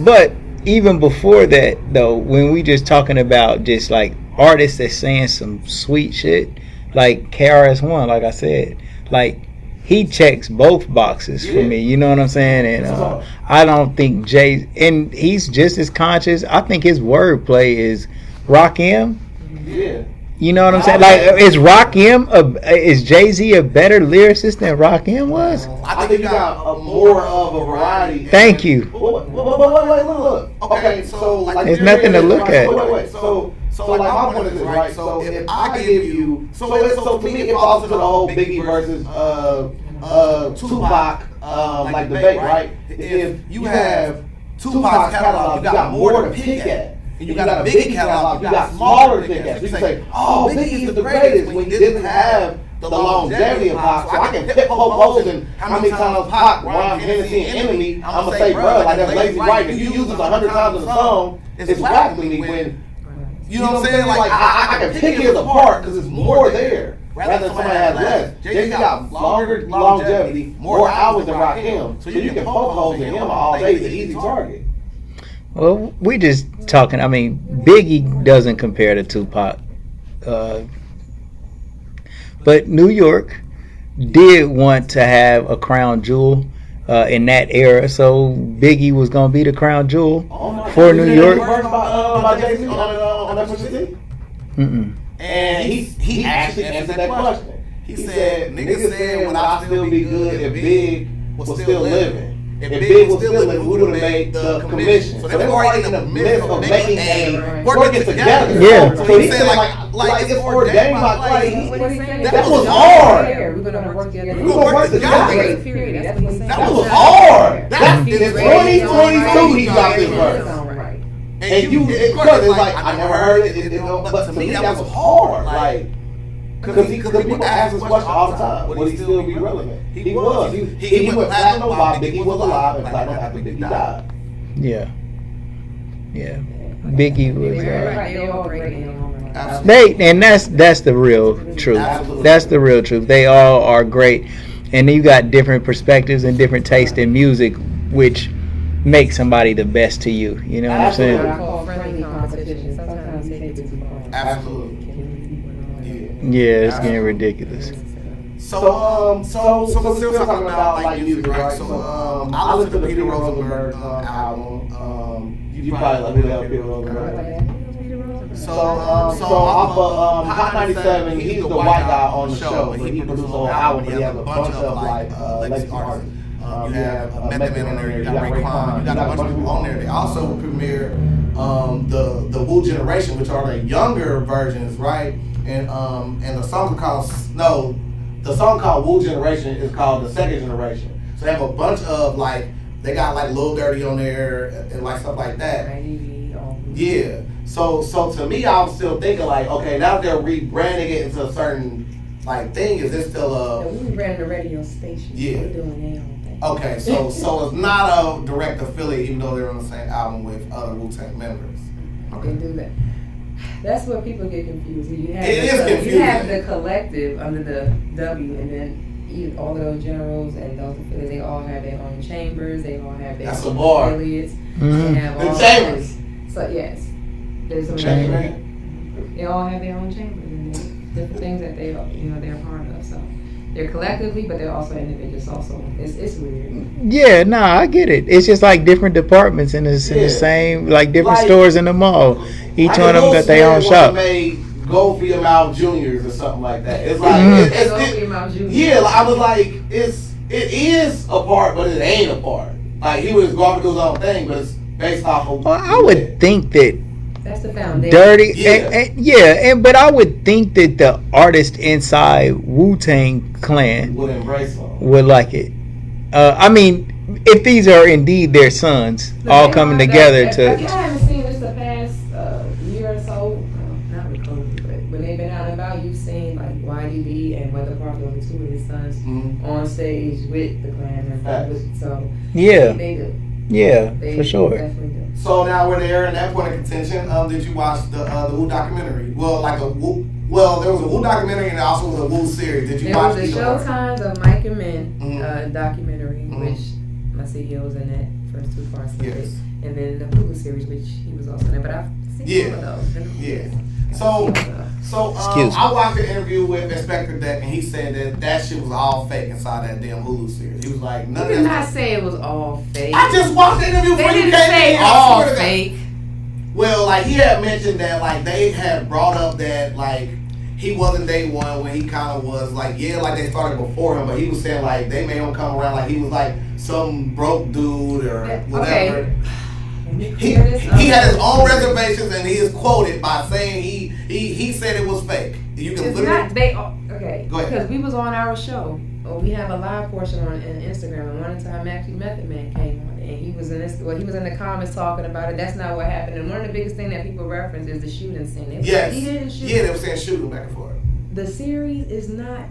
But even before that, though, when we just talking about just like artists that's saying some sweet shit, like KRS-One, like I said, like he checks both boxes for me. You know what I'm saying? And I don't think Jay, and he's just as conscious. I think his wordplay is Rakim. Yeah. You know what I'm saying? Like, is Jay-Z a better lyricist than Rakim was? I think you got more of a variety. Thank you. Wait, look. Okay, so like there's nothing to look at. Wait. So like my point is this, right? So if I give you, so to me it falls into the whole Biggie versus Tupac like debate, right? If you have Tupac's catalog, you got more to pick at. And you got a Biggie catalog, you got smaller to pick at. So you can say, oh, Biggie is the greatest when he didn't have the longevity of Pac. So I can pick holes and how many times Pac rhymed Hennessy and Enemy. I'm going to say, bro, like that's lazy writing. If you use it 100 times in a song, it's whack to me when, you know what I'm saying? Like I can pick his apart because it's more there. Rather than somebody has less. Jay-Z got longer longevity, more hours than Rakim. So you can poke holes in him all day. He's an easy target. Well, we just talking. I mean, Biggie doesn't compare to Tupac, but New York did want to have a crown jewel in that era, so Biggie was gonna be the crown jewel for New York. And he actually answered that question. He said, "Niggas said would I still be good if Big was still living? If Big was still living, we would have made the commission." So they were already in the midst of making a working together. Yeah. So he said like it's ordained by like that was hard. We're gonna work together. That was hard. That's in 2022 he dropped this verse. And because it's like I never heard it, but to me that was hard. Like, because people ask this question all the time. Would he still be relevant? He was. He went platinum while Biggie was alive and platinum after Biggie died. Yeah. Biggie was. And that's the real truth. Absolutely. That's the real truth. They all are great, and you got different perspectives and different taste in music, which make somebody the best to you. You know what I'm saying? Absolutely. Yeah, it's getting ridiculous. So we're still talking about like music, right? So I listened to the Peter Rosenberg album. You probably like who the hell Peter Rosenberg. So off of Hot 97, he's the white guy on the show. He produced the whole album, but he has a bunch of like legacy artists. You have Method Man on there, you got Raekwon, you got a bunch of people on there. They also premiere the Wu Generation, which are the younger versions, right? And the song called Wu Generation is called the Second Generation. So they have a bunch of like, they got like Lil Dirty on there and like stuff like that. Yeah. So to me, I was still thinking like, okay, now they're rebranding it into a certain like thing. Is this still we ran the radio station. Yeah. We're doing Okay, so it's not a direct affiliate, even though they're on the same album with other Wu-Tang members. Okay. They do that. That's where people get confused. You have It is confusing. You have the collective under the W, and then all of those generals and those affiliates, they all have their own chambers. They all have their own affiliates. They have all chambers. So yes, there's some chamber. They all have their own chambers and different things that they're a part of. So they're collectively, but they're also individuals. Also, it's weird. Yeah, I get it. It's just like different departments in the same, like different stores in the mall. Each one of them got their own shop. Go for your mouth juniors or something like that. It's like yeah. I was like, it is a part, but it ain't a part. Like he was going to do his own thing, but it's based off of. Well, I would think that. That's the foundation. Dirty, but I would think that the artist inside Wu-Tang Clan would embrace them. Would like it. I mean, if these are indeed their sons, all coming together to. I haven't seen this the past year or so. Not with COVID, but when they've been out and about, you've seen like YDB and Weather Parker, the two of his sons, on stage with the Clan. So yeah, they do. Yeah, they for sure. Definitely do. So now we're there in that point of contention. Did you watch the Wu documentary? Well, there was a Wu documentary and also was a Wu series. Did you watch the Showtime's of Mike and Men documentary, which my CEO was in that first two parts of it, and then the Hulu series, which he was also in. But I've seen some of those. Yeah. So I watched the interview with Inspector Deck, and he said that shit was all fake inside that damn Hulu series. He was like, none of that. He did not say it was all fake. I just watched the interview before you came in. They didn't say all fake. Well, like he had mentioned that like they had brought up that like he wasn't day one when he kind of was like like they started before him, but he was saying like they made him come around like he was like some broke dude or whatever. Okay. He had his own reservations, and he is quoted by saying he said it was fake. You can literally. Go ahead. Because we was on our show. We have a live portion on Instagram, and one time actually Method Man came on, and he was in the comments talking about it. That's not what happened. And one of the biggest things that people reference is the shooting scene. He didn't shoot. Yeah, they were saying shooting back and forth. The series is not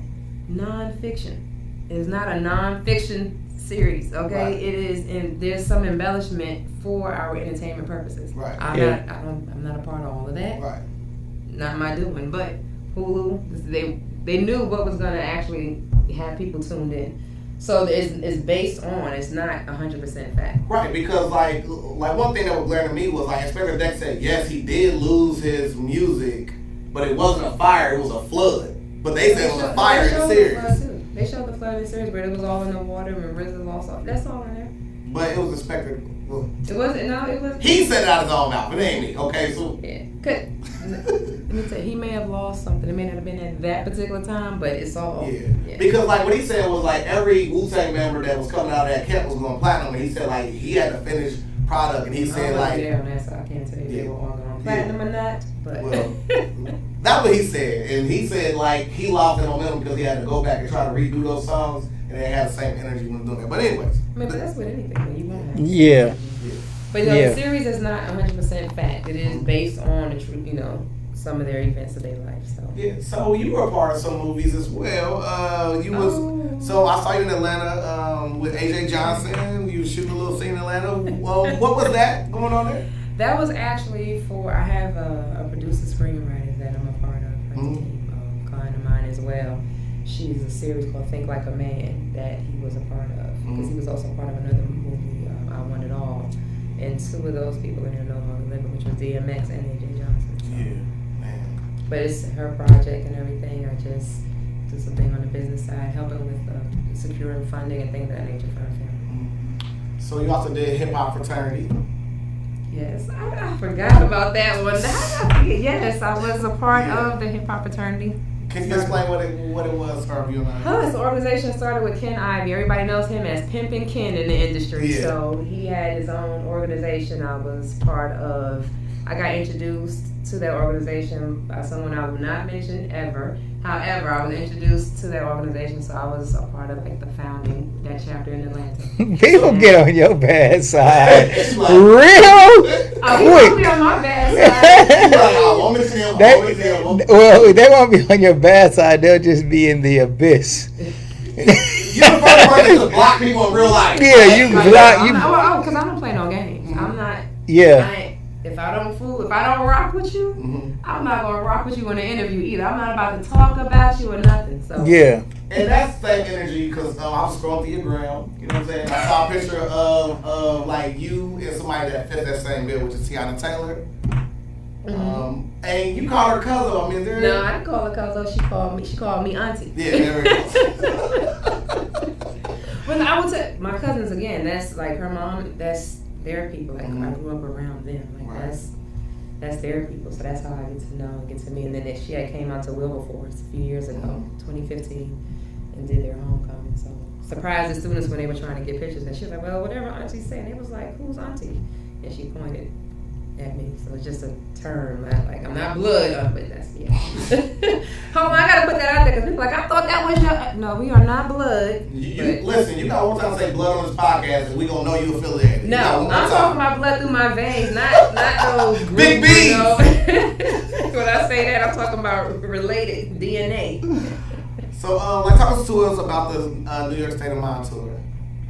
nonfiction. It's not a nonfiction series, okay? Right. It is, and there's some embellishment for our entertainment purposes. Right. I'm not a part of all of that. Right. Not my doing, but Hulu, they knew what was going to actually have people tuned in. So it's based on, it's not 100% fact. Right, because like one thing that was glaring to me was like Inspector Deck said, yes, he did lose his music, but it wasn't a fire, it was a flood. But they said it was a fire in the series. They showed the flood in the series where it was all in the water and RZA lost all. That's all in there. But it was Inspector. It wasn't. No, it was. He said it out of his own mouth. It ain't me. Okay, so. Yeah. Let me tell you, he may have lost something. It may not have been at that particular time, but it's all. Yeah. Because like what he said was like every Wu-Tang member that was coming out of that camp was going platinum, and he said like he had to finish product, and he said like. There on that, so I can't tell you if they were all going platinum or not. But. Well, that's what he said, and he said like he lost the momentum because he had to go back and try to redo those songs, and they had the same energy when doing that. But anyways. I mean, but that's with anything when you want to. Yeah. But the series is not 100% fact. It is based on the truth, some of their events of their life. So yeah. So you were a part of some movies as well. So I saw you in Atlanta with AJ Johnson. You were shooting a little scene in Atlanta. What was that going on there? That was actually I have a producer screenwriter that I'm a part of. Her team, client of mine as well. She's a series called Think Like a Man that he was a part of because he was also part of another movie, I Want It All. And two of those people in here no longer living, which was DMX and AJ Johnson. So. Yeah, man. But it's her project and everything. I just do something on the business side, helping with securing funding and things of that nature for our family. So you also did Hip Hop Fraternity. Yes, I forgot about that one. Yes, I was a part of the Hip Hop Fraternity. Can you explain what it was for you and I? This organization started with Ken Ivey. Everybody knows him as Pimpin' Ken in the industry. Yeah. So he had his own organization I was part of. I got introduced to that organization by someone I will not mention ever. However, I was introduced to that organization, so I was a part of the founding that chapter in Atlanta. People get on your bad side. Like, real I won't be on my bad side. Well, they won't be on your bad side. They'll just be in the abyss. You're the first person to block people in real life. Yeah, you block. Because I don't play no games. I'm not. Yeah. If I don't rock with you, I'm not gonna rock with you in an interview either. I'm not about to talk about you or nothing. So Yeah. And that's the same energy because I was scrolling through your gram. You know what I'm saying? I saw a picture of like you and somebody that fits that same bill, which is Tiana Taylor. And you called her cousin. I mean, no, I didn't call her cousin. She called me auntie. Yeah, there we go. But I would say my cousins again. That's like her mom. That's their people. Like I grew up around them. Like that's their people. So that's how I get to know and get to me. And then she had came out to Wilberforce a few years ago, 2015, and did their homecoming. So surprised the students when they were trying to get pictures. And she was like, "Well, whatever Auntie said." And they was like, "Who's Auntie?" And she pointed at me. So it's just a term. I'm not blood, but that's Hold on, I gotta put that out there because people are like, I thought that was your. No, we are not blood. Listen, you got one time to say blood on this podcast, and we gonna know you affiliated. No, I'm talking about blood through my veins, not those big B's. You know? When I say that, I'm talking about related DNA. So, talk to us about the New York State of Mind tour.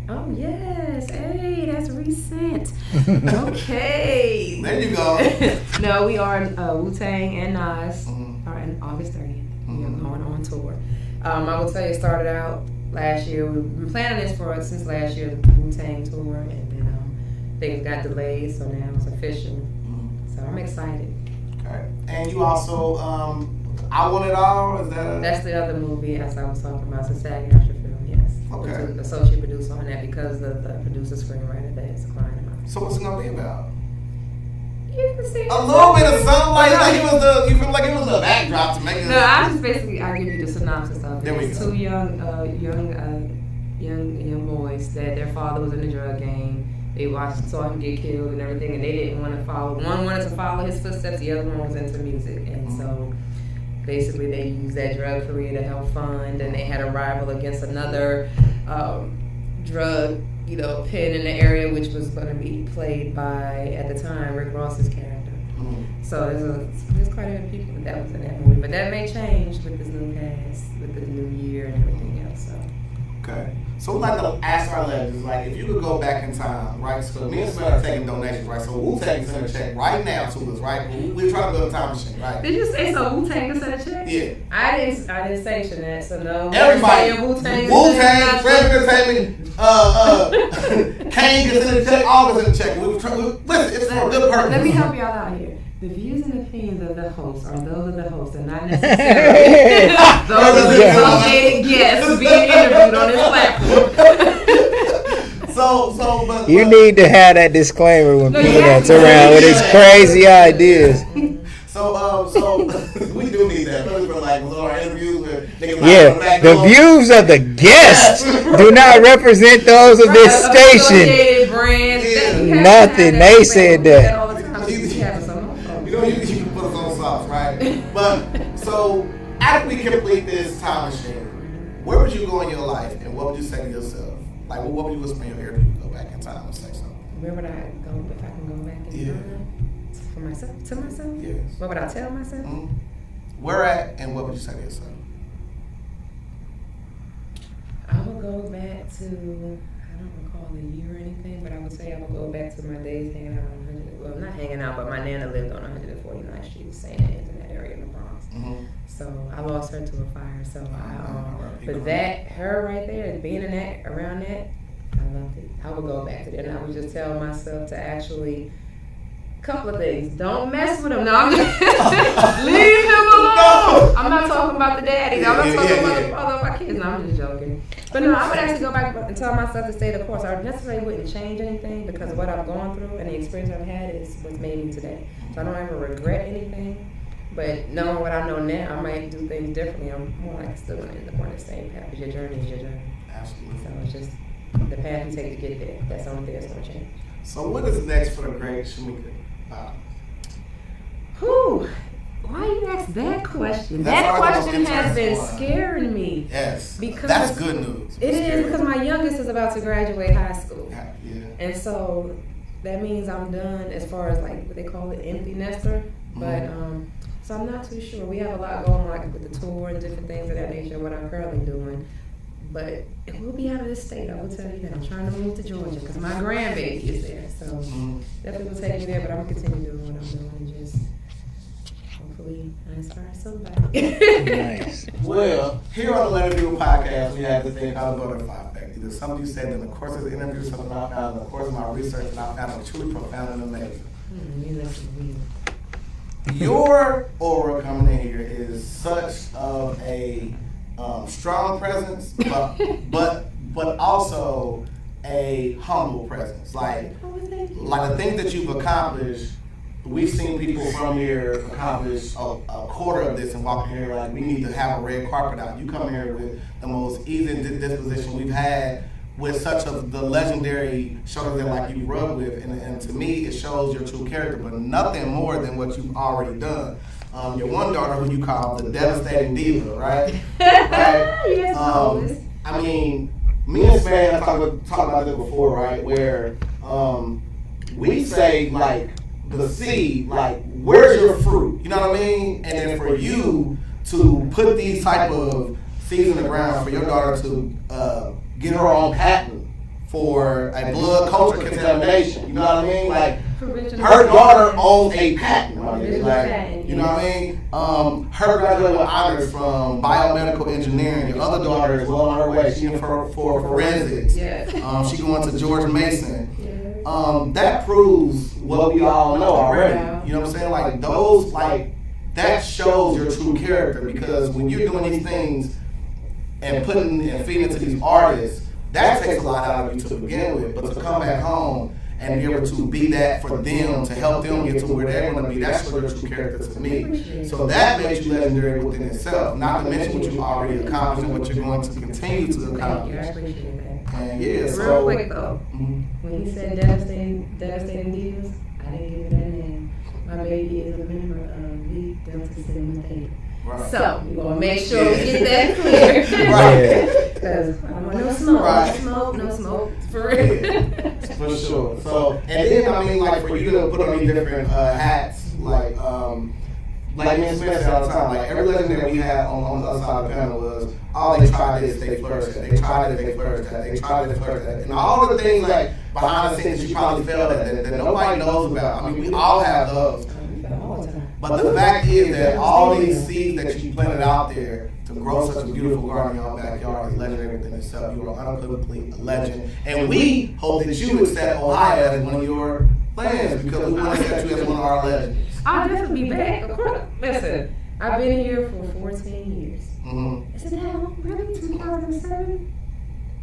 Oh yes, hey, that's recent. Okay. There you go. No, we are Wu-Tang and Nas are in August 30th. We are going on tour. I will tell you, it started out last year. We've been planning this since last year, the Wu-Tang tour, and then things got delayed, so now it's official. So I'm excited. Okay. And you also, I Want It All? That's the other movie, as I was talking about, it's a SAG-AFTRA film, yes. Okay. An associate producer on that because of the producer screenwriter that is a client of mine. So what's it gonna be about? You can see a little bit of something like it was you feel like it was the backdrop to make it. No, I just basically give you the synopsis of it. There we go. Two young boys that their father was in the drug game. They saw him get killed and everything, and they didn't want to follow. One wanted to follow his footsteps. The other one was into music, and so basically they used that drug career to help fund. And they had a rival against another drug, pin in the area, which was going to be played by, at the time, Rick Ross's character. So there's quite a few people that was in that movie, but that may change with this new cast, with the new year and everything else. So. Okay. So we'd like to ask our legends, if you could go back in time, right? So me and Sven are taking donations, right? So Wu-Tang send a check right now to us, right? We're trying to build a time machine, right? Did you say so? Wu-Tang send a check? Yeah. I didn't sanction that, so no. Everybody. Wu-Tang, Fred Entertainment, Kane can send a check, all of us send a check. Listen, it's for a good purpose. Let me help y'all out here. The views and opinions of the hosts are those of the hosts and not necessarily those of the associated guests being interviewed on this platform. But you need to have that disclaimer when Peanut's around with his crazy ideas. So we do need that. For our interviews where the views of the guests do not represent those of this station. Nothing. They said that. You can put us on sauce, right? But so after we complete this time machine, where would you go in your life, and what would you say to yourself? What would you whisper in your ear if you could go back in time and say something? Where would I go if I can go back in time? For myself? To myself? Yes. What would I tell myself? Where at, and what would you say to yourself? I would go back to, I don't recall the year or anything, but I would say I would go back to my days hanging out on not hanging out, but my nana lived on 149th Street, St. Anne's, in that area in the Bronx. So I lost her to a fire. So but her right there, being in that, around that, I loved it. I would go back to that, and I would just tell myself to actually, couple of things. Don't mess with him. No, I'm just leave him alone. I'm not talking about the daddy. I'm not talking about the father of my kids. No, I'm just joking. But no, I would actually go back and tell myself to stay the course. I necessarily wouldn't change anything because what I've gone through and the experience I've had is what's made me today. So I don't ever regret anything. But knowing what I know now, I might do things differently. I'm more like still going to end up on the same path. But your journey is your journey. Absolutely. So it's just the path you take to get there. That's the only thing that's going to change. So what is next for the great Shamika? Why you ask that question? That question has been scaring me. Yes. Because that's good news. It is because my youngest is about to graduate high school. Yeah. And so that means I'm done as far as what they call it, empty nester. But so I'm not too sure. We have a lot going on with the tour and different things of that nature, what I'm currently doing. But we'll be out of this state. I will tell you that I'm trying to move to Georgia because my grandbaby is there. So definitely will take me there. But I'm gonna continue doing what I'm doing and just hopefully I inspire somebody. Nice. Well, here on the Let It Be podcast, we have this thing called Go to the Five Factor. Either something you said in the course of the interview, something I found in the course of my research, and I found it truly profound and amazing. Your aura coming in here is such of a strong presence, but also a humble presence. Like the things that you've accomplished. We've seen people from here accomplish a quarter of this and walk in here like we need to have a red carpet out. You come here with the most easy disposition we've had with such of the legendary shoulders that like you rub with, and to me it shows your true character, but nothing more than what you've already done. Your one daughter, who you call the devastating diva, right? Right? Yes, I mean, me and Span have talked about this before, right? Where we say like the seed, like where's your fruit? You know what I mean? And then for you to put these type of seeds in the ground for your daughter to get her own patent for a blood culture contamination. You know what I mean? Like her daughter owns a patent. Like, you know what I mean? Her graduated with honors from biomedical engineering. Your other daughter is well on her way. She's in for forensics. She's going to George Mason. That proves what we all know already. You know what I'm saying? Like those, like that shows your true character, because when you're doing these things and putting and feeding into these artists, that takes a lot out of you to begin with. But to come back home and be able to be that for them, to help them get to where they're going to be, that's your true character to me. So that makes you legendary within itself. Not to mention what you've already accomplished and what you're going to continue to accomplish. And yeah, real quick though, when he said devastating divas, I didn't give it that name. My baby is a member of the Delta Sigma Theta. Right. So we're gonna make sure we get that clear. Right. Because I don't want no smoke. Right. No smoke. For real. For sure. So, and then I mean, like for you to put on these different hats, like me and Smith said all the time, like every legend that we had on the other side of the panel was, oh, they tried this, they flourished that. They tried it, they flourished that. They tried it, they flourished that. And all the things like behind the scenes that you probably failed at that nobody knows about. I mean, we all have those. But the fact is that all these seeds that you planted out there to grow such a beautiful garden in your backyard is legendary within itself. You are unequivocally a legend. And we hope that you accept Ohio as one of your plans, because we want to accept you as one of our legends. I'll definitely be back. Of course. Listen, I've been here for 14 years. Is it that long? Really? 2007?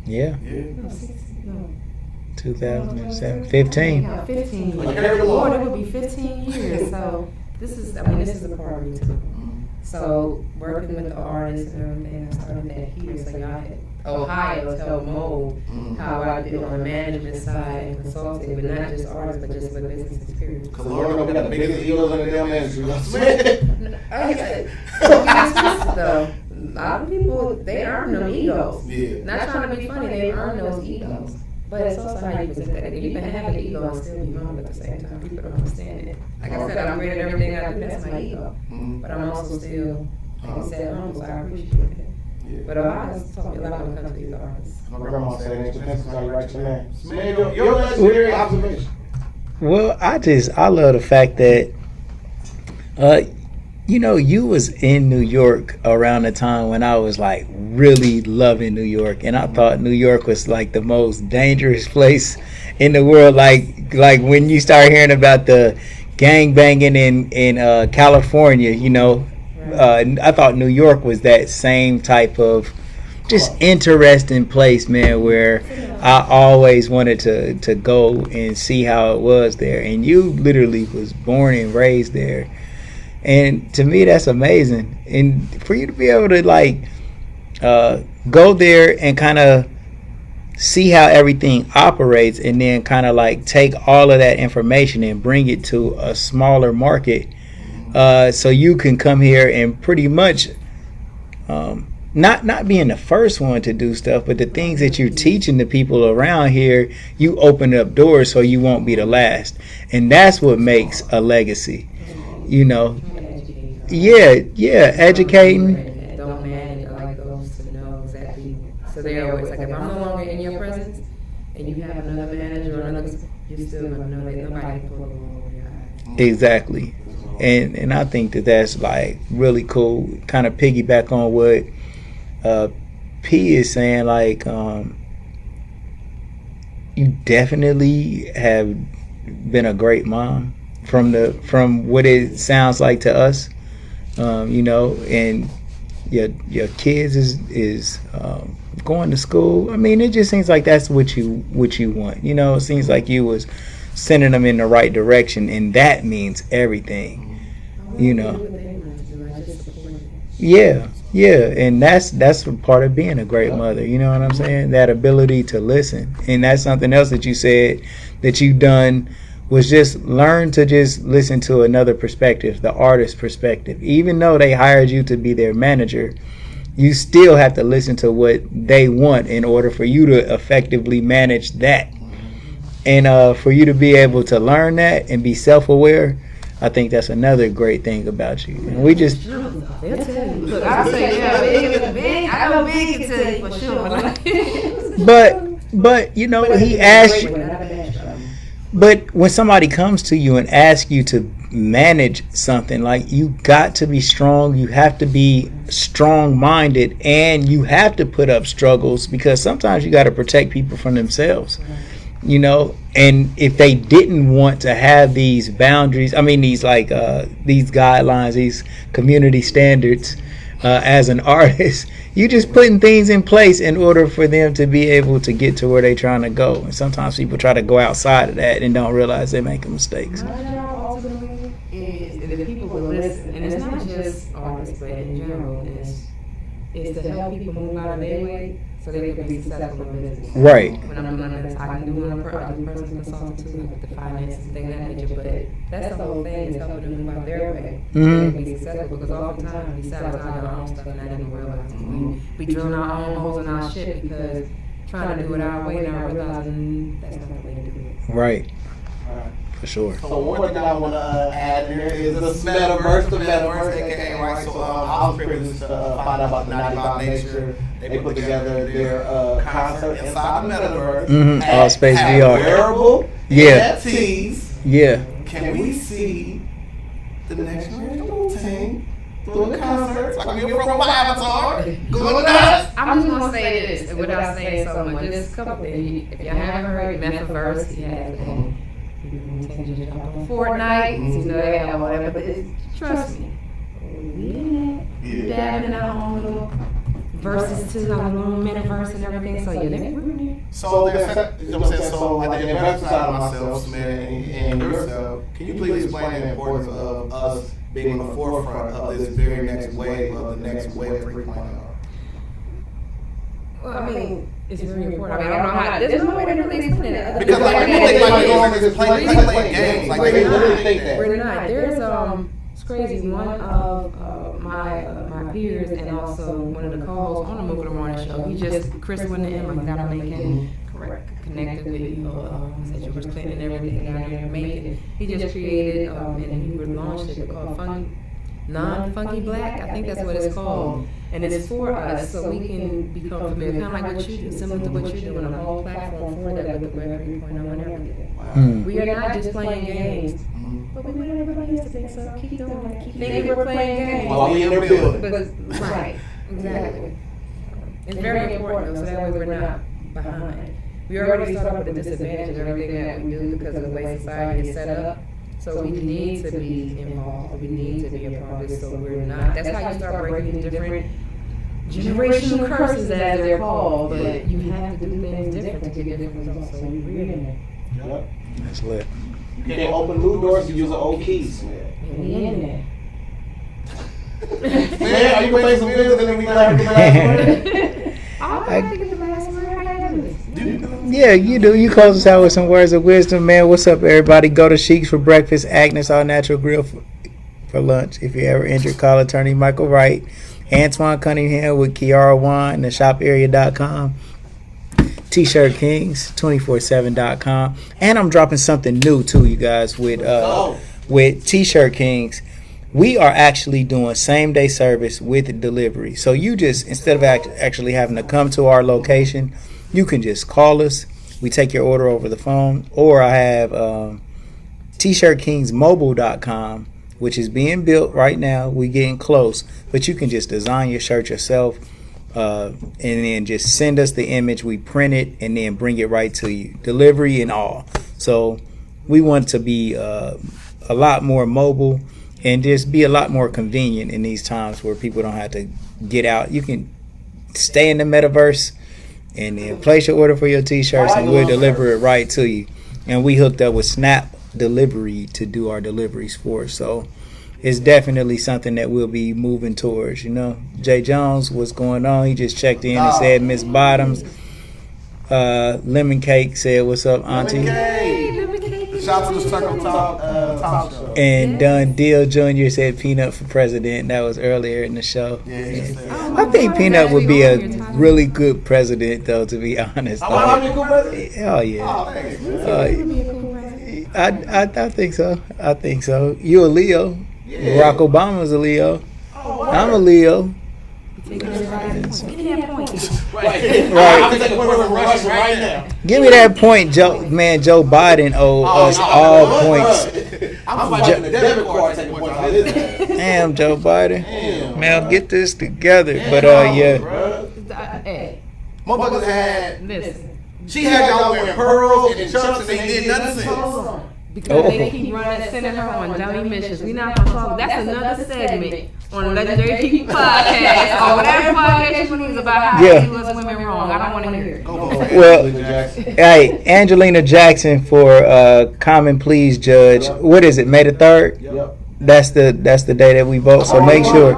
Yeah. No, 16. No. 2007. 15. Yeah, 15 years. Lord, it would be 15 years. So this is a part of me too. So working with the artists and everything, I started that here. So y'all had Ohio to help mold how I did on the management side and consulting, but not just artists, but just with business experience. Because Lord, we got the biggest egos in the damn industry. Though, a lot of people, they earn them egos. Yeah. Not trying to be funny, they earn those egos. But it's also how you present that. You can have an ego and still be humble at the same time. People don't understand it. Like I said, I'm great at everything I do. That's my ego. But I'm also still, like you said, humble. So I appreciate it. Yeah. But Ohio's taught me a lot when it comes to these artists. My grandma said, "Ain't your pencils how you write your name." Man, your legendary observation. Well, I love the fact that, you was in New York around the time when I was like really loving New York, and I thought New York was like the most dangerous place in the world. Like when you start hearing about the gang banging in California, I thought New York was that same type of just interesting place, man, where I always wanted to go and see how it was there. And you literally was born and raised there. And to me, that's amazing. And for you to be able to go there and kind of see how everything operates, and then kind of take all of that information and bring it to a smaller market, so you can come here and pretty much not being the first one to do stuff, but the things that you're teaching the people around here, you open up doors so you won't be the last. And that's what makes a legacy. Educating. Don't manage those to know exactly. So So they're always like, if I'm no longer in your presence, and you have another manager or another, you're still gonna know that nobody can pull the wool over your eyes. Exactly. And I think that's like really cool. Kind of piggyback on what P is saying. Like, you definitely have been a great mom from what it sounds like to us. You know, and your kids is going to school. I mean, it just seems like that's what you want. You know, it seems like you was sending them in the right direction, and that means everything. You know. Yeah, and that's a part of being a great mother. You know what I'm saying? That ability to listen, and that's something else that you said that you done was just learn to just listen to another perspective, the artist's perspective. Even though they hired you to be their manager, you still have to listen to what they want in order for you to effectively manage that. And for you to be able to learn that and be self-aware, I think that's another great thing about you. And we just... Look, I say, yeah, big. I know Big can tell you for sure. But you know, he asked you... But when somebody comes to you and asks you to manage something, like, you got to be strong, you have to be strong-minded, and you have to put up struggles, because sometimes you got to protect people from themselves, you know. And if they didn't want to have these boundaries, I mean these guidelines, these community standards, as an artist, you just putting things in place in order for them to be able to get to where they're trying to go. And sometimes people try to go outside of that and don't realize they're making mistakes. My job ultimately is if people will listen, and it's not just artists, but in general, is to help people move out of their way so they can be successful in business. Right. When I'm doing this, I can do personal consulting too, like the finances and things of that nature, but that's the whole thing, is helping them move out their way so they can be successful, because oftentimes we sabotage our own stuff and not even realize it. We drill our own holes in our shit because trying to do it our way, now realizing that's not the way to do it. Right. For sure. So one thing I want to add here is the metaverse, aka right. So I was privileged to find out about the 95 Nature. They put together their concert inside the metaverse. All space VR. Wearable NFTs. Yeah. Can we see the next generation of Tang doing concerts? Like we're from my avatar. Going nuts. I'm just gonna say this without saying so much. Just a couple things. If you haven't heard Metaverse, you have Fortnite, you know, they have whatever, but trust me, we dabbing in our own little verses to our own metaverse and everything, so you're there. So like the investor side of myself, Smith, and yourself, can you please explain the importance of us being on the forefront of this very next wave of the next wave 3.0? Well, I mean, it's very important. I mean, I don't know how. There's no way to really explain it. Because like people think like we're going to just play games. Like they literally think that. We're not. There's it's crazy. One of my peers and also one of the co-hosts on the Movie the Morning Show. He just Chris went to him. He's out of Macon, connected with George Clinton and everything down there in Macon. He just created and he relaunched it called Non-Funky Black, I think that's what it's called. And it's for us so we can become familiar, kind of like what you do, similar to what you're doing, a whole platform for that with the Web 3.0 and everything. Wow. We are not just playing games, but we want everybody else to think so. Keep doing it. Keep thinking we're playing games. While we in their building. Right, exactly. It's very important though, so that way we're not behind. We already start off with the disadvantage of everything that we do because of the way society is set up. So we need to be involved. We need to be a part of this. So we're not. That's how you start breaking different generational curses, as they're called. But you have to do things different to get different results. So we're in there. Yep. That's lit. You can't open new doors to use the old keys, man. We in there. Man, are you playing some music and then we got the last word? I think the last word. How you do this? Yeah, you do. You close us out with some words of wisdom, man. What's up, everybody? Go to Sheik's for breakfast, Agnes All Natural Grill for lunch. If you ever injured, call attorney Michael Wright, Antoine Cunningham with Kiara Wine, theshoparea.com, T-Shirt Kings, 247.com. And I'm dropping something new, too, you guys, with T-Shirt Kings. we are actually doing same day service with delivery. So you just, instead of actually having to come to our location, you can just call us. We take your order over the phone. Or I have tshirtkingsmobile.com, which is being built right now. We getting close, but you can just design your shirt yourself, and then just send us the image. We print it and then bring it right to you, delivery and all. So we want to be a lot more mobile and just be a lot more convenient in these times where people don't have to get out. You can stay in the metaverse and then place your order for your t-shirts, and we'll deliver it right to you. And we hooked up with Snap Delivery to do our deliveries for us. So it's definitely something that we'll be moving towards. You know, Jay Jones, what's going on? He just checked in and said Miss Bottoms. Lemon Cake said, what's up, Auntie? Shout out to the Circle Talk show. And Don Deal Jr. said Peanut for president. That was earlier in the show. Yeah. I think Peanut would be a really good president, though, to be honest. I want to be a cool president? Hell yeah. Oh, thanks, man. I think so. I think so. You a Leo. Yeah. Barack Obama's a Leo. Oh, wow. I'm a Leo. Give me that point. Right. I'm taking a point from Russia right now. Give me that point, Joe. Man, Joe Biden owes us all points. I'm fighting the debit card taking points out of this. Damn, Joe Biden. Damn. Man, get this together. But yeah. Hey, Motherfuckers had. listen. She had y'all wearing pearls and chunks and they did nothing since. Because they keep running, sending her on dummy missions. We not gonna talk. That's another segment on Legendary People Podcast or whatever podcast you need about how Yeah. he was women wrong. I don't want to hear it. Well, hey, Angelina Jackson for Common Pleas Judge. What is it? May the 3rd? Yep. That's the day that we vote. So make sure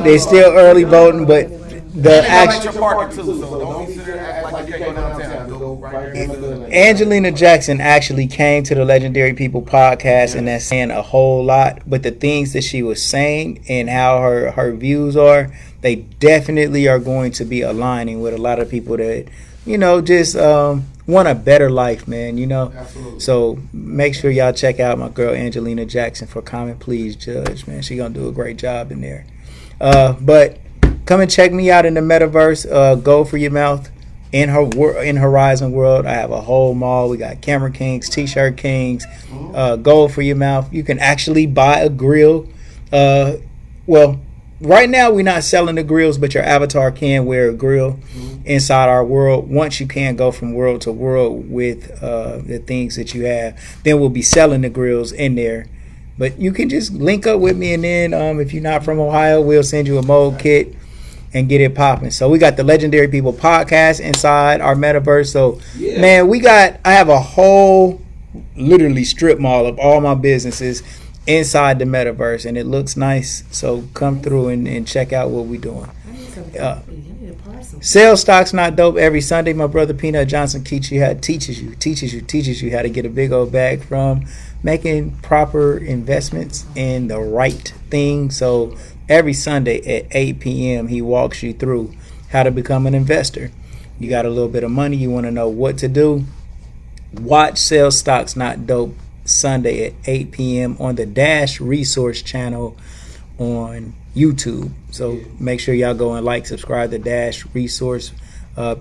they're still early voting, but the Action action. parking too, so don't be sitting there acting like you can't go downtown. Go right here. Angelina Jackson actually came to the Legendary People podcast, and that's saying a whole lot. But the things that she was saying and how her views are, they definitely are going to be aligning with a lot of people that, you know, just want a better life, man, you know. Absolutely. So make sure y'all check out my girl Angelina Jackson for Common Pleas Judge, man. She gonna do a great job in there. But come and check me out in the metaverse. Go for your mouth. In Horizon World, I have a whole mall. We got Camera Kings, T-shirt Kings, Gold for your mouth. You can actually buy a grill. Well, right now we're not selling the grills, but your avatar can wear a grill inside our world. Once you can go from world to world with the things that you have, then we'll be selling the grills in there. But you can just link up with me, and then if you're not from Ohio, we'll send you a mold kit and get it popping. So we got the Legendary People podcast inside our metaverse. So man, I have a whole literally strip mall of all my businesses inside the metaverse, and it looks nice. So come through and check out what we're doing. Sales Stocks Not Dope every Sunday. My brother Peanut Johnson teaches you how to get a big old bag from making proper investments in the right thing. So every Sunday at 8 p.m. he walks you through how to become an investor. You got a little bit of money, you want to know what to do. Watch Sales Stocks Not Dope Sunday at 8 p.m. on the Dash Resource channel on YouTube. So make sure y'all go and subscribe to Dash Resource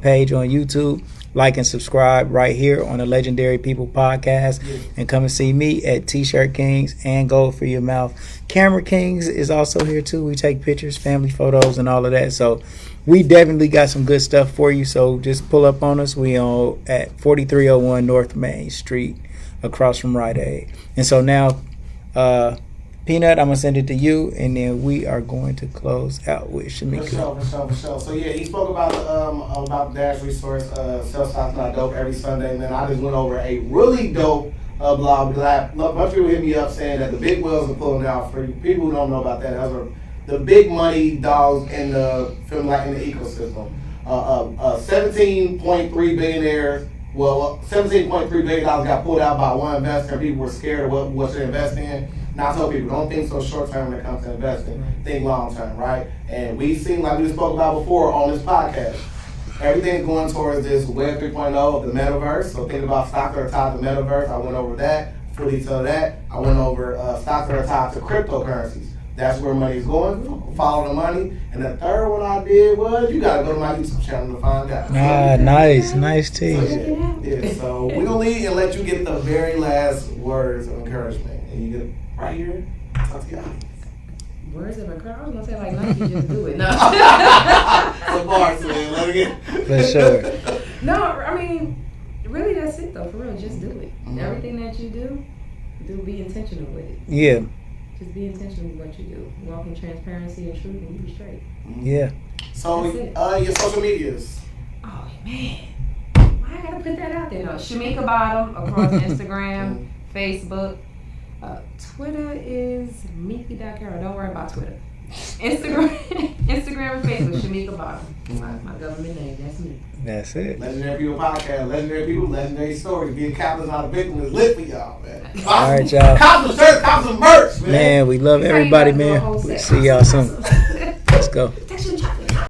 page on YouTube. Like and subscribe right here on the Legendary People podcast, and come and see me at T-shirt Kings and Gold for Your Mouth. Camera Kings is also here too. We take pictures, family photos, and all of that. So we definitely got some good stuff for you. So just pull up on us. We on at 4301 North Main Street, across from Rite Aid. And so now, Peanut, I'm gonna send it to you, and then we are going to close out with Shamika. For sure. So yeah, he spoke about the Dash Resource, Sales Stocks Not Dope every Sunday, and then I just went over a really dope blog because a bunch of people hit me up saying that the big whales are pulling out. For people who don't know about that, those are the big money dogs in the in the ecosystem. 17.3 billionaires. Well, $17.3 billion got pulled out by one investor, and people were scared of what to invest in. And I told people, don't think so short term when it comes to investing. Think long term, right? And we seen, like we spoke about before on this podcast, everything's going towards this Web 3.0 of the metaverse. So think about stocks that are tied to the metaverse. I went over that. full detail of that. I went over stocks that are tied to cryptocurrencies. That's where money is going. Follow the money. And the third one I did was you gotta go to my YouTube channel to find out. Nice tease. So we're gonna leave and let you get the very last words of encouragement. And you get right here. Talk to y'all. Words of encouragement. I was gonna say like Nike, just do it. No. The bars, man. Let it get. For sure. No, I mean, really, that's it though. For real, just do it. Everything that you do, be intentional with it. Yeah. Just be intentional with what you do. Walk in transparency and truth, and you be straight. Yeah. So, your social medias. Oh man, why I gotta put that out there? No, Shamika Bottom across Instagram, Facebook. Twitter is Miki.Carol. Don't worry about Twitter. Instagram and Facebook, Shamika Bottom. My government name, that's me. That's it. Legendary People Podcast, Legendary People, Legendary Stories. Being captains not a victim is lit for y'all, man. All right, y'all. Cop some shirts, cop some merch, man. Man, we love everybody, man. We'll see y'all soon. Let's go.